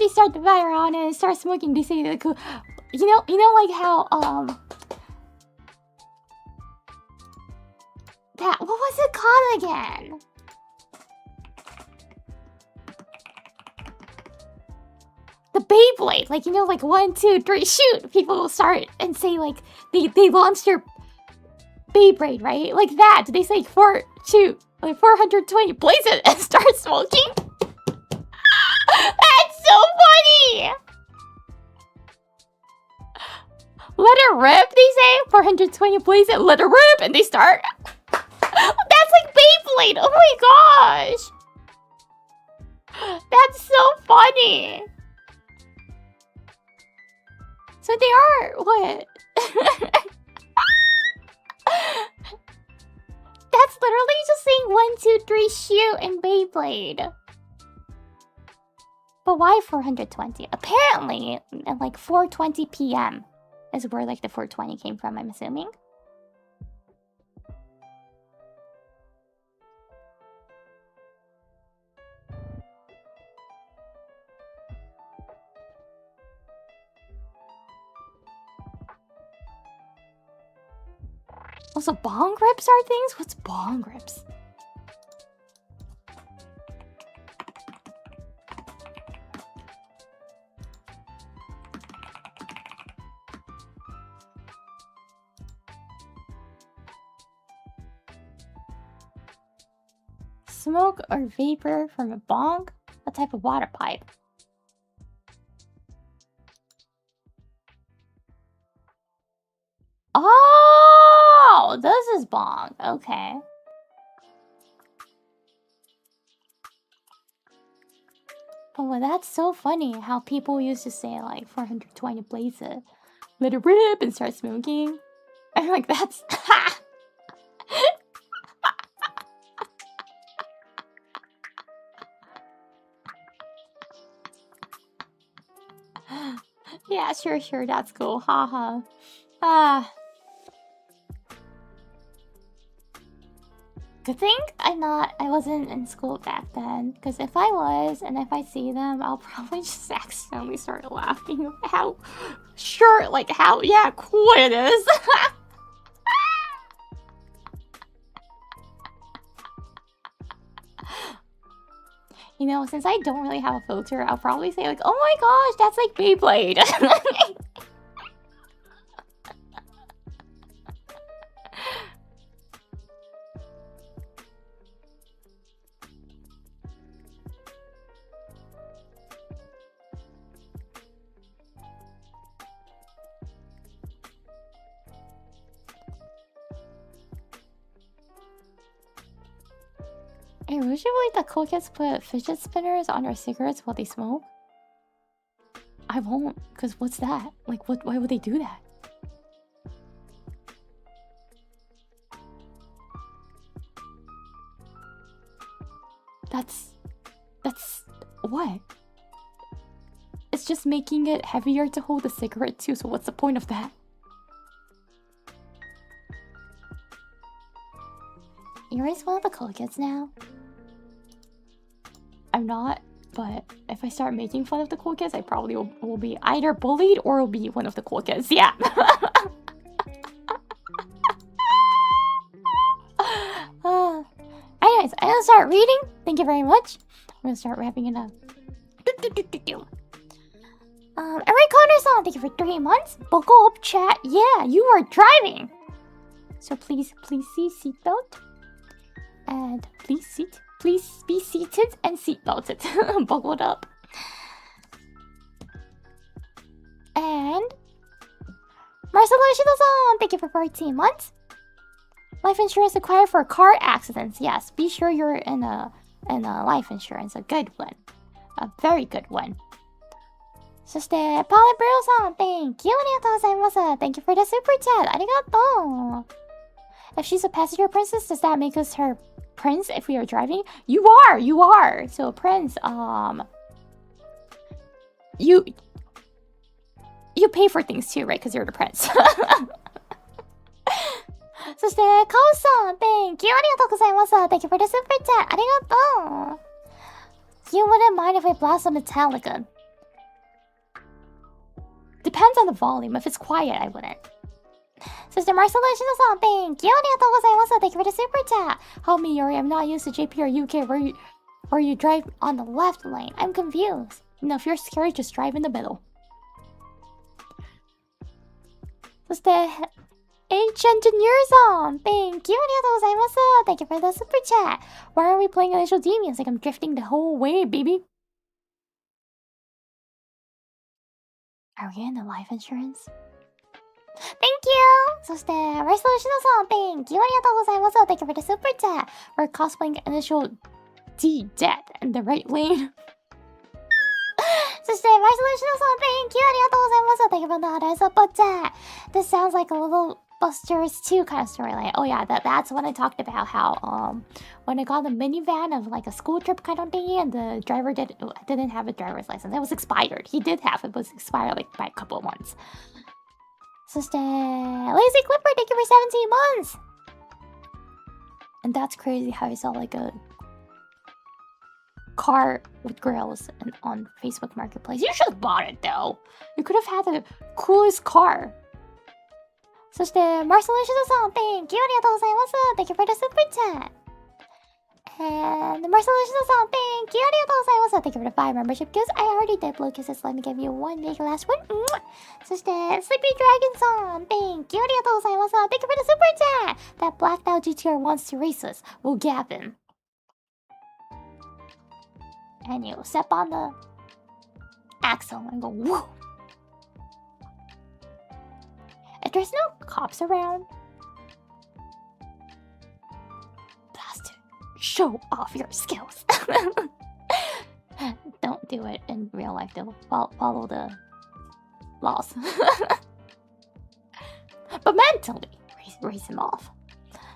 start the fire on and start smoking, they say like, you know like how that, what was it called again? The Beyblade, like, you know, like 1, 2, 3, shoot. People will start and say like they launched their Beyblade, right? Like that. They say 420, blaze it and start smoking. That's so funny. Let it rip, they say. 420, blaze it, let it rip, and they start. That's like Beyblade. Oh my gosh. That's so funny. So they are, what? That's literally just saying 1, 2, 3, shoot, and Beyblade. But why 420? Apparently, at like 4:20 p.m. is where like the 420 came from, I'm assuming. Also, bong rips are things? What's bong rips? Smoke or vapor from a bong? A type of water pipe. Oh, this is bong. Okay. Oh, well, that's so funny how people used to say like 420 blaze it, let it rip and start smoking. I'm like, that's yeah, sure, that's cool. Haha. Good thing I wasn't in school back then, because if I was, and if I see them, I'll probably just accidentally start laughing at how short, like how, yeah, cool it is. You know, since I don't really have a filter, I'll probably say like, oh my gosh, that's like Beyblade. Hey, would you believe that cool kids put fidget spinners on their cigarettes while they smoke? I won't, because what's that? Like, why would they do that? That's what? It's just making it heavier to hold a cigarette too, so what's the point of that? Iori's one of the cool kids now. I'm not, but if I start making fun of the cool kids, I probably will be either bullied or will be one of the cool kids. Yeah. Anyways, I'm gonna start reading. Thank you very much. I'm gonna start wrapping it up. Eric Connor-san, thank you for 3 months. Buckle up, chat. Yeah, you are driving. So please see seatbelt. And please be seated and seatbelted. Buckled up. And Marcelo Ishida-san, thank you for 14 months. Life insurance required for car accidents. Yes, be sure you're in a life insurance. A good one. A very good one. そして、パーレブロさん、Thank you! ありがとうございます。Thank you for the super chat! ありがとう If she's a passenger princess, does that make us her prince if we are driving? You are! So, prince, You pay for things too, right? Because you're the prince. そして、カオスさん、Thank you! ありがとうございます。Thank you for the super chat! ありがとう You wouldn't mind if I blast some Metallica. Depends on the volume. If it's quiet, I wouldn't. そして、Marcelo Ishino-san, Thank you! ありがとうございます。Thank you for the super chat! Help me, Iori. I'm not used to JP or UK where you drive on the left lane. I'm confused. No, if you're scared, just drive in the middle. そして、H Engineer-san, Thank you! ありがとうございます。Thank you for the super chat! Why are we playing Initial D music? I'm drifting the whole way, baby. Are we in the life insurance? Thank you! そして、Marcelo Ishino-san, Thank you! ありがとうございます。Thank you for the super chat! We're cosplaying Initial D dead in the right lane. そして、Marcelo Ishino-san, Thank you! ありがとうございます。Thank you for the other super chat! This sounds like a little Busters 2 kind of storyline. Oh yeah, that's when I talked about how when I got a minivan of like a school trip kind of thingy and the driver didn't have a driver's license. It was expired. He did have it, but it was expired like by a couple of months. そして Lazy Clipper, thank you for 17 months! And that's crazy how I saw like a car with grills on Facebook Marketplace. You should have bought it though. You could have had the coolest car. そして、Marcelo Ishida-san, Thank you! ありがとうございます。Thank you for the super chat! And Marcelo Ishida-san, Thank you! ありがとうございます。Thank you for the 5 membership gifts. I already did blue kisses. Let me give you one big last one. そして、Sleepy Dragon-san, Thank you! ありがとうございます。Thank you for the super chat! That blacked out GTR wants to race us. We'll gap him. And you step on the axle and go, whoa! If there's no cops around, blast it. Show off your skills. Don't do it in real life though. Follow the laws. But mentally, race him off.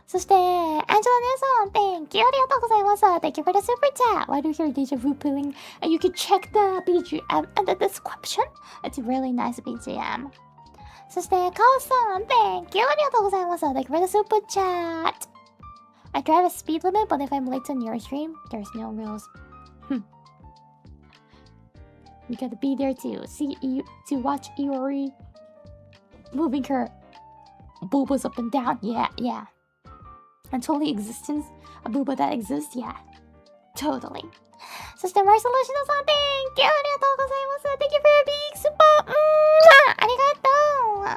そして、Angela Nelson, Thank you! ありがとうございます。Thank you for the super chat! Why do you hear deja vu pulling? And you can check the BGM and the description. It's a really nice BGM. そして、カオスさん、Thank you! ありがとうございます。Thank you for the super chat! I drive a speed limit, but if I'm late on your stream, there's no rules. You gotta be there to watch Iori moving her boobas up and down. Yeah. And totally existence, a booba that exists, yeah. Totally. そして、Marcelo Ishino-さん、Thank you! ありがとうございます。Thank you for your big super! ありがと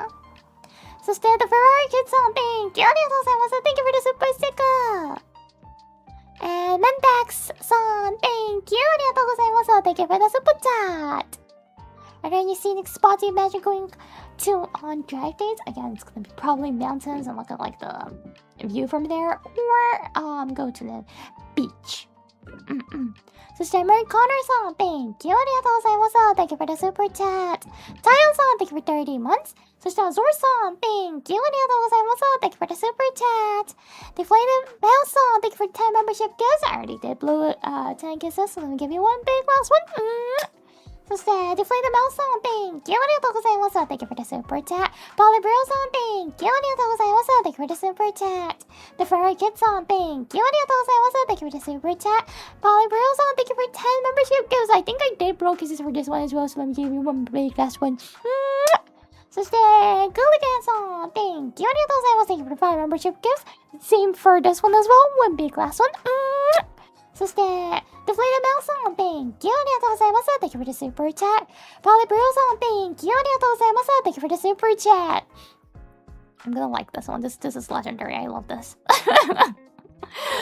う。そして、The Ferrari Kid さん、Thank you! ありがとうございます。Thank you for the super sticker! And Mendax さん、Thank you! ありがとうございます。Thank you for the super chat! Are there any scenic spots you imagine going to on drive dates? Again, it's gonna be probably mountains and look at like the view from there, or go to the beach. そして、Mary Connor さん、Thank you! ありがとうございます。Thank you for the super chat. Tayon さん、Thank you for 30 months. そして、Azor さん、Thank you! ありがとうございます。Thank you for the super chat. Deflated Mouse さん、Thank you for 10 membership gifts. I already did blue 10 kisses, so let me give you one big last one. そして、Deflated Mouse さん、Thank you! ありがとうございます。Thank you for the super chat. Polly Bro さん、Thank you! ありがとうございます。Thank you for the super chat. The Ferrari Kid さん、Thank you! ありがとうございます。Thank you for the super chat. Polly Bro さん、Thank you for 10 membership gifts. I think I did blow kisses for this one as well, so let me give you one big last one. そして、Gulligan さん、Thank you! ありがとうございます。Thank you for the 5 membership gifts. Same for this one as well. One big last one. そして、Deflated Mouse さん、Thank you! ありがとうございます。Thank you for the super chat. Polly Bro さん、Thank you! ありがとうございます。Thank you for the super chat. I'm gonna like this one. This is legendary. I love this.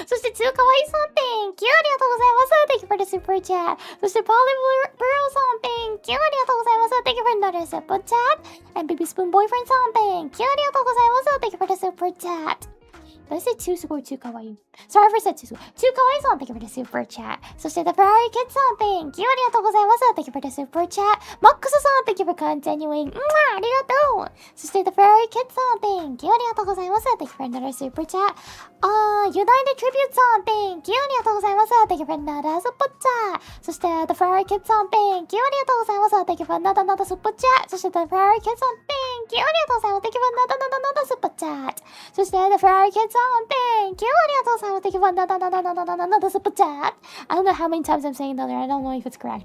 そして、つよかわいさん、Thank you! ありがとうございます。Thank you for the super chat. そして、Polly Bro さん、Thank you! ありがとうございます。Thank you for another super chat. And Baby Spoon Boyfriend さん、Thank you! ありがとうございます。Thank you for the super chat. Did I say 2 すごい 2 かわいい Sorry if I said 2すごい2かわいさん Thank you for the super chat そして The Ferrari Kid さん Thank you ありがとうございます Thank you for the super chat Max さん Thank you for continuing ありがとうそして The Ferrari Kid さん Thank you ありがとうございます Thank you for another super chat United Tribute さん Thank you ありがとうございます Thank you for another super chat そして The Ferrari Kid さん Thank you ありがとうございます Thank you for another super chat そして The Ferrari Kid さん Thank you ありがとうございます Thank you for another super chat そして The Ferrari Kid さん Thank you ありがとうございます Thank you for another super chat I don't know how many times I'm saying that I don't know if it's correct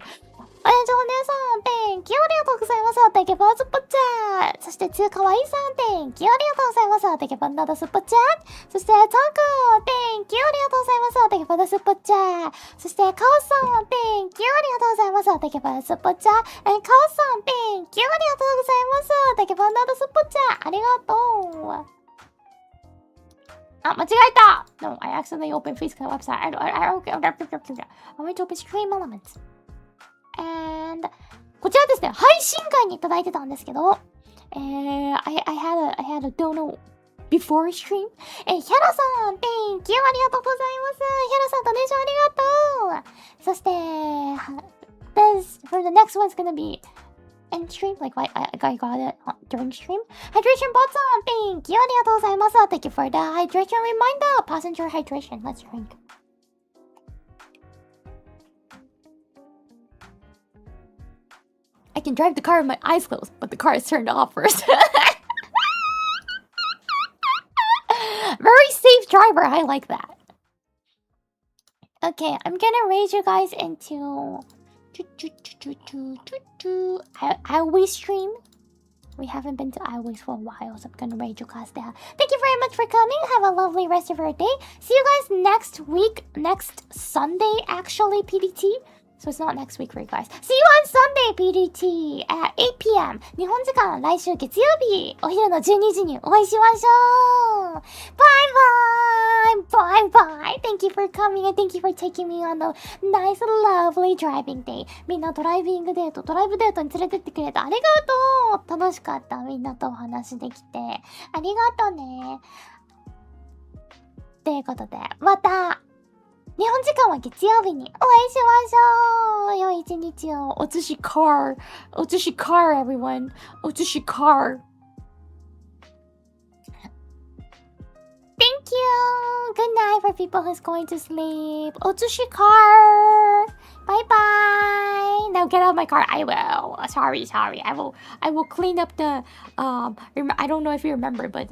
おやじお姉さん Thank you ありがとうございます Thank you for super chat そしてつかわいさん Thank you ありがとうございます Thank you for another super chat そしてタコ Thank you ありがとうございます Thank you for the super chat そしてカオさん Thank you ありがとうございます Thank you for the super chat and カオさん Thank you ありがとうございます Thank you for another super chat ありがとうあ、間違えた !No, I accidentally opened Facebook website. I went to open stream elements. And こちらですね、配信会にいただいてたんですけど、I had a dono before stream. ヒャラさん、Thank you! ありがとうございます。ヒャラさん、ドネーションありがとうそして、for the next one's gonna be in stream, like I got it during stream. Hydration bot さん Thank you! ありがとうございます Thank you for the hydration reminder! Passenger hydration, let's drink. I can drive the car with my eyes closed, but the car is turned off first. Very safe driver, I like that. Okay, I'm gonna raise you guys into Iori stream. We haven't been to Iori for a while, so I'm gonna raid you guys there. Thank you very much for coming. Have a lovely rest of your day. See you guys next week, next Sunday, actually, PDT. So it's not next week for you guys. See you on Sunday, PDT, at 8 p.m. 日本時間来週月曜日、お昼の12時にお会いしましょう。Bye bye! Bye bye! Thank you for coming and thank you for taking me on a nice, lovely driving day. みんなドライブデートに連れてってくれてありがとう楽しかった。みんなとお話できて。ありがとうね。ということで、また日本時間は月曜日にお会いしましょう。良い一日を。お寿司 car everyone. お寿司 car. Thank you. Good night for people who's going to sleep. お寿司 car. Bye bye. Now get out of my car. I will. Sorry. I will clean up the I don't know if you remember, but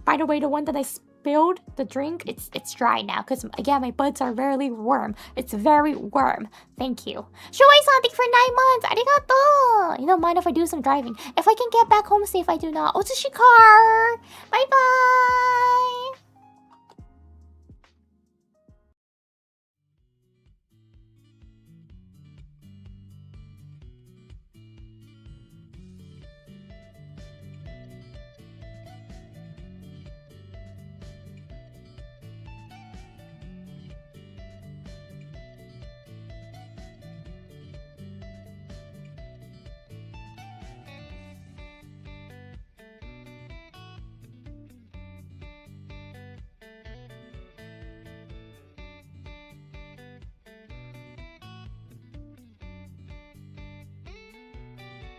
by the way, the one that I spilled the drink, it's dry now because again my buds are very warm. It's very warm. Thank you. Shuai-san, thank you for 9 months. Arigato. You don't mind if I do some driving. If I can get back home safe, I do not. Otsushi car. Bye bye.